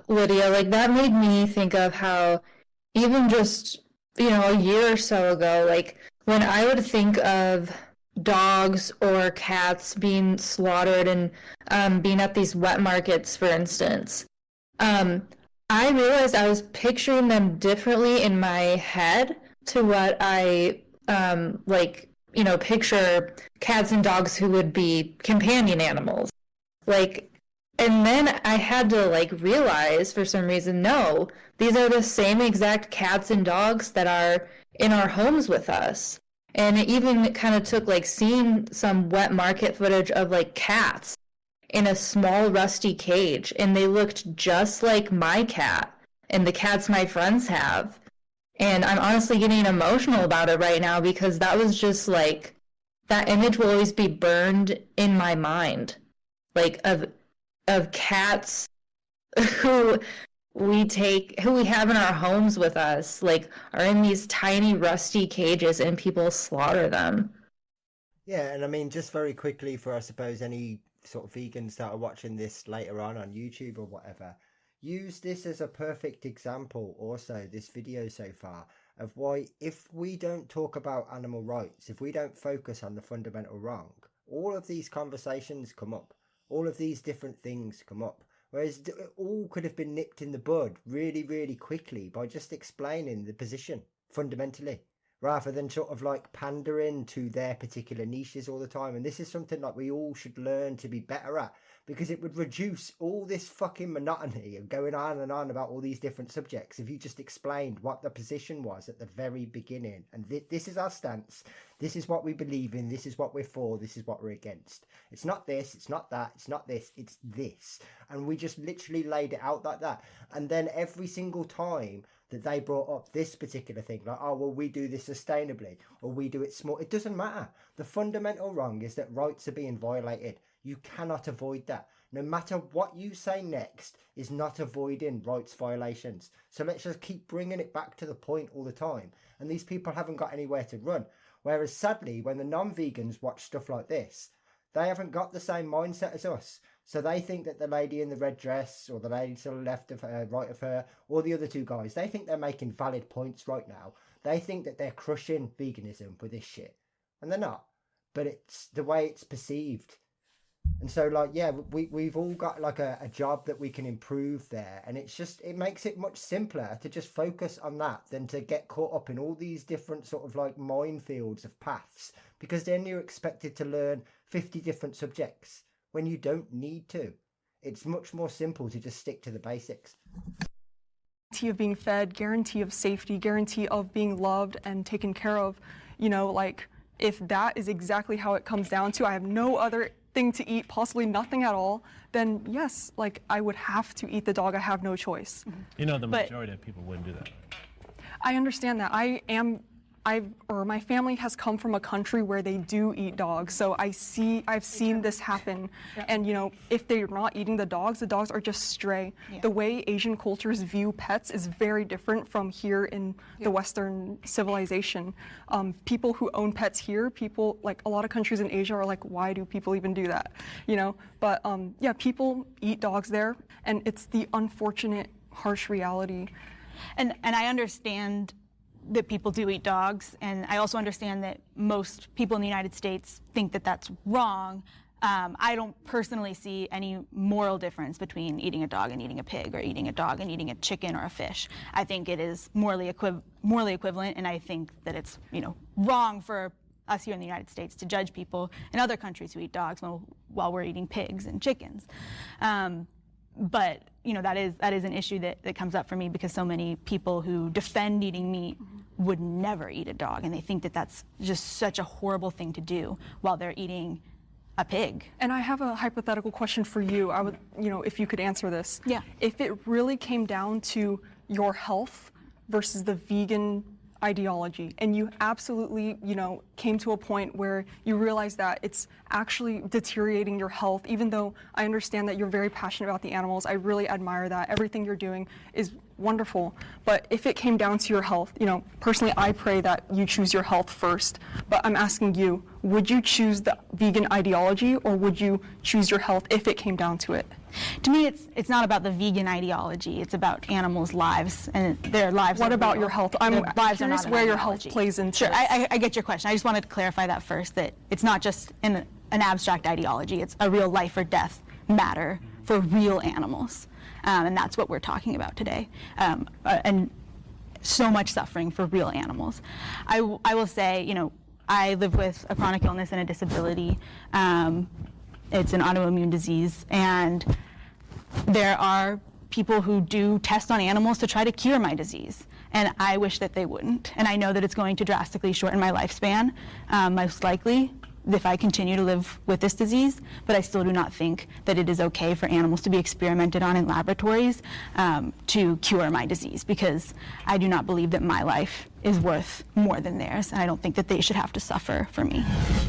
[SPEAKER 13] Lydia, like, that made me think of how even just, you know, a year or so ago, like, when I would think of dogs or cats being slaughtered and being at these wet markets, for instance, I realized I was picturing them differently in my head to what I, like, you know, picture cats and dogs who would be companion animals. Like, and then I had to, like, realize for some reason, no, these are the same exact cats and dogs that are in our homes with us. And it even kind of took, like, seeing some wet market footage of, like, cats in a small rusty cage, and they looked just like my cat and the cats my friends have. And I'm honestly getting emotional about it right now because that was just like, that image will always be burned in my mind, like of cats who we have in our homes with us, like, are in these tiny rusty cages and people slaughter them.
[SPEAKER 10] Yeah, and I mean, just very quickly for, I suppose, any sort of vegans that are watching this later on YouTube or whatever, use this as a perfect example also, this video so far, of why if we don't talk about animal rights, if we don't focus on the fundamental wrong, all of these conversations come up, all of these different things come up, whereas it all could have been nipped in the bud really, really quickly by just explaining the position fundamentally, rather than sort of like pandering to their particular niches all the time. And this is something like we all should learn to be better at, because it would reduce all this fucking monotony of going on and on about all these different subjects if you just explained what the position was at the very beginning. And this is our stance, this is what we believe in, this is what we're for, this is what we're against. It's not this, it's not that, it's not this, it's this. And we just literally laid it out like that. And then every single time that they brought up this particular thing, like, oh, well, we do this sustainably, or we do it small, it doesn't matter. The fundamental wrong is that rights are being violated. You cannot avoid that. No matter what you say next is not avoiding rights violations. So let's just keep bringing it back to the point all the time. And these people haven't got anywhere to run. Whereas sadly, when the non-vegans watch stuff like this, they haven't got the same mindset as us. So they think that the lady in the red dress, or the lady to the left of her, right of her, or the other two guys, they think they're making valid points right now. They think that they're crushing veganism with this shit. And they're not. But it's the way it's perceived. And so, like, yeah, we've all got like a job that we can improve there. And it's just, it makes it much simpler to just focus on that than to get caught up in all these different sort of like minefields of paths. Because then you're expected to learn 50 different subjects when you don't need to. It's much more simple to just stick to the basics.
[SPEAKER 2] Guarantee of being fed, guarantee of safety, guarantee of being loved and taken care of. You know, like, if that is exactly how it comes down to, I have no other thing to eat, possibly nothing at all, then yes, like, I would have to eat the dog. I have no choice.
[SPEAKER 7] You know, the majority of people wouldn't do that.
[SPEAKER 2] I understand that. I am my family has come from a country where they do eat dogs, so I've seen this happen. And if they're not eating the dogs are just stray. The way Asian cultures view pets is very different from here in the Western civilization. People who own pets here, like a lot of countries in Asia are like, why do people even do that? But people eat dogs there, and it's the unfortunate, harsh reality.
[SPEAKER 1] And I understand that people do eat dogs, and I also understand that most people in the United States think that that's wrong. I don't personally see any moral difference between eating a dog and eating a pig, or eating a dog and eating a chicken or a fish. I think it is morally equivalent, and I think that it's wrong for us here in the United States to judge people in other countries who eat dogs while we're eating pigs and chickens. But that is an issue that comes up for me, because so many people who defend eating meat would never eat a dog, and they think that that's just such a horrible thing to do while they're eating a pig.
[SPEAKER 2] And I have a hypothetical question for you. I would, if you could answer this.
[SPEAKER 1] Yeah.
[SPEAKER 2] If it really came down to your health versus the vegan ideology, and you absolutely, came to a point where you realized that it's actually deteriorating your health, even though I understand that you're very passionate about the animals. I really admire that. Everything you're doing is wonderful. But if it came down to your health, personally, I pray that you choose your health first. But I'm asking you, would you choose the vegan ideology, or would you choose your health if it came down to it?
[SPEAKER 1] To me, it's not about the vegan ideology. It's about animals' lives, and their lives.
[SPEAKER 2] What about your health? I'm curious where your health plays into.
[SPEAKER 1] Sure, I get your question. I just wanted to clarify that first, that it's not just an abstract ideology. It's a real life or death matter for real animals, and that's what we're talking about today. And so much suffering for real animals. I will say, I live with a chronic illness and a disability. It's an autoimmune disease, and there are people who do test on animals to try to cure my disease, and I wish that they wouldn't. And I know that it's going to drastically shorten my lifespan, most likely, if I continue to live with this disease, but I still do not think that it is okay for animals to be experimented on in laboratories to cure my disease, because I do not believe that my life is worth more than theirs, and I don't think that they should have to suffer for me.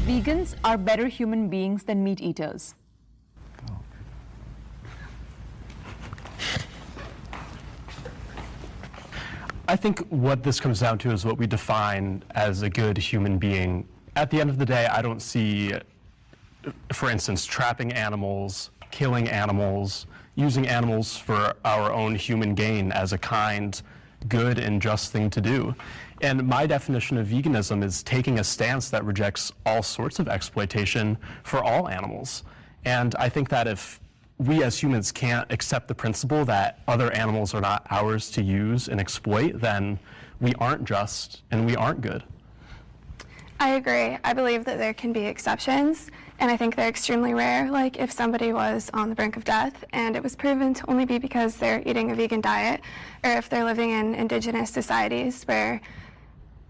[SPEAKER 3] Vegans are better human beings than meat eaters.
[SPEAKER 16] I think what this comes down to is what we define as a good human being. At the end of the day, I don't see, for instance, trapping animals, killing animals, using animals for our own human gain as a kind, good, and just thing to do. And my definition of veganism is taking a stance that rejects all sorts of exploitation for all animals. And I think that if we as humans can't accept the principle that other animals are not ours to use and exploit, then we aren't just and we aren't good.
[SPEAKER 8] I agree. I believe that there can be exceptions, and I think they're extremely rare. Like if somebody was on the brink of death and it was proven to only be because they're eating a vegan diet, or if they're living in indigenous societies where,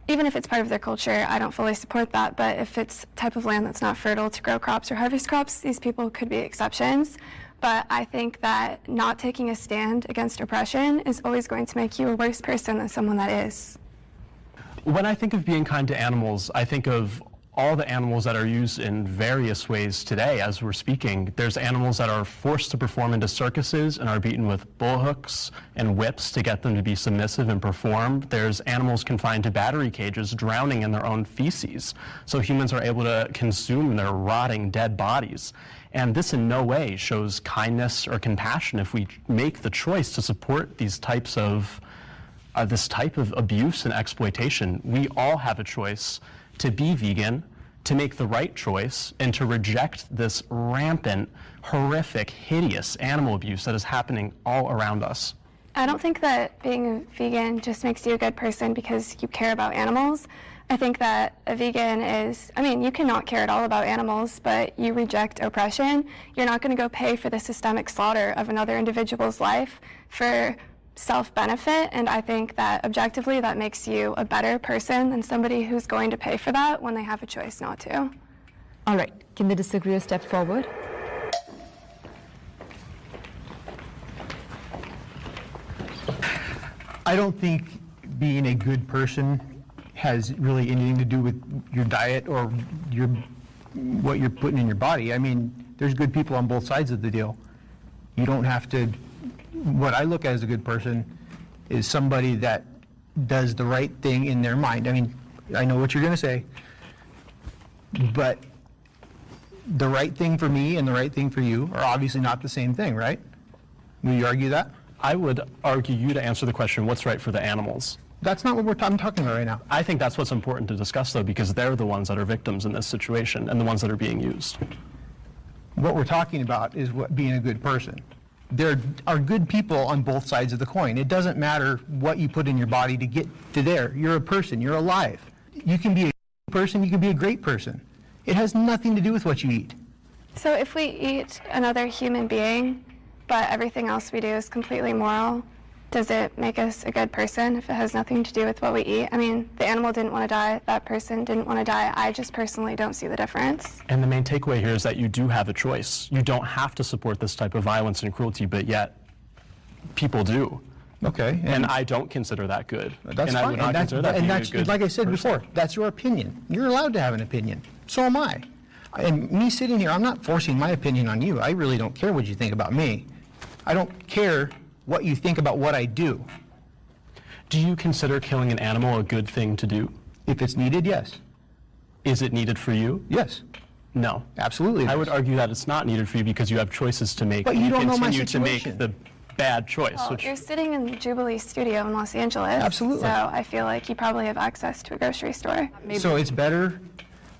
[SPEAKER 8] even if it's part of their culture, I don't fully support that, but if it's type of land that's not fertile to grow crops or harvest crops, these people could be exceptions. But I think that not taking a stand against oppression is always going to make you a worse person than someone that is.
[SPEAKER 16] When I think of being kind to animals, I think of all the animals that are used in various ways today as we're speaking. There's animals that are forced to perform into circuses and are beaten with bullhooks and whips to get them to be submissive and perform. There's animals confined to battery cages drowning in their own feces, so humans are able to consume their rotting dead bodies. And this in no way shows kindness or compassion if we make the choice to support these types of this type of abuse and exploitation. We all have a choice to be vegan, to make the right choice, and to reject this rampant, horrific, hideous animal abuse that is happening all around us.
[SPEAKER 8] I don't think that being a vegan just makes you a good person because you care about animals. I think that a vegan is, you can not care at all about animals, but you reject oppression. You're not going to go pay for the systemic slaughter of another individual's life for self-benefit, and I think that objectively that makes you a better person than somebody who's going to pay for that when they have a choice not to.
[SPEAKER 3] All right, can the disagreeer step forward?
[SPEAKER 5] I don't think being a good person has really anything to do with your diet or what you're putting in your body. I mean, there's good people on both sides of the deal. You don't have to. What I look at as a good person is somebody that does the right thing in their mind. I mean, I know what you're going to say, but the right thing for me and the right thing for you are obviously not the same thing, right? Will you argue that?
[SPEAKER 16] I would argue you to answer the question, what's right for the animals?
[SPEAKER 5] That's not what I'm talking about right now.
[SPEAKER 16] I think that's what's important to discuss, though, because they're the ones that are victims in this situation and the ones that are being used.
[SPEAKER 5] What we're talking about is being a good person. There are good people on both sides of the coin. It doesn't matter what you put in your body to get to there. You're a person. You're alive. You can be a person. You can be a great person. It has nothing to do with what you eat.
[SPEAKER 8] So if we eat another human being, but everything else we do is completely moral, does it make us a good person if it has nothing to do with what we eat? I mean, the animal didn't want to die, that person didn't want to die. I just personally don't see the difference.
[SPEAKER 16] And the main takeaway here is that you do have a choice. You don't have to support this type of violence and cruelty, but yet people do.
[SPEAKER 5] Okay.
[SPEAKER 16] And I don't consider that good.
[SPEAKER 5] That's
[SPEAKER 16] and
[SPEAKER 5] fine.
[SPEAKER 16] I would not consider that being a good
[SPEAKER 5] like I said
[SPEAKER 16] person.
[SPEAKER 5] before, that's your opinion. You're allowed to have an opinion. So am I. And me sitting here, I'm not forcing my opinion on you. I really don't care what you think about me. I don't care what you think about what I do.
[SPEAKER 16] Do you consider killing an animal a good thing to do?
[SPEAKER 5] If it's needed, yes.
[SPEAKER 16] Is it needed for you?
[SPEAKER 5] Yes.
[SPEAKER 16] No.
[SPEAKER 5] Absolutely.
[SPEAKER 16] I would argue that it's not needed for you because you have choices to make.
[SPEAKER 5] But
[SPEAKER 16] and
[SPEAKER 5] you don't know my
[SPEAKER 16] continue to make
[SPEAKER 5] situation.
[SPEAKER 16] the bad choice.
[SPEAKER 8] Well,
[SPEAKER 16] which
[SPEAKER 8] you're sitting in the Jubilee studio in Los Angeles.
[SPEAKER 5] Absolutely.
[SPEAKER 8] So I feel like you probably have access to a grocery store.
[SPEAKER 5] So it's better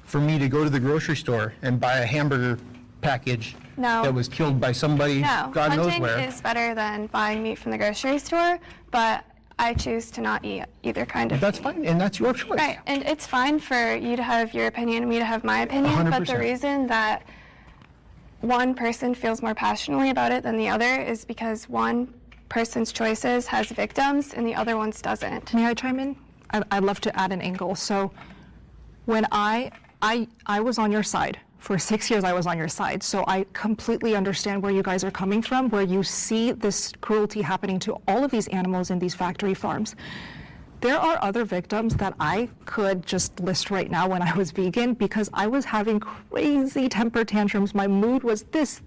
[SPEAKER 5] for me to go to the grocery store and buy a hamburger package
[SPEAKER 8] No.
[SPEAKER 5] that was killed by somebody
[SPEAKER 8] No,
[SPEAKER 5] God knows
[SPEAKER 8] hunting
[SPEAKER 5] where.
[SPEAKER 8] is better than buying meat from the grocery store, but I choose to not eat either kind of
[SPEAKER 5] That's
[SPEAKER 8] meat.
[SPEAKER 5] fine, and that's your choice.
[SPEAKER 8] Right, and it's fine for you to have your opinion and me to have my opinion, but the
[SPEAKER 5] 100%.
[SPEAKER 8] reason that one person feels more passionately about it than the other is because one person's choices has victims and the other one's doesn't.
[SPEAKER 4] May I chime in? I'd love to add an angle. So when I was on your side. For 6 years, I was on your side. So I completely understand where you guys are coming from, where you see this cruelty happening to all of these animals in these factory farms. There are other victims that I could just list right now when I was vegan because I was having crazy temper tantrums. My mood was this.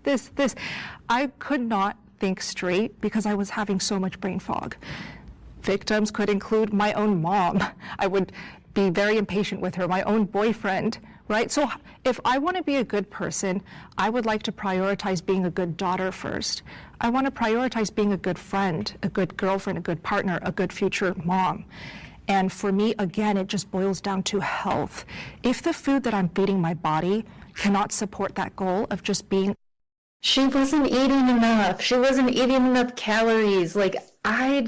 [SPEAKER 4] I could not think straight because I was having so much brain fog. Victims could include my own mom. I would be very impatient with her, my own boyfriend, right? So if I want to be a good person, I would like to prioritize being a good daughter first. I want to prioritize being a good friend, a good girlfriend, a good partner, a good future mom. And for me, again, it just boils down to health. If the food that I'm feeding my body cannot support that goal of just being.
[SPEAKER 13] She wasn't eating enough. She wasn't eating enough calories. Like, I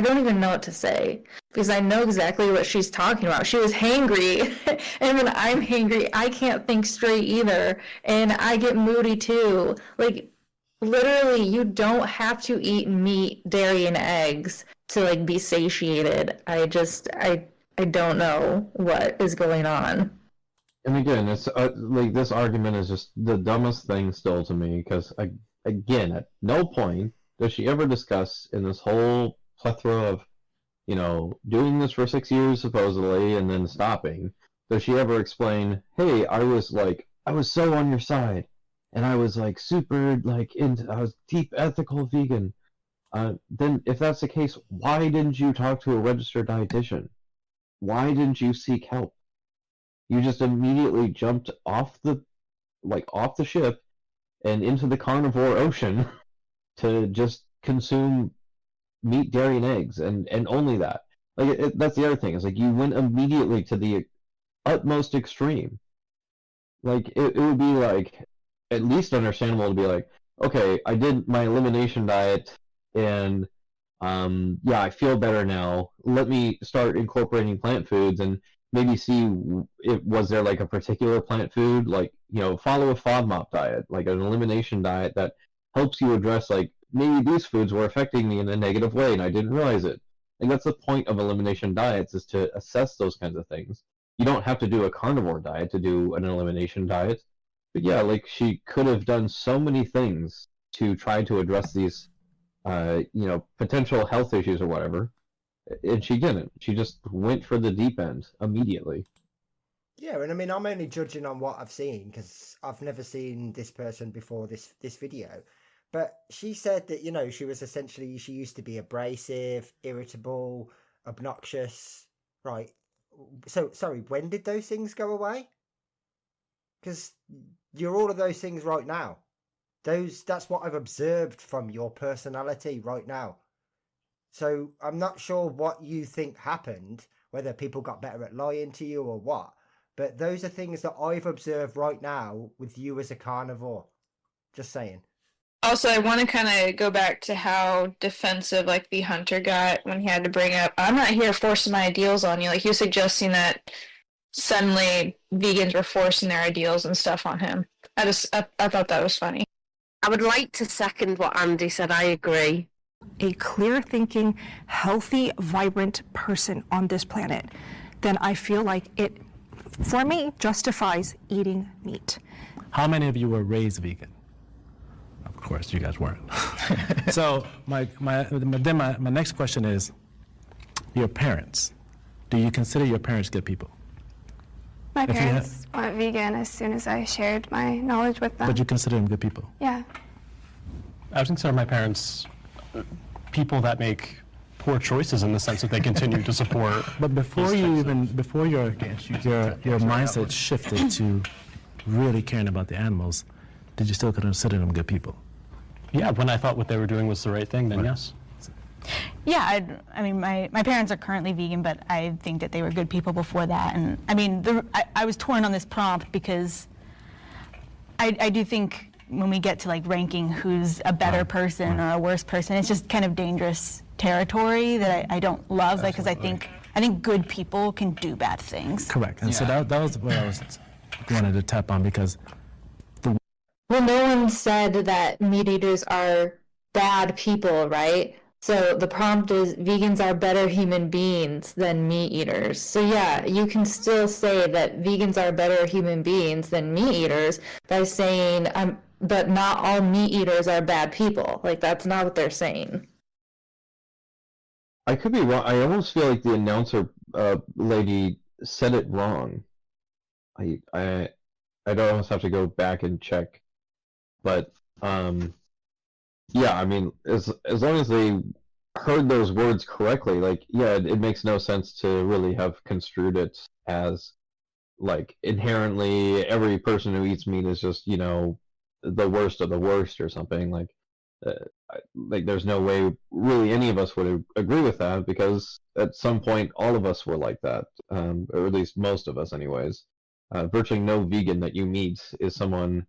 [SPEAKER 13] don't even know what to say because I know exactly what she's talking about. She was hangry, and when I'm hangry, I can't think straight either, and I get moody too. Like, literally, you don't have to eat meat, dairy, and eggs to like be satiated. I don't know what is going on.
[SPEAKER 9] And again, it's like this argument is just the dumbest thing still to me because again, at no point does she ever discuss in this whole plethora of, doing this for 6 years supposedly and then stopping, does she ever explain, hey, I was so on your side and I was like super I was deep ethical vegan. Then if that's the case, why didn't you talk to a registered dietitian? Why didn't you seek help? You just immediately jumped off the ship and into the carnivore ocean to just consume meat, dairy, and eggs, and only that. That's the other thing. Is like you went immediately to the utmost extreme. Like it would be like at least understandable to be like, okay, I did my elimination diet, and I feel better now. Let me start incorporating plant foods and maybe see was there like a particular plant food, follow a FODMAP diet, like an elimination diet that helps you address maybe these foods were affecting me in a negative way and I didn't realize it. And that's the point of elimination diets, is to assess those kinds of things. You don't have to do a carnivore diet to do an elimination diet. But yeah, she could have done so many things to try to address these, potential health issues or whatever. and she didn't. She just went for the deep end immediately.
[SPEAKER 10] Yeah, and I mean, I'm only judging on what I've seen because I've never seen this person before this video. But she said that, you know, she used to be abrasive, irritable, obnoxious, right? So, sorry, when did those things go away? Because you're all of those things right now. That's what I've observed from your personality right now. So I'm not sure what you think happened, whether people got better at lying to you or what. But those are things that I've observed right now with you as a carnivore. Just saying.
[SPEAKER 12] Also, I want to kind of go back to how defensive like the hunter got when he had to bring up, I'm not here forcing my ideals on you. Like he was suggesting that suddenly vegans were forcing their ideals and stuff on him. I thought that was funny.
[SPEAKER 14] I would like to second what Andy said. I agree.
[SPEAKER 4] A clear thinking, healthy, vibrant person on this planet, then I feel like it, for me, justifies eating meat.
[SPEAKER 7] How many of you were raised vegan? Of course, you guys weren't. So my next question is, your parents. Do you consider your parents good people?
[SPEAKER 8] My parents went vegan as soon as I shared my knowledge with them.
[SPEAKER 7] But you consider them good people?
[SPEAKER 8] Yeah.
[SPEAKER 16] I would consider my parents people that make poor choices in the sense that they continue to support.
[SPEAKER 7] But before your mindset shifted to really caring about the animals, did you still consider them good people?
[SPEAKER 16] Yeah, when I thought what they were doing was the right thing, then yes.
[SPEAKER 1] Yeah, I mean, my parents are currently vegan, but I think that they were good people before that. And I mean, I was torn on this prompt because I do think when we get to like ranking who's a better person or a worse person, it's just kind of dangerous territory that I don't love, because I think good people can do bad things.
[SPEAKER 7] Correct. And so that was what I wanted to tap on, because
[SPEAKER 13] well, no one said that meat eaters are bad people, right? So the prompt is vegans are better human beings than meat eaters. So yeah, you can still say that vegans are better human beings than meat eaters by saying, but not all meat eaters are bad people. Like, that's not what they're saying.
[SPEAKER 9] I could be wrong. I almost feel like the announcer lady said it wrong. I'd almost have to go back and check. But yeah, I mean, as long as they heard those words correctly, like, yeah, it makes no sense to really have construed it as like inherently every person who eats meat is just, you know, the worst of the worst or something. Like there's no way really any of us would agree with that, because at some point all of us were like that, or at least most of us anyways. Virtually no vegan that you meet is someone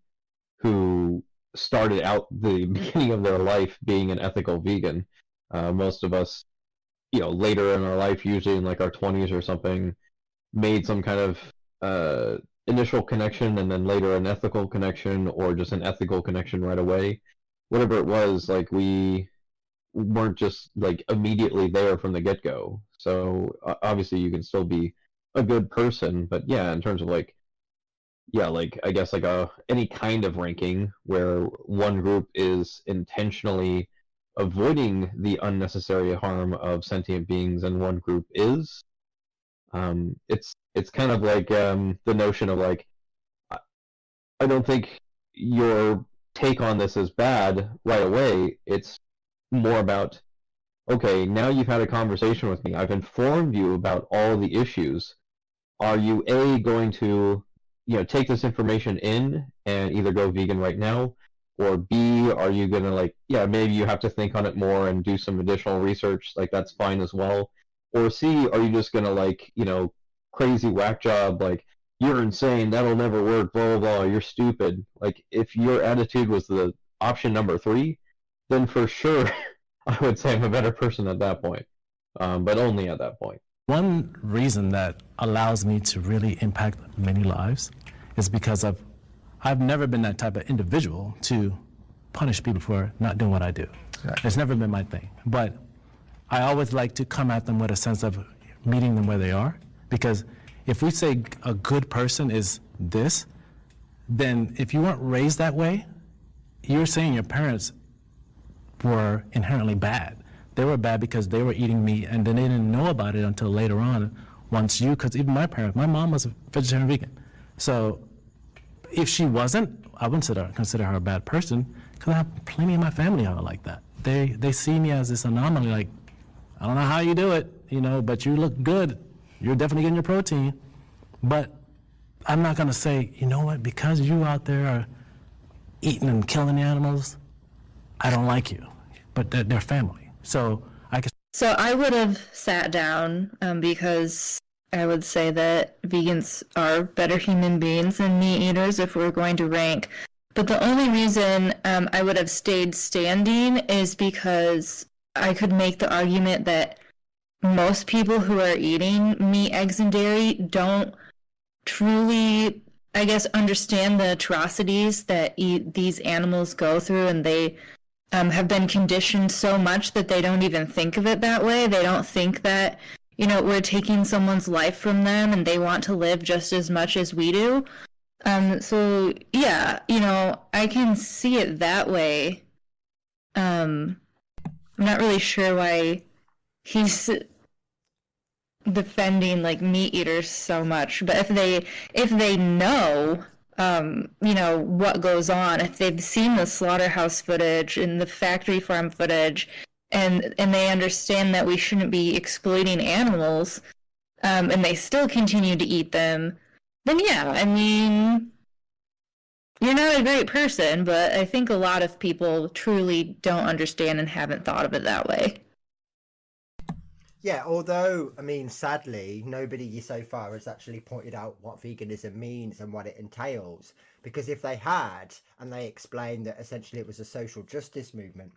[SPEAKER 9] who started out the beginning of their life being an ethical vegan. Most of us, you know, later in our life, usually in like our 20s or something, made some kind of initial connection, and then later an ethical connection, or just an ethical connection right away. Whatever it was, like, we weren't just like immediately there from the get-go. So obviously you can still be a good person, but yeah, in terms of like, yeah, like I guess like any kind of ranking where one group is intentionally avoiding the unnecessary harm of sentient beings and one group is, it's kind of like the notion of like, I don't think your take on this is bad right away. It's more about, okay, now you've had a conversation with me, I've informed you about all the issues. Are you going to, you know, take this information in and either go vegan right now, or B, are you gonna like, yeah, maybe you have to think on it more and do some additional research, like that's fine as well. Or C, are you just gonna like, you know, crazy whack job, like, you're insane, that'll never work, blah, blah, blah, you're stupid. Like, if your attitude was the option number 3, then for sure I would say I'm a better person at that point, but only at that point.
[SPEAKER 7] One reason that allows me to really impact many lives is because I've never been that type of individual to punish people for not doing what I do. Right. It's never been my thing. But I always like to come at them with a sense of meeting them where they are, because if we say a good person is this, then if you weren't raised that way, you're saying your parents were inherently bad. they were bad because they were eating meat, and then they didn't know about it until later on. Because even my mom was a vegetarian vegan. So if she wasn't, I wouldn't consider her a bad person, because I have plenty of my family who are like that. They see me as this anomaly, like, I don't know how you do it, but you look good. You're definitely getting your protein. But I'm not gonna say, you know what, because you out there are eating and killing the animals, I don't like you. But they're family. So
[SPEAKER 13] I would have sat down because I would say that vegans are better human beings than meat eaters if we're going to rank. But the only reason I would have stayed standing is because I could make the argument that most people who are eating meat, eggs, and dairy don't truly, I guess, understand the atrocities that these animals go through, and they have been conditioned so much that they don't even think of it that way. They don't think that, we're taking someone's life from them and they want to live just as much as we do. So yeah, I can see it that way. I'm not really sure why he's defending like meat eaters so much, but if they know what goes on, if they've seen the slaughterhouse footage and the factory farm footage, and they understand that we shouldn't be exploiting animals, and they still continue to eat them, then yeah, I mean, you're not a great person, but I think a lot of people truly don't understand and haven't thought of it that way.
[SPEAKER 10] Yeah, although, I mean, sadly, nobody so far has actually pointed out what veganism means and what it entails. Because if they had, and they explained that essentially it was a social justice movement,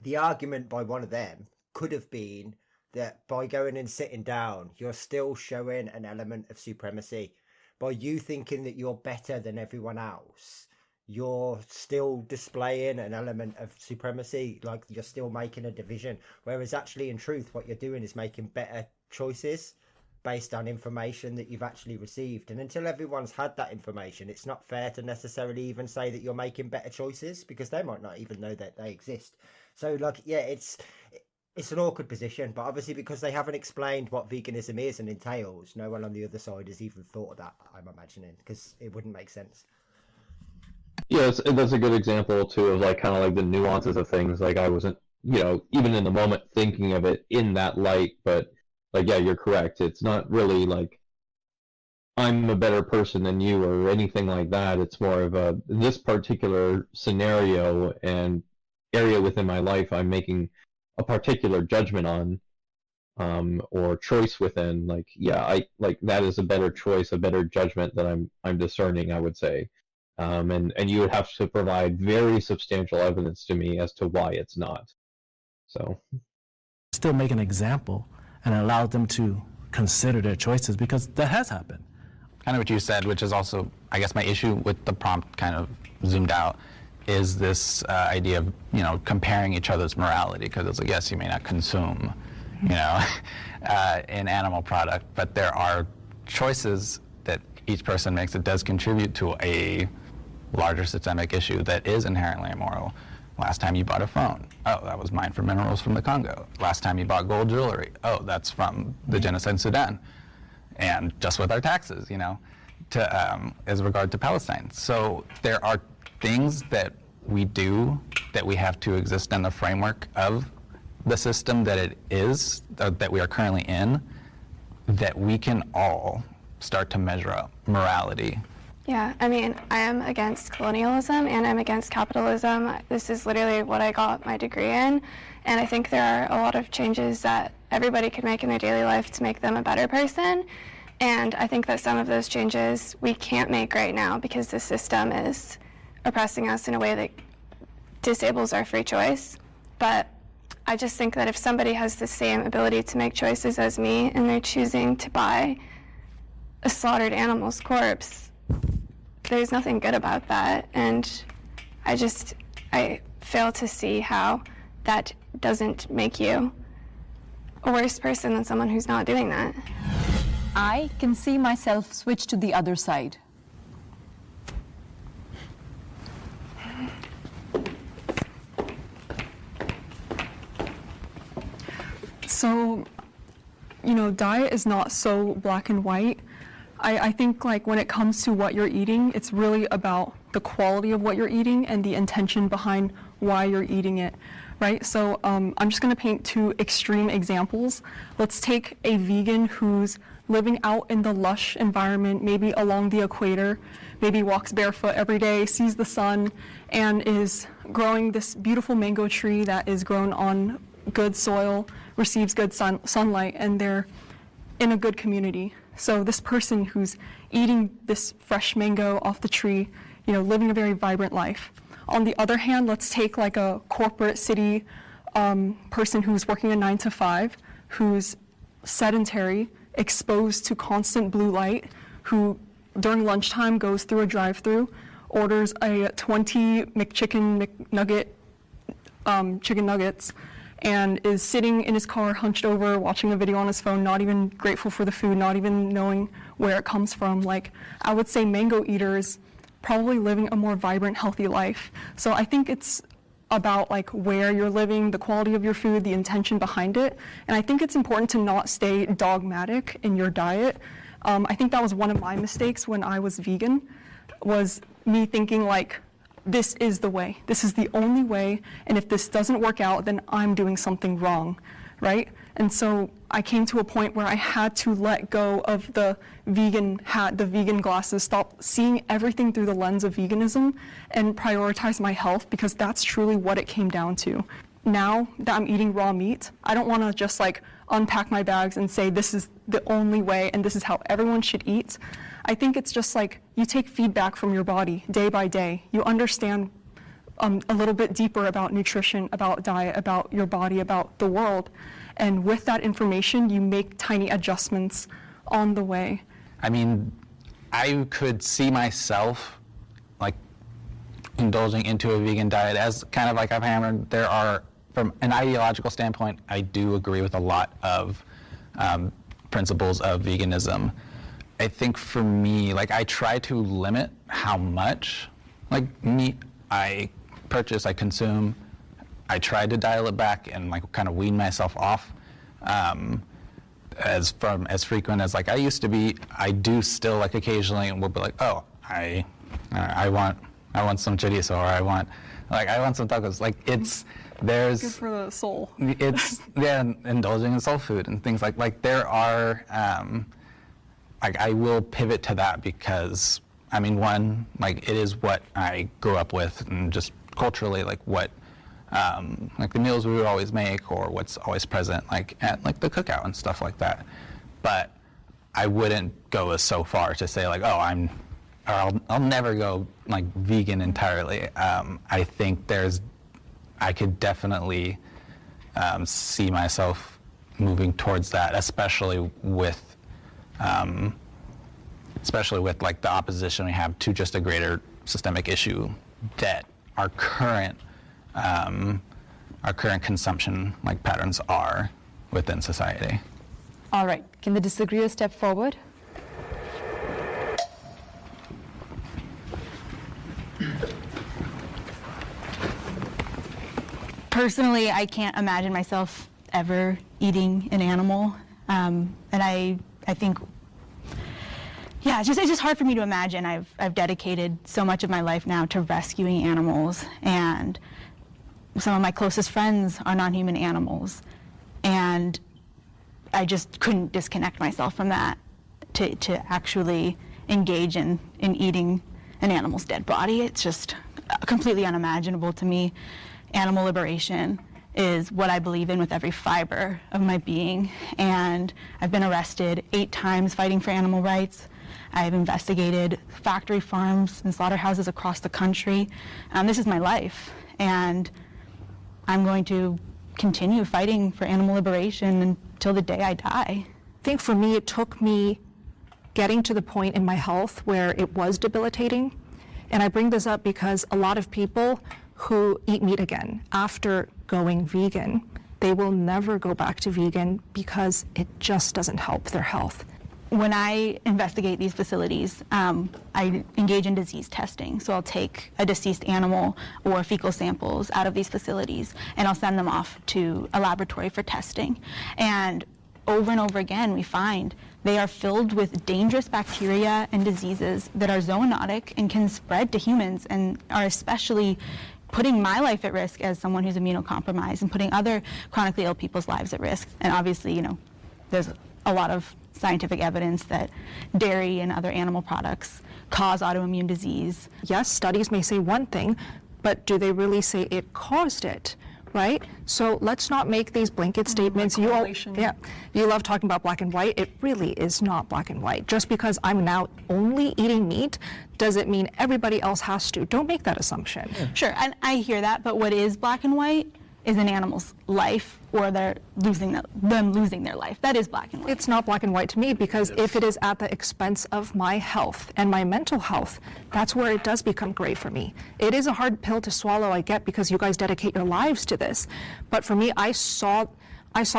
[SPEAKER 10] the argument by one of them could have been that by going and sitting down, you're still showing an element of supremacy. By you thinking that you're better than everyone else, you're still displaying an element of supremacy, like you're still making a division, whereas actually in truth what you're doing is making better choices based on information that you've actually received. And until everyone's had that information, it's not fair to necessarily even say that you're making better choices, because they might not even know that they exist. So like, yeah, it's an awkward position, but obviously because they haven't explained what veganism is and entails, no one on the other side has even thought of that, I'm imagining, because it wouldn't make sense.
[SPEAKER 9] Yeah, that's a good example too of like kind of like the nuances of things. Like I wasn't, even in the moment thinking of it in that light, but like, yeah, you're correct. It's not really like I'm a better person than you or anything like that. It's more of this particular scenario and area within my life I'm making a particular judgment on, or choice within. Like, yeah, I like that is a better choice, a better judgment that I'm discerning, I would say. And you would have to provide very substantial evidence to me as to why it's not. So
[SPEAKER 7] still make an example and allow them to consider their choices, because that has happened.
[SPEAKER 6] Kind of what you said, which is also, I guess, my issue with the prompt kind of zoomed out, is this idea of, comparing each other's morality, because it's like, yes, you may not consume, an animal product, but there are choices that each person makes that does contribute to a larger systemic issue that is inherently immoral. Last time you bought a phone, oh, that was mined for minerals from the Congo. Last time you bought gold jewelry, oh, that's from the genocide in Sudan. And just with our taxes, as regard to Palestine. So there are things that we do that we have to exist in the framework of the system that it is, that we are currently in, that we can all start to measure up morality.
[SPEAKER 8] Yeah, I mean, I am against colonialism and I'm against capitalism. This is literally what I got my degree in, and I think there are a lot of changes that everybody could make in their daily life to make them a better person. And I think that some of those changes we can't make right now because the system is oppressing us in a way that disables our free choice. But I just think that if somebody has the same ability to make choices as me and they're choosing to buy a slaughtered animal's corpse, there's nothing good about that. And I fail to see how that doesn't make you a worse person than someone who's not doing that.
[SPEAKER 3] I can see myself switch to the other side.
[SPEAKER 2] So, diet is not so black and white. I think like when it comes to what you're eating, it's really about the quality of what you're eating and the intention behind why you're eating it, right? So I'm just gonna paint two extreme examples. Let's take a vegan who's living out in the lush environment, maybe along the equator, maybe walks barefoot every day, sees the sun, and is growing this beautiful mango tree that is grown on good soil, receives good sunlight, and they're in a good community. So this person who's eating this fresh mango off the tree, living a very vibrant life. On the other hand, let's take like a corporate city person who's working a 9 to 5, who's sedentary, exposed to constant blue light, who during lunchtime goes through a drive-through, orders a 20 McChicken McNugget chicken nuggets, and is sitting in his car hunched over watching a video on his phone, not even grateful for the food, not even knowing where it comes from. Like, I would say mango eaters probably living a more vibrant, healthy life. So I think it's about like where you're living, the quality of your food, the intention behind it. And I think it's important to not stay dogmatic in your diet. I think that was one of my mistakes when I was vegan, was me thinking like, this is the way, this is the only way, and if this doesn't work out, then I'm doing something wrong, right? And so I came to a point where I had to let go of the vegan hat, the vegan glasses, stop seeing everything through the lens of veganism, and prioritize my health, because that's truly what it came down to. Now that I'm eating raw meat, I don't want to just like unpack my bags and say this is the only way and this is how everyone should eat. I think it's just like you take feedback from your body day by day. You understand a little bit deeper about nutrition, about diet, about your body, about the world. And with that information, you make tiny adjustments on the way.
[SPEAKER 6] I mean, I could see myself like indulging into a vegan diet as kind of like I've hammered. There are, from an ideological standpoint, I do agree with a lot of principles of veganism. I think for me, like I try to limit how much like meat I purchase, I consume. I try to dial it back and like kind of wean myself off as frequent as like I used to be. I do still like occasionally and will be like, oh, I want some chorizo, or I want some tacos. Like there's
[SPEAKER 2] good for the soul.
[SPEAKER 6] It's indulging in soul food and things like there are like I will pivot to that because I mean, one, like it is what I grew up with, and just culturally like what like the meals we would always make, or what's always present like at like the cookout and stuff like that. But I wouldn't go as so far to say like, oh, I'll never go like vegan entirely. I think I could definitely see myself moving towards that, especially with like the opposition we have to just a greater systemic issue that our current consumption like patterns are within society.
[SPEAKER 3] All right, can the disagreeer step forward?
[SPEAKER 1] Personally, I can't imagine myself ever eating an animal, and I think, yeah, it's just hard for me to imagine. I've dedicated so much of my life now to rescuing animals, and some of my closest friends are non-human animals, and I just couldn't disconnect myself from that to actually engage in eating an animal's dead body. It's just completely unimaginable to me. Animal liberation is what I believe in with every fiber of my being, and I've been arrested 8 times fighting for animal rights. I've investigated factory farms and slaughterhouses across the country. This is my life, and I'm going to continue fighting for animal liberation until the day I die.
[SPEAKER 4] I think for me, it took me getting to the point in my health where it was debilitating. And I bring this up because a lot of people who eat meat again after going vegan, they will never go back to vegan because it just doesn't help their health.
[SPEAKER 1] when I investigate these facilities, I engage in disease testing. So I'll take a deceased animal or fecal samples out of these facilities, and I'll send them off to a laboratory for testing. And over again, we find they are filled with dangerous bacteria and diseases that are zoonotic and can spread to humans, and are especially putting my life at risk as someone who's immunocompromised, and putting other chronically ill people's lives at risk. And obviously, you know, there's a lot of scientific evidence that dairy and other animal products cause autoimmune disease.
[SPEAKER 4] Yes, studies may say one thing, but do they really say it caused it, right? So let's not make these blanket statements. You love talking about black and white. It really is not black and white. Just because I'm now only eating meat doesn't mean everybody else has to. Don't make that assumption.
[SPEAKER 1] Sure, and I hear that, but what is black and white is an animal's life, or them losing their life. That is black and white.
[SPEAKER 4] It's not black and white to me, because if it is at the expense of my health and my mental health, that's where it does become gray for me. It is a hard pill to swallow, I get, because you guys dedicate your lives to this. But for me, I saw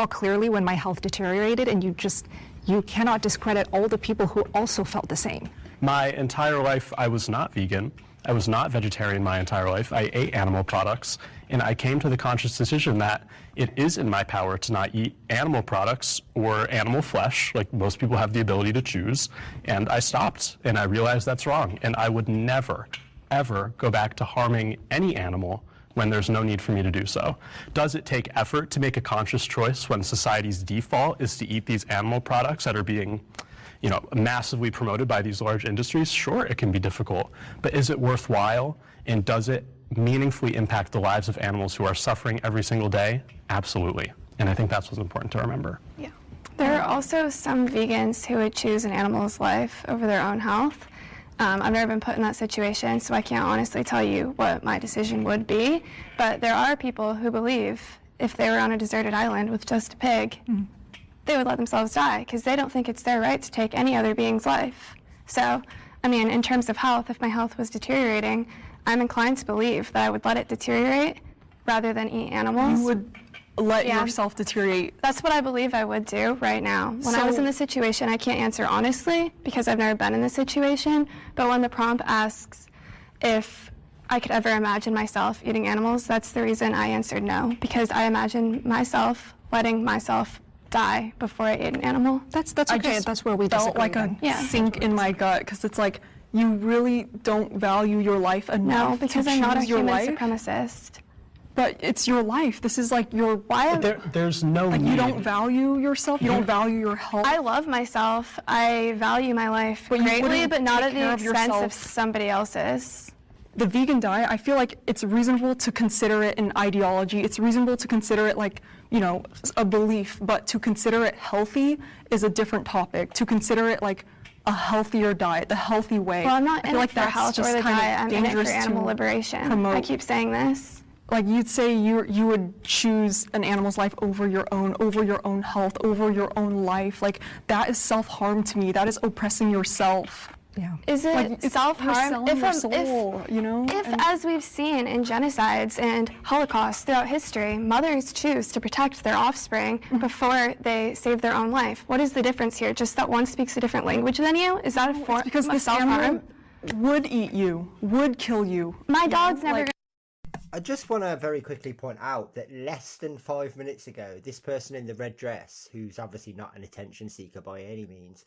[SPEAKER 4] clearly when my health deteriorated, and you cannot discredit all the people who also felt the same.
[SPEAKER 16] My entire life, I was not vegan. I was not vegetarian my entire life. I ate animal products, and I came to the conscious decision that it is in my power to not eat animal products or animal flesh, like most people have the ability to choose, and I stopped, and I realized that's wrong, and I would never, ever go back to harming any animal when there's no need for me to do so. Does it take effort to make a conscious choice when society's default is to eat these animal products that are being massively promoted by these large industries? Sure, it can be difficult, but is it worthwhile, and does it meaningfully impact the lives of animals who are suffering every single day? Absolutely, and I think that's what's important to remember.
[SPEAKER 8] Yeah. There are also some vegans who would choose an animal's life over their own health. I've never been put in that situation, so I can't honestly tell you what my decision would be, but there are people who believe if they were on a deserted island with just a pig, they would let themselves die because they don't think it's their right to take any other being's life. So, I mean, in terms of health, if my health was deteriorating, I'm inclined to believe that I would let it deteriorate rather than eat animals.
[SPEAKER 2] You would let yourself deteriorate.
[SPEAKER 8] That's what I believe I would do right now. When I was in this situation, I can't answer honestly because I've never been in this situation, but when the prompt asks if I could ever imagine myself eating animals, that's the reason I answered no, because I imagine myself letting myself die before I ate an animal.
[SPEAKER 2] That's okay. That's where we felt like a sink in my gut, because it's like you really don't value your life enough.
[SPEAKER 8] No, because
[SPEAKER 2] to
[SPEAKER 8] I'm not a
[SPEAKER 2] choose your
[SPEAKER 8] human
[SPEAKER 2] life.
[SPEAKER 8] supremacist.
[SPEAKER 2] But it's your life. This is like your
[SPEAKER 16] There's no
[SPEAKER 2] like
[SPEAKER 16] need.
[SPEAKER 2] you don't value yourself. You don't value your health.
[SPEAKER 8] I love myself. I value my life
[SPEAKER 2] But you
[SPEAKER 8] greatly,
[SPEAKER 2] wouldn't
[SPEAKER 8] but not
[SPEAKER 2] take
[SPEAKER 8] at the
[SPEAKER 2] care of
[SPEAKER 8] expense of
[SPEAKER 2] yourself.
[SPEAKER 8] somebody else's.
[SPEAKER 2] The vegan diet, I feel like it's reasonable to consider it an ideology. It's reasonable to consider it like, a belief, but to consider it healthy is a different topic. To consider it like a healthier diet, the healthy way.
[SPEAKER 8] Well, I'm not
[SPEAKER 2] I
[SPEAKER 8] in
[SPEAKER 2] feel
[SPEAKER 8] it
[SPEAKER 2] like
[SPEAKER 8] for
[SPEAKER 2] that's
[SPEAKER 8] health or
[SPEAKER 2] just
[SPEAKER 8] the
[SPEAKER 2] kind of
[SPEAKER 8] diet. I'm in it for
[SPEAKER 2] dangerous to
[SPEAKER 8] animal liberation.
[SPEAKER 2] promote.
[SPEAKER 8] I keep saying this.
[SPEAKER 2] Like you'd say you would choose an animal's life over your own health, over your own life. Like that is self-harm to me. That is oppressing yourself.
[SPEAKER 4] Yeah.
[SPEAKER 8] Is it
[SPEAKER 2] Like, it's
[SPEAKER 8] self-harm?
[SPEAKER 2] you're selling your soul,
[SPEAKER 8] If, as we've seen in genocides and holocausts throughout history, mothers choose to protect their offspring before they save their own life, what is the difference here? Just that one speaks a different language than you? Is that a form
[SPEAKER 2] because
[SPEAKER 8] of
[SPEAKER 2] this
[SPEAKER 8] self-harm?
[SPEAKER 2] animal would eat you, would kill you.
[SPEAKER 8] My dog's never.
[SPEAKER 10] I just want to very quickly point out that less than 5 minutes ago, this person in the red dress, who's obviously not an attention seeker by any means,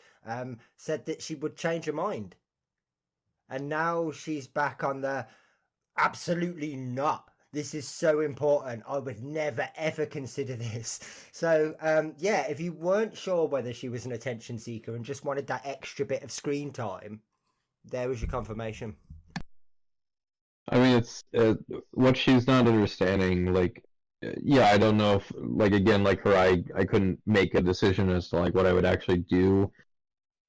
[SPEAKER 10] said that she would change her mind. And now she's back on the absolutely not. This is so important. I would never, ever consider this. So, if you weren't sure whether she was an attention seeker and just wanted that extra bit of screen time, there was your confirmation.
[SPEAKER 9] I mean, it's what she's not understanding. Like, I don't know if, again, like her, I couldn't make a decision as to what I would actually do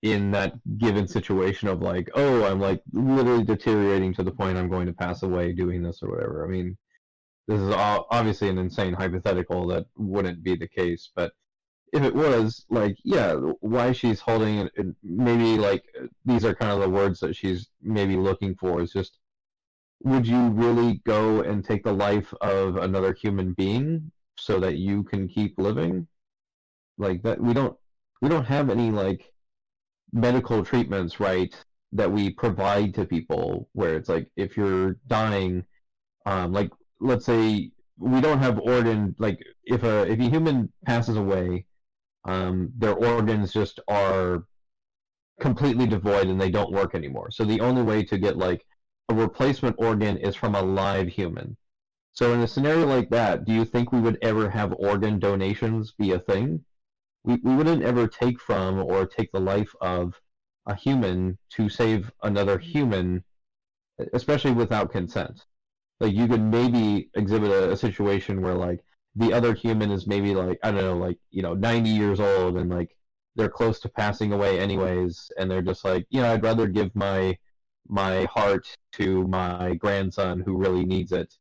[SPEAKER 9] in that given situation of I'm literally deteriorating to the point I'm going to pass away doing this or whatever. I mean, this is obviously an insane hypothetical that wouldn't be the case, but if it was, why she's holding it, maybe these are kind of the words that she's maybe looking for is just, would you really go and take the life of another human being so that you can keep living? Like that, we don't have any medical treatments, right, that we provide to people, where it's like if you're dying, like let's say we don't have organ, like if a human passes away, their organs just are completely devoid and they don't work anymore. So the only way to get like a replacement organ is from a live human. So in a scenario like that, do you think we would ever have organ donations be a thing? We wouldn't ever take from or take the life of a human to save another human, especially without consent. Like you could maybe exhibit a situation where like the other human is maybe like, I don't know, like, 90 years old and like they're close to passing away anyways, and they're just like, I'd rather give my heart to my grandson who really needs it.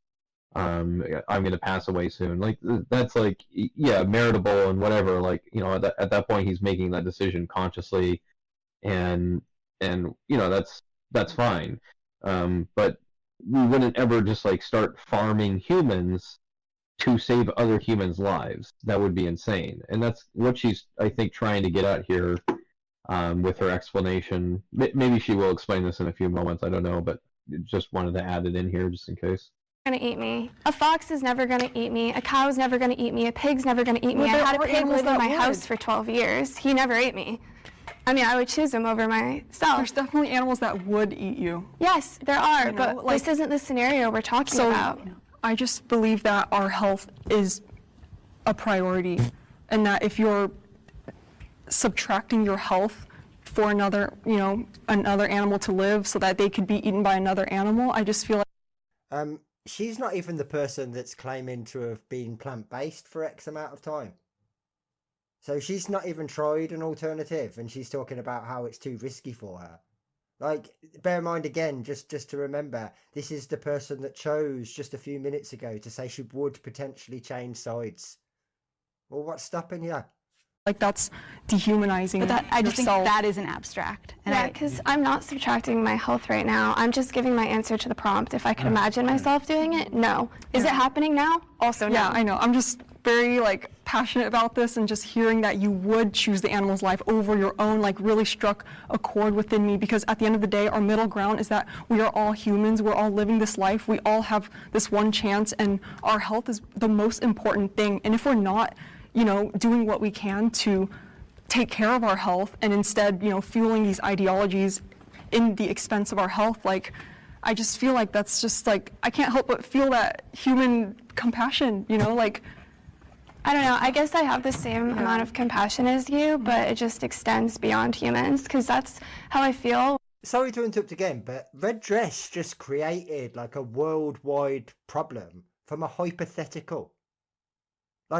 [SPEAKER 9] I'm going to pass away soon. Like that's like, yeah, meritable and whatever. Like, at that point he's making that decision consciously, and that's fine. But we wouldn't ever just like start farming humans to save other humans' lives. That would be insane. And that's what she's, I think, trying to get at here with her explanation. Maybe she will explain this in a few moments. I don't know, but just wanted to add it in here just in case.
[SPEAKER 8] Gonna eat me. A fox is never gonna eat me. A cow's never gonna eat me. A pig's never gonna eat me.
[SPEAKER 2] Well,
[SPEAKER 8] I
[SPEAKER 2] there
[SPEAKER 8] had a
[SPEAKER 2] are
[SPEAKER 8] pig
[SPEAKER 2] animals
[SPEAKER 8] live in
[SPEAKER 2] that
[SPEAKER 8] my
[SPEAKER 2] would.
[SPEAKER 8] house for 12 years. He never ate me. I mean, I would choose him over myself.
[SPEAKER 2] There's definitely animals that would eat you.
[SPEAKER 8] Yes, there are,
[SPEAKER 2] You know,
[SPEAKER 8] but
[SPEAKER 2] like-
[SPEAKER 8] this isn't the scenario we're talking about.
[SPEAKER 2] I just believe that our health is a priority, and that if you're subtracting your health for another animal to live so that they could be eaten by another animal, I just feel like
[SPEAKER 10] she's not even the person that's claiming to have been plant-based for X amount of time. So she's not even tried an alternative, and she's talking about how it's too risky for her. Like, bear in mind again, just to remember, this is the person that chose just a few minutes ago to say she would potentially change sides. Well, what's stopping you?
[SPEAKER 2] like that's dehumanizing
[SPEAKER 1] But I just think
[SPEAKER 2] yourself.
[SPEAKER 1] that is an abstract. And
[SPEAKER 8] Yeah, because I'm not subtracting my health right now. I'm just giving my answer to the prompt. If I could imagine myself doing it, no. Is it happening now? Also no.
[SPEAKER 2] Yeah, I know. I'm just very passionate about this, and just hearing that you would choose the animal's life over your own really struck a chord within me, because at the end of the day, our middle ground is that we are all humans. We're all living this life. We all have this one chance, and our health is the most important thing. And if we're not, doing what we can to take care of our health, and instead, fueling these ideologies in the expense of our health, I just feel like that's just I can't help but feel that human compassion,
[SPEAKER 8] I don't know. I guess I have the same amount of compassion as you, but it just extends beyond humans, because that's how I feel.
[SPEAKER 10] Sorry to interrupt again, but Red Dress just created a worldwide problem from a hypothetical.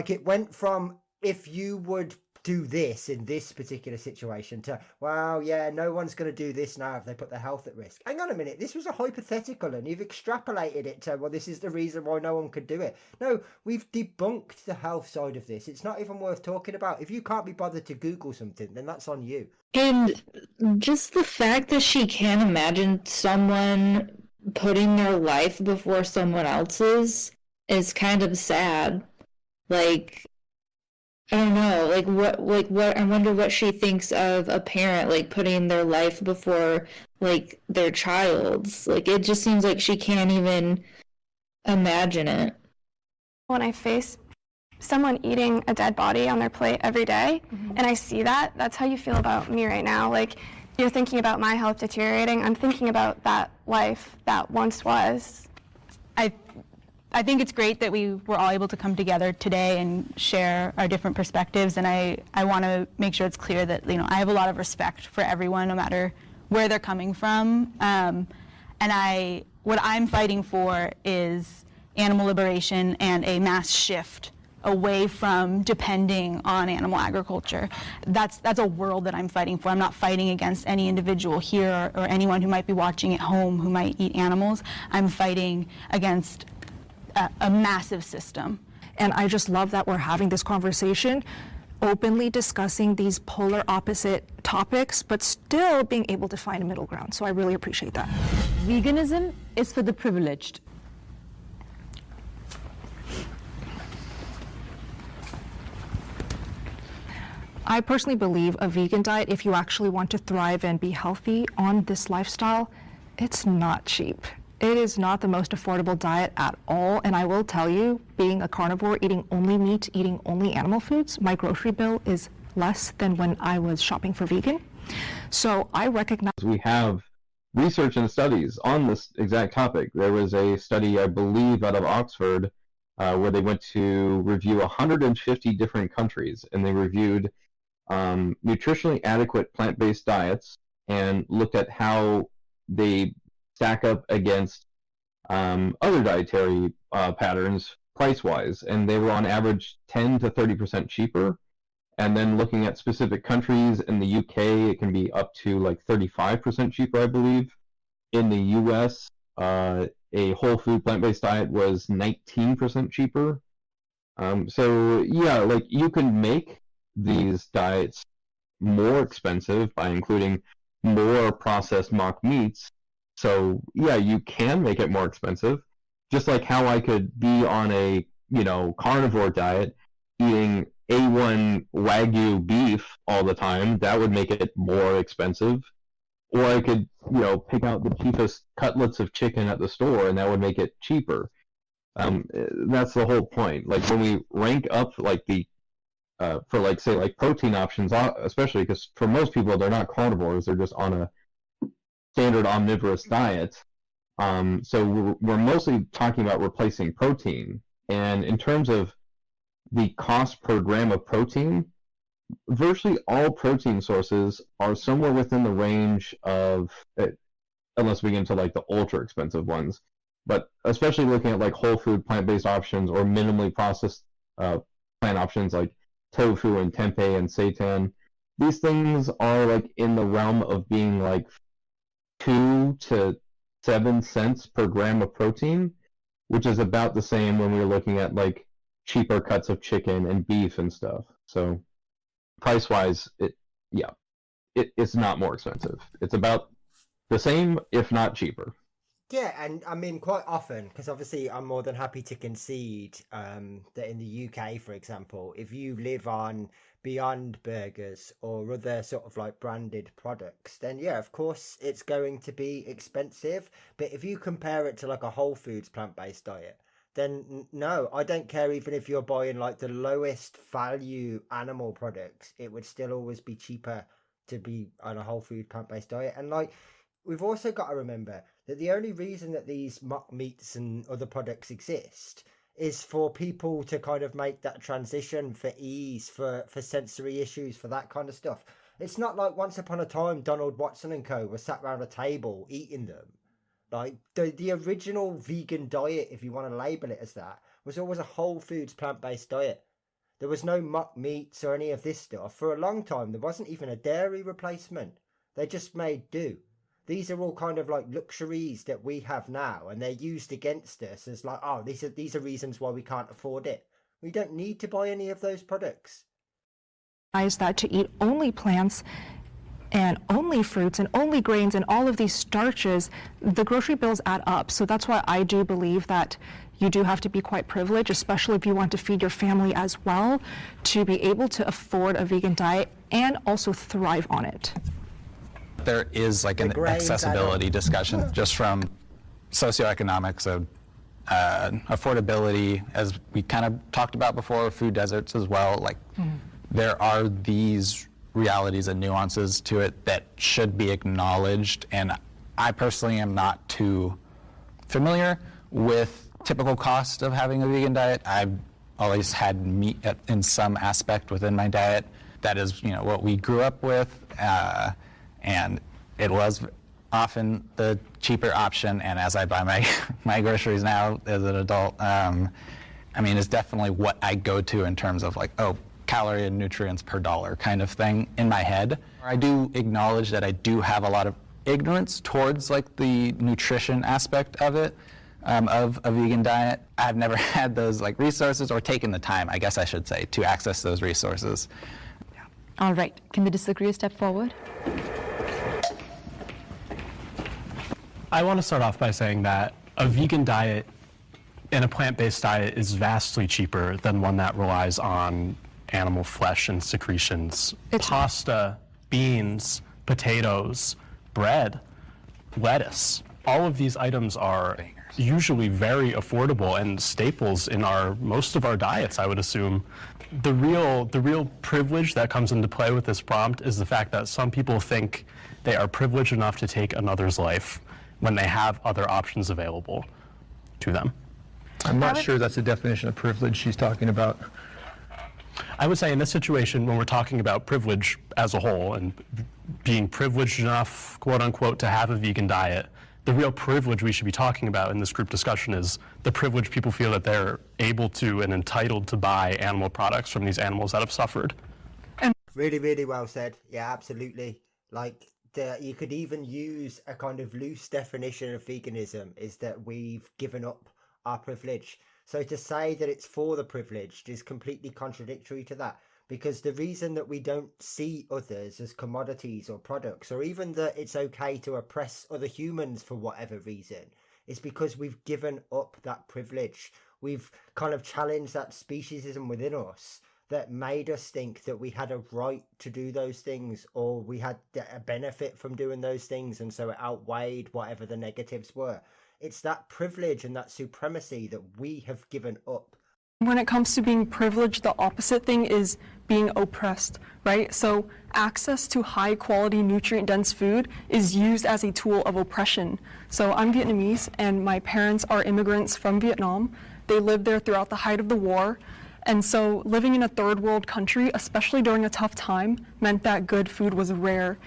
[SPEAKER 10] It went from, if you would do this in this particular situation, to, well, yeah, no one's going to do this now if they put their health at risk. Hang on a minute, this was a hypothetical, and you've extrapolated it to, well, this is the reason why no one could do it. No, we've debunked the health side of this. It's not even worth talking about. If you can't be bothered to Google something, then that's on you.
[SPEAKER 13] And just the fact that she can't imagine someone putting their life before someone else's is kind of sad. I don't know, what, I wonder what she thinks of a parent, putting their life before, their child's. It just seems like she can't even imagine it.
[SPEAKER 8] When I face someone eating a dead body on their plate every day, and I see that, that's how you feel about me right now. You're thinking about my health deteriorating. I'm thinking about that life that once was.
[SPEAKER 1] I think it's great that we were all able to come together today and share our different perspectives, and I want to make sure it's clear that I have a lot of respect for everyone, no matter where they're coming from. What I'm fighting for is animal liberation and a mass shift away from depending on animal agriculture. That's a world that I'm fighting for. I'm not fighting against any individual here or anyone who might be watching at home who might eat animals. I'm fighting against a massive system.
[SPEAKER 4] And I just love that we're having this conversation, openly discussing these polar opposite topics, but still being able to find a middle ground. So I really appreciate that.
[SPEAKER 3] Veganism is for the privileged.
[SPEAKER 4] I personally believe a vegan diet, if you actually want to thrive and be healthy on this lifestyle, it's not cheap. It is not the most affordable diet at all, and I will tell you, being a carnivore, eating only meat, eating only animal foods, my grocery bill is less than when I was shopping for vegan. So I recognize...
[SPEAKER 9] We have research and studies on this exact topic. There was a study, I believe, out of Oxford, where they went to review 150 different countries, and they reviewed nutritionally adequate plant-based diets and looked at how they stack up against other dietary patterns price-wise, and they were on average 10 to 30% cheaper. And then looking at specific countries, in the UK, it can be up to like 35% cheaper, I believe. In the US, a whole food plant-based diet was 19% cheaper. So yeah, like you can make these diets more expensive by including more processed mock meats. So yeah, you can make it more expensive. Just like how I could be on a, carnivore diet, eating A1 Wagyu beef all the time, that would make it more expensive. Or I could, pick out the cheapest cutlets of chicken at the store, and that would make it cheaper. That's the whole point. Like when we rank up, like for like say like protein options, especially because for most people they're not carnivores, they're just on a standard omnivorous diet. So we're mostly talking about replacing protein, and in terms of the cost per gram of protein, virtually all protein sources are somewhere within the range of, unless we get into like the ultra expensive ones, but especially looking at like whole food plant-based options or minimally processed plant options like tofu and tempeh and seitan, these things are like in the realm of being like 2 to 7 cents per gram of protein, which is about the same when we were looking at like cheaper cuts of chicken and beef and stuff. So price-wise, it's not more expensive. It's about the same, if not cheaper.
[SPEAKER 10] Yeah, and I mean, quite often, because obviously I'm more than happy to concede that in the UK, for example, if you live on Beyond Burgers or other sort of like branded products, then yeah, of course it's going to be expensive. But if you compare it to like a Whole Foods plant-based diet, then no, I don't care even if you're buying like the lowest value animal products, it would still always be cheaper to be on a whole food plant-based diet. And like, we've also got to remember that the only reason that these mock meats and other products exist is for people to kind of make that transition for ease, for sensory issues, for that kind of stuff. It's not like once upon a time Donald Watson and co. were sat around a table eating them. Like the original vegan diet, if you want to label it as that, was always a whole foods plant-based diet. There was no mock meats or any of this stuff. For a long time, there wasn't even a dairy replacement. They just made do. These are all kind of like luxuries that we have now, and they're used against us as like, oh, these are reasons why we can't afford it. We don't need to buy any of those products.
[SPEAKER 4] Is that to eat only plants and only fruits and only grains and all of these starches, the grocery bills add up. So that's why I do believe that you do have to be quite privileged, especially if you want to feed your family as well, to be able to afford a vegan diet and also thrive on it.
[SPEAKER 6] There is like an accessibility discussion just from socioeconomics of affordability, as we kind of talked about before, food deserts as well. Like there are these realities and nuances to it that should be acknowledged, and I personally am not too familiar with typical cost of having a vegan diet. I've always had meat in some aspect within my diet. That is, what we grew up with, and it was often the cheaper option. And as I buy my groceries now as an adult, it's definitely what I go to in terms of like, calorie and nutrients per dollar kind of thing in my head. I do acknowledge that I do have a lot of ignorance towards like the nutrition aspect of it, of a vegan diet. I've never had those like resources or taken the time, I guess I should say, to access those resources.
[SPEAKER 3] All right, can the disagree step forward?
[SPEAKER 16] I want to start off by saying that a vegan diet and a plant-based diet is vastly cheaper than one that relies on animal flesh and secretions. Pasta, beans, potatoes, bread, lettuce. All of these items are usually very affordable and staples in most of our diets, I would assume. The real privilege that comes into play with this prompt is the fact that some people think they are privileged enough to take another's life when they have other options available to them.
[SPEAKER 5] I'm not sure that's the definition of privilege she's talking about.
[SPEAKER 16] I would say in this situation, when we're talking about privilege as a whole and being privileged enough, quote unquote, to have a vegan diet, the real privilege we should be talking about in this group discussion is the privilege people feel that they're able to and entitled to buy animal products from these animals that have suffered.
[SPEAKER 10] Really, really well said. Yeah, absolutely. Like, you could even use a kind of loose definition of veganism is that we've given up our privilege. So to say that it's for the privileged is completely contradictory to that, because the reason that we don't see others as commodities or products, or even that it's okay to oppress other humans for whatever reason, is because we've given up that privilege. We've kind of challenged that speciesism within us that made us think that we had a right to do those things, or we had a benefit from doing those things, and so it outweighed whatever the negatives were. It's that privilege and that supremacy that we have given up.
[SPEAKER 2] When it comes to being privileged, the opposite thing is being oppressed, right? So access to high quality nutrient dense food is used as a tool of oppression. So I'm Vietnamese and my parents are immigrants from Vietnam. They lived there throughout the height of the war. And so living in a third world country, especially during a tough time, meant that good food was rare.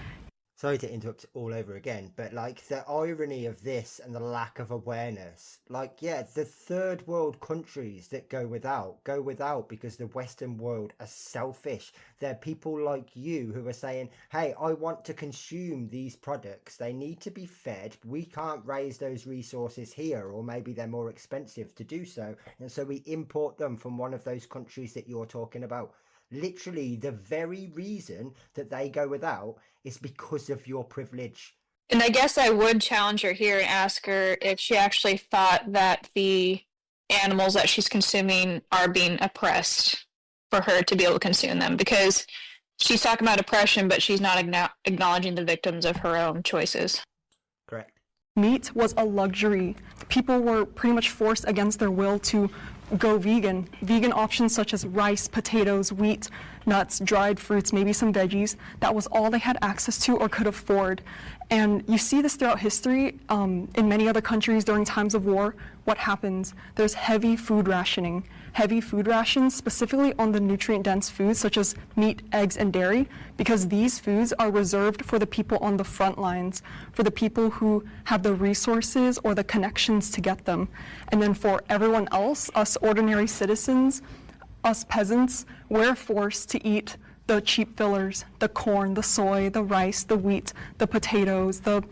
[SPEAKER 10] Sorry to interrupt all over again, but like the irony of this and the lack of awareness, like, yeah, the third world countries that go without because the Western world are selfish. They're people like you who are saying, hey, I want to consume these products. They need to be fed. We can't raise those resources here, or maybe they're more expensive to do so. And so we import them from one of those countries that you're talking about. Literally, the very reason that they go without is because of your privilege.
[SPEAKER 12] And I guess I would challenge her here and ask her if she actually thought that the animals that she's consuming are being oppressed for her to be able to consume them, because she's talking about oppression, but she's not acknowledging the victims of her own choices.
[SPEAKER 10] Correct.
[SPEAKER 2] Meat was a luxury. People were pretty much forced against their will to go vegan. Vegan options such as rice, potatoes, wheat, nuts, dried fruits, maybe some veggies, that was all they had access to or could afford. And you see this throughout history. In many other countries during times of war, what happens? There's heavy food rationing. Heavy food rations specifically on the nutrient-dense foods such as meat, eggs, and dairy, because these foods are reserved for the people on the front lines, for the people who have the resources or the connections to get them. And then for everyone else, us ordinary citizens, us peasants, we're forced to eat the cheap fillers, the corn, the soy, the rice, the wheat, the potatoes, the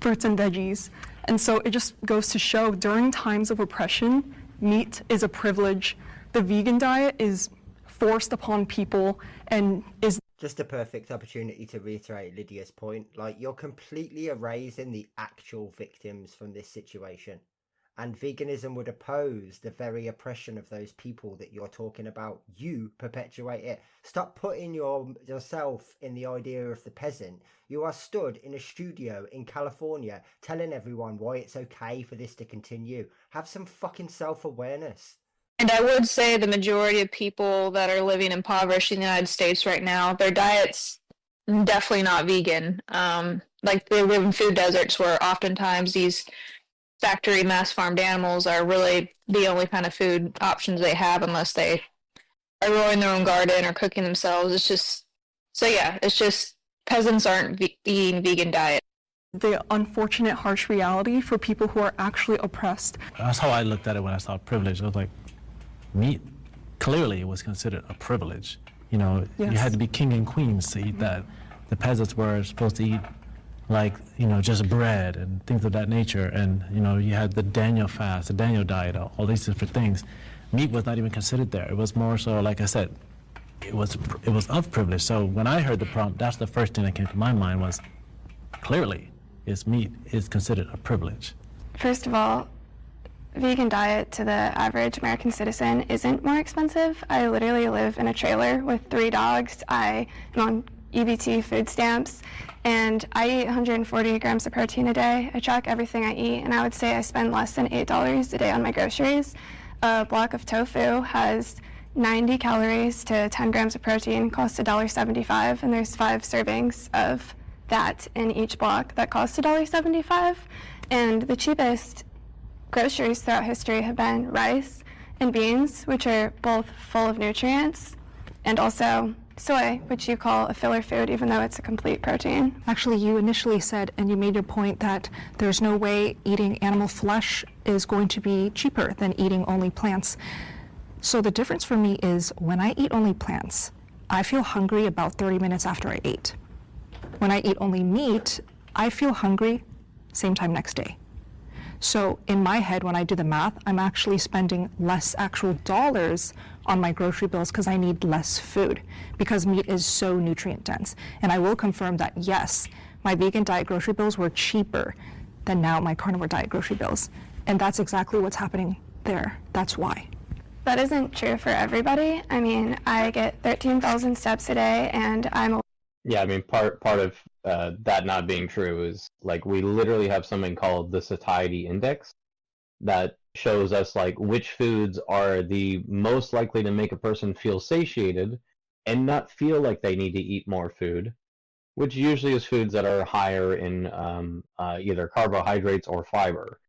[SPEAKER 2] fruits and veggies. And so it just goes to show during times of oppression, meat is a privilege. The vegan diet is forced upon people and is
[SPEAKER 10] just a perfect opportunity to reiterate Lydia's point. Like, you're completely erasing the actual victims from this situation. And veganism would oppose the very oppression of those people that you're talking about. You perpetuate it. Stop putting yourself in the idea of the peasant. You are stood in a studio in California telling everyone why it's okay for this to continue. Have some fucking self-awareness.
[SPEAKER 12] And I would say the majority of people that are living impoverished in the United States right now, their diet's definitely not vegan. Like, they live in food deserts where oftentimes these factory mass farmed animals are really the only kind of food options they have, unless they are growing their own garden or cooking themselves. It's just, so yeah, it's just peasants aren't eating vegan diet.
[SPEAKER 2] The unfortunate harsh reality for people who are actually oppressed.
[SPEAKER 7] That's how I looked at it when I saw privilege. I was like, meat clearly was considered a privilege. You know,
[SPEAKER 2] Yes.
[SPEAKER 7] You had to be king and queens to eat that. The peasants were supposed to eat, like, you know, just bread and things of that nature. And, you know, you had the Daniel fast, the Daniel diet, all these different things. Meat was not even considered there. It was more so, like I said, it was of privilege. So when I heard the prompt, that's the first thing that came to my mind was, clearly, meat is considered a privilege.
[SPEAKER 8] First of all, vegan diet to the average American citizen isn't more expensive. I literally live in a trailer with 3 dogs. I am on EBT food stamps, and I eat 140 grams of protein a day. I track everything I eat, and I would say I spend less than $8 a day on my groceries. A block of tofu has 90 calories to 10 grams of protein, costs $1.75, and there's 5 servings of that in each block that costs $1.75. And the cheapest groceries throughout history have been rice and beans, which are both full of nutrients, and also soy, which you call a filler food, even though it's a complete protein.
[SPEAKER 4] Actually, you initially said, and you made your point, that there's no way eating animal flesh is going to be cheaper than eating only plants. So the difference for me is when I eat only plants, I feel hungry about 30 minutes after I ate. When I eat only meat, I feel hungry same time next day. So in my head, when I do the math, I'm actually spending less actual dollars on my grocery bills because I need less food, because meat is so nutrient dense. And I will confirm that, yes, my vegan diet grocery bills were cheaper than now my carnivore diet grocery bills. And that's exactly what's happening there. That's why.
[SPEAKER 8] That isn't true for everybody. I mean, I get 13,000 steps a day, and I'm
[SPEAKER 9] Yeah, I mean, part of that not being true is like we literally have something called the satiety index that shows us like which foods are the most likely to make a person feel satiated and not feel like they need to eat more food, which usually is foods that are higher in either carbohydrates or fiber.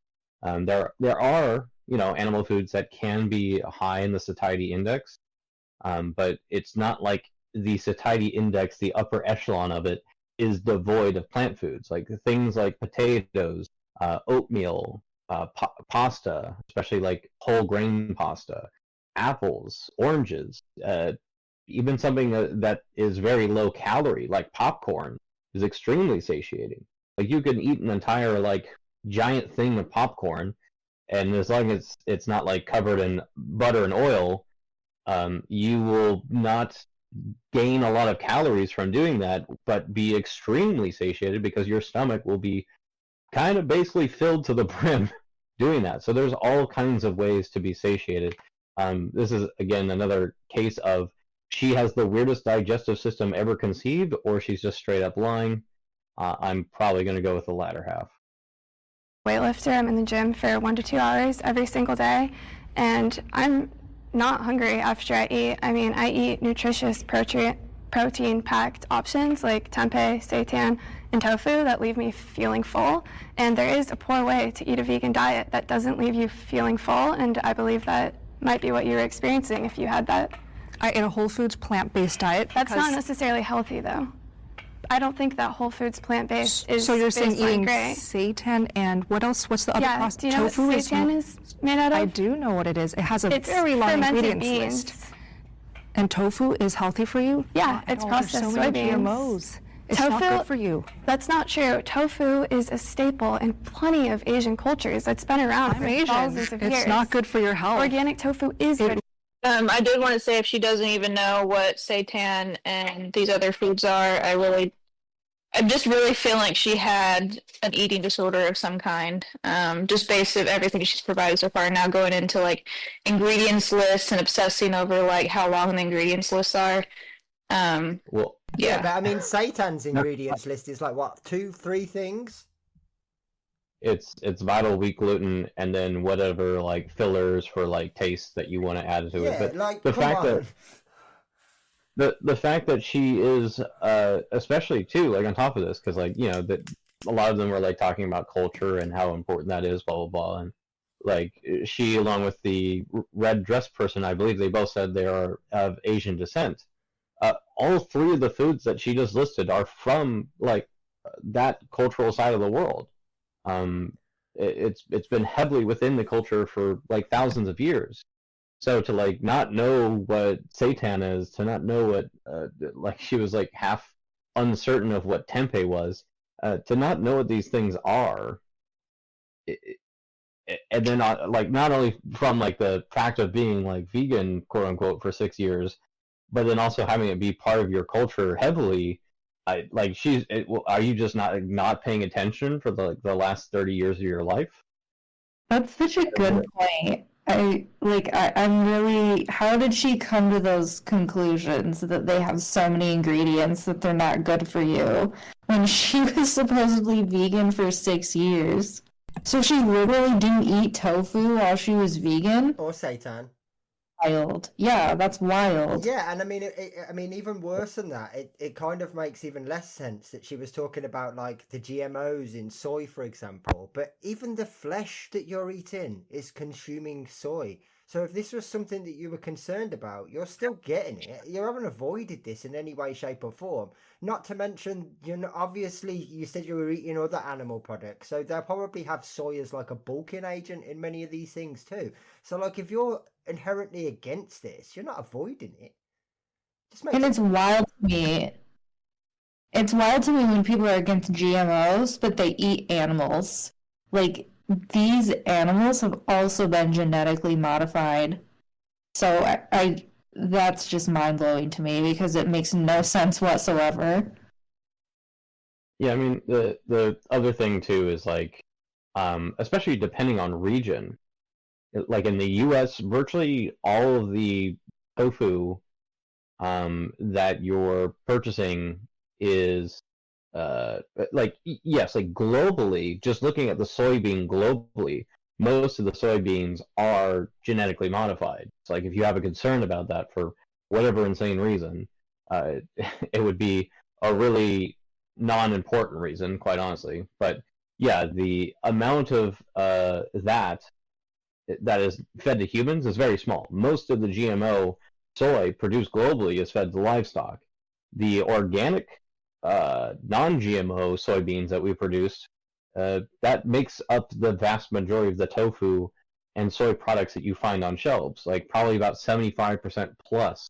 [SPEAKER 9] There are animal foods that can be high in the satiety index, but it's not like the satiety index, the upper echelon of it, is devoid of plant foods, like things like potatoes, oatmeal, pasta, especially like whole grain pasta, apples, oranges, even something that is very low calorie, like popcorn, is extremely satiating. Like you can eat an entire like giant thing of popcorn, and as long as it's not like covered in butter and oil, you will not gain a lot of calories from doing that, but be extremely satiated because your stomach will be kind of basically filled to the brim doing that. So there's all kinds of ways to be satiated. This is, again, another case of she has the weirdest digestive system ever conceived, or she's just straight up lying. I'm probably going to go with the latter half.
[SPEAKER 8] weightlifter. I'm in the gym for 1 to 2 hours every single day, and I'm not hungry after I eat. I mean, I eat nutritious protein-packed options like tempeh, seitan, and tofu that leave me feeling full. And there is a poor way to eat a vegan diet that doesn't leave you feeling full, and I believe that might be what you were experiencing if you had that.
[SPEAKER 4] I ate a Whole Foods plant-based diet.
[SPEAKER 8] That's not necessarily healthy, though. I don't think that Whole Foods plant-based is
[SPEAKER 4] So you're saying
[SPEAKER 8] baseline
[SPEAKER 4] eating
[SPEAKER 8] great.
[SPEAKER 4] seitan and what else? What's the other process?
[SPEAKER 8] Do you know what seitan is made out of?
[SPEAKER 4] I do know what it is. It has a
[SPEAKER 8] It's
[SPEAKER 4] very long
[SPEAKER 8] fermented
[SPEAKER 4] ingredients
[SPEAKER 8] beans.
[SPEAKER 4] list. And tofu is healthy for you?
[SPEAKER 8] Yeah,
[SPEAKER 4] Oh,
[SPEAKER 8] it's
[SPEAKER 4] there's
[SPEAKER 8] processed
[SPEAKER 4] so many
[SPEAKER 8] soybeans.
[SPEAKER 4] GMOs. It's not good for you.
[SPEAKER 8] That's not true. Tofu is a staple in plenty of Asian cultures that's been around
[SPEAKER 4] I'm
[SPEAKER 8] for
[SPEAKER 4] Asian.
[SPEAKER 8] thousands of years.
[SPEAKER 4] It's not good for your health.
[SPEAKER 8] Organic tofu is good.
[SPEAKER 12] I did want to say if she doesn't even know what seitan and these other foods are, I just really feel like she had an eating disorder of some kind, just based on everything she's provided so far. Now going into like ingredients lists and obsessing over like how long the ingredients lists are.
[SPEAKER 9] Well,
[SPEAKER 10] yeah, but I mean, seitan's ingredients list is like what, 2-3 things?
[SPEAKER 9] It's vital wheat gluten and then whatever like fillers for like taste that you want to add to it.
[SPEAKER 10] Yeah,
[SPEAKER 9] But
[SPEAKER 10] like,
[SPEAKER 9] the
[SPEAKER 10] come
[SPEAKER 9] fact
[SPEAKER 10] on.
[SPEAKER 9] that the fact that she is especially too like on top of this, because like that a lot of them were like talking about culture and how important that is, blah blah blah, and like she along with the red dress person, I believe they both said they are of Asian descent. All 3 of the foods that she just listed are from like that cultural side of the world. It's been heavily within the culture for like thousands of years. So to like not know what seitan is, to not know what like she was like half uncertain of what tempeh was, to not know what these things are, and then like not only from like the fact of being like vegan quote unquote for 6 years, but then also having it be part of your culture heavily. Are you just not paying attention for the last 30 years of your life?
[SPEAKER 13] That's such a good point. I'm really, how did she come to those conclusions that they have so many ingredients that they're not good for you when she was supposedly vegan for 6 years? So she literally didn't eat tofu while she was vegan?
[SPEAKER 10] Or seitan.
[SPEAKER 13] Wild. Yeah, that's wild.
[SPEAKER 10] Yeah, and I mean, I mean, even worse than that, it kind of makes even less sense that she was talking about like the GMOs in soy, for example. But even the flesh that you're eating is consuming soy. So if this was something that you were concerned about, you're still getting it. You haven't avoided this in any way, shape, or form. Not to mention, obviously you said you were eating other animal products, so they'll probably have soy as like a bulking agent in many of these things too. So like if you're inherently against this, you're not avoiding it.
[SPEAKER 13] And it's wild to me. It's wild to me when people are against GMOs, but they eat animals. Like, these animals have also been genetically modified. So I that's just mind-blowing to me because it makes no sense whatsoever.
[SPEAKER 9] Yeah, I mean the other thing too is like, especially depending on region, like in the U.S., virtually all of the tofu that you're purchasing is yes, like globally, just looking at the soybean globally, most of the soybeans are genetically modified. So like if you have a concern about that for whatever insane reason, it would be a really non-important reason, quite honestly. But yeah, the amount of that is fed to humans is very small. Most of the GMO soy produced globally is fed to livestock. The organic non-GMO soybeans that we produce, that makes up the vast majority of the tofu and soy products that you find on shelves, like probably about 75% plus.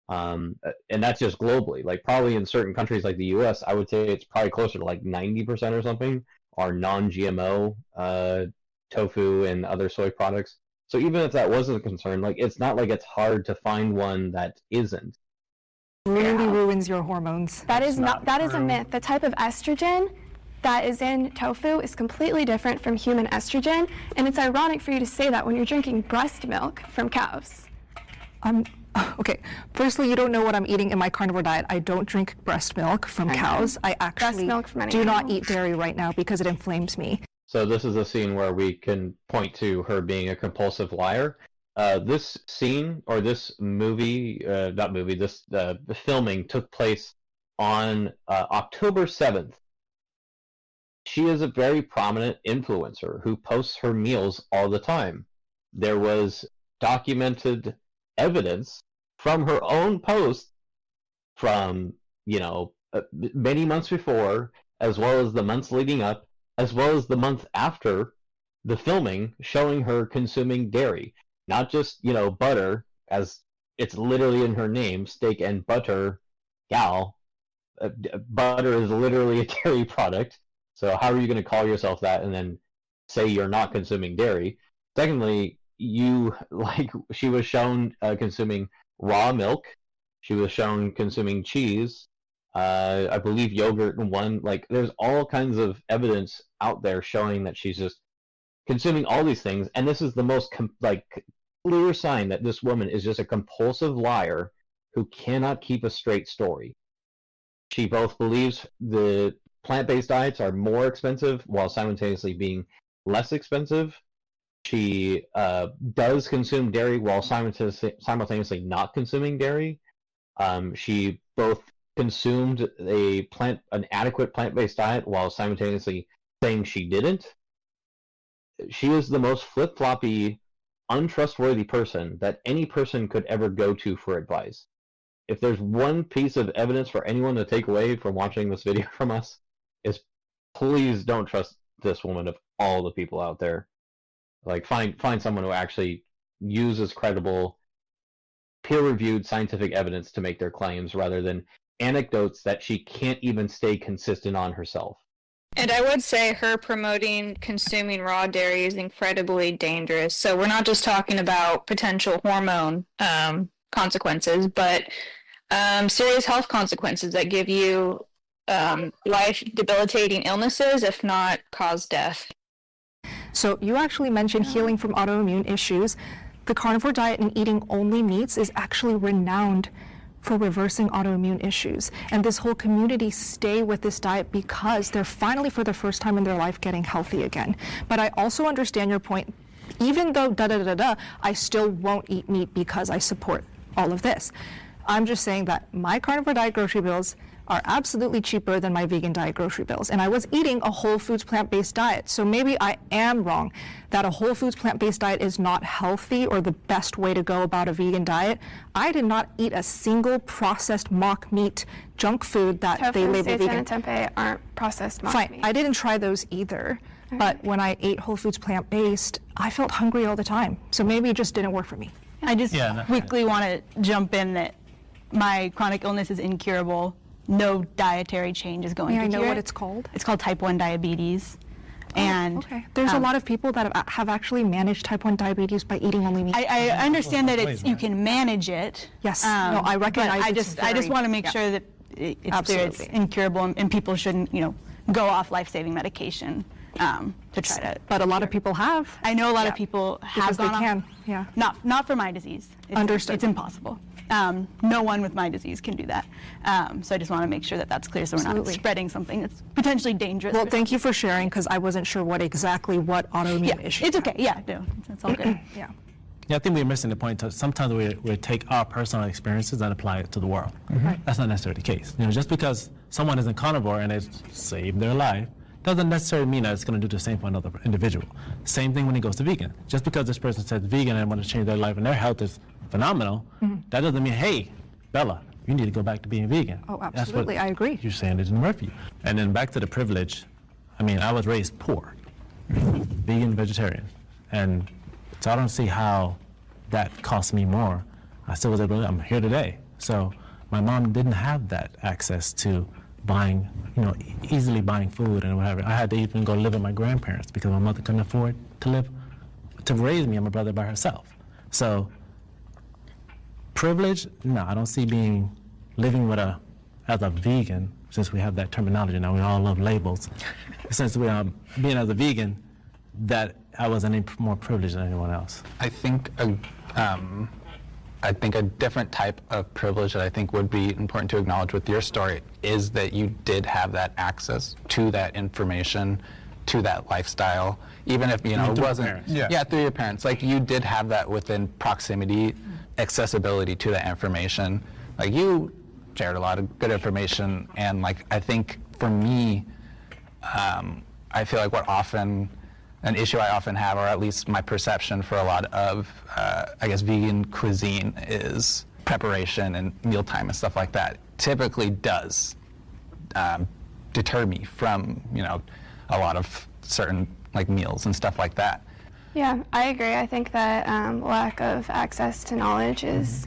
[SPEAKER 9] And that's just globally. Like probably in certain countries like the US, I would say it's probably closer to like 90% or something are non-GMO tofu and other soy products. So even if that wasn't a concern, like it's not like it's hard to find one that isn't.
[SPEAKER 2] Really ruins your hormones.
[SPEAKER 8] That is a myth. The type of estrogen that is in tofu is completely different from human estrogen, and it's ironic for you to say that when you're drinking breast milk from cows.
[SPEAKER 2] Okay, firstly, you don't know what I'm eating in my carnivore diet. I don't drink breast milk from cows. I actually do not eat dairy right now because it inflames me.
[SPEAKER 9] So this is a scene where we can point to her being a compulsive liar. This scene, or this movie, this filming took place on October 7th. She is a very prominent influencer who posts her meals all the time. There was documented evidence from her own post from, many months before, as well as the months leading up, as well as the month after the filming, showing her consuming dairy. Not just, butter, as it's literally in her name, steak and butter gal. Butter is literally a dairy product. So how are you going to call yourself that and then say you're not consuming dairy? Secondly, she was shown consuming raw milk. She was shown consuming cheese. I believe yogurt and one. Like, there's all kinds of evidence out there showing that she's just consuming all these things, and this is the most clear sign that this woman is just a compulsive liar who cannot keep a straight story. She both believes the plant-based diets are more expensive while simultaneously being less expensive. She does consume dairy while simultaneously not consuming dairy. She both consumed an adequate plant-based diet while simultaneously saying she didn't. She is the most flip-floppy, untrustworthy person that any person could ever go to for advice. If there's one piece of evidence for anyone to take away from watching this video from us, is please don't trust this woman of all the people out there. Like, find someone who actually uses credible, peer-reviewed scientific evidence to make their claims rather than anecdotes that she can't even stay consistent on herself.
[SPEAKER 12] And I would say her promoting consuming raw dairy is incredibly dangerous. So we're not just talking about potential hormone consequences, but serious health consequences that give you life-debilitating illnesses, if not cause death.
[SPEAKER 4] So you actually mentioned healing from autoimmune issues. The carnivore diet and eating only meats is actually renowned for reversing autoimmune issues. And this whole community stay with this diet because they're finally, for the first time in their life, getting healthy again. But I also understand your point. Even though I still won't eat meat because I support all of this. I'm just saying that my carnivore diet grocery bills are absolutely cheaper than my vegan diet grocery bills. And I was eating a whole foods plant-based diet. So maybe I am wrong that a whole foods plant-based diet is not healthy or the best way to go about a vegan diet. I did not eat a single processed mock meat junk food that
[SPEAKER 8] Tofu,
[SPEAKER 4] they label
[SPEAKER 8] seitan,
[SPEAKER 4] vegan.
[SPEAKER 8] and tempeh aren't processed mock
[SPEAKER 4] Fine,
[SPEAKER 8] meat.
[SPEAKER 4] I didn't try those either. But when I ate whole foods plant-based, I felt hungry all the time. So maybe it just didn't work for me.
[SPEAKER 1] I just quickly want to jump in that my chronic illness is incurable. No dietary change is going
[SPEAKER 4] May
[SPEAKER 1] to
[SPEAKER 4] I know
[SPEAKER 1] cure
[SPEAKER 4] what
[SPEAKER 1] it.
[SPEAKER 4] it's called?
[SPEAKER 1] It's called type 1 diabetes. And
[SPEAKER 4] okay. There's a lot of people that have actually managed type 1 diabetes by eating only meat.
[SPEAKER 1] I understand that it's you can manage it.
[SPEAKER 4] Yes. No, I recognize
[SPEAKER 1] But
[SPEAKER 4] it's
[SPEAKER 1] I just
[SPEAKER 4] very-
[SPEAKER 1] want to make
[SPEAKER 4] yeah.
[SPEAKER 1] sure that it's clear it's incurable and people shouldn't, go off life-saving medication to try to.
[SPEAKER 4] But a lot of people have.
[SPEAKER 1] I know a lot of people have
[SPEAKER 4] Because they
[SPEAKER 1] gone off.
[SPEAKER 4] can, yeah.
[SPEAKER 1] Not for my disease.
[SPEAKER 4] Understood.
[SPEAKER 1] It's impossible. No one with my disease can do that. So I just want to make sure that that's clear so we're
[SPEAKER 4] Absolutely.
[SPEAKER 1] not spreading something that's potentially dangerous.
[SPEAKER 4] Well, thank you for sharing because I wasn't sure what autoimmune issue.
[SPEAKER 1] It's okay. Yeah, no, it's all good.
[SPEAKER 4] Yeah.
[SPEAKER 7] Yeah, I think we're missing the point. Sometimes we take our personal experiences and apply it to the world.
[SPEAKER 4] Right.
[SPEAKER 7] That's not necessarily the case. Just because someone isn't carnivore and it's saved their life doesn't necessarily mean that it's going to do the same for another individual. Same thing when it goes to vegan. Just because this person says vegan and want to change their life and their health is phenomenal, that doesn't mean, hey, Bella, you need to go back to being vegan.
[SPEAKER 4] Oh,
[SPEAKER 7] That's
[SPEAKER 4] absolutely. I agree.
[SPEAKER 7] You're saying it didn't work for you. And then back to the privilege. I mean, I was raised poor, vegan, vegetarian. And so I don't see how that cost me more. I still was able to, I'm here today. So my mom didn't have that access to buying, easily buying food and whatever. I had to even go live with my grandparents because my mother couldn't afford to raise me and my brother by herself. So privilege, no, I don't see living as a vegan, since we have that terminology now, we all love labels. Since we are being as a vegan, that I was any more privileged than anyone else.
[SPEAKER 6] I think a different type of privilege that I think would be important to acknowledge with your story is that you did have that access to that information, to that lifestyle, even if it wasn't.
[SPEAKER 7] Parents.
[SPEAKER 6] Yeah, through your parents. Like you did have that within proximity, accessibility to that information. Like you shared a lot of good information, and like I think for me, I feel like an issue I often have, or at least my perception for a lot of, vegan cuisine is preparation and mealtime and stuff like that. Typically does deter me from, a lot of certain meals and stuff like that.
[SPEAKER 8] Yeah, I agree. I think that lack of access to knowledge is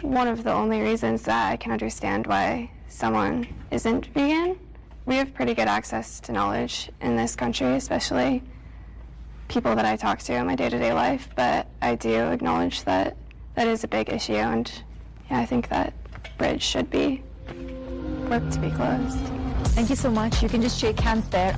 [SPEAKER 8] one of the only reasons that I can understand why someone isn't vegan. We have pretty good access to knowledge in this country, especially people that I talk to in my day-to-day life, but I do acknowledge that that is a big issue, and I think that bridge should be worked to be closed.
[SPEAKER 3] Thank you so much. You can just shake hands there.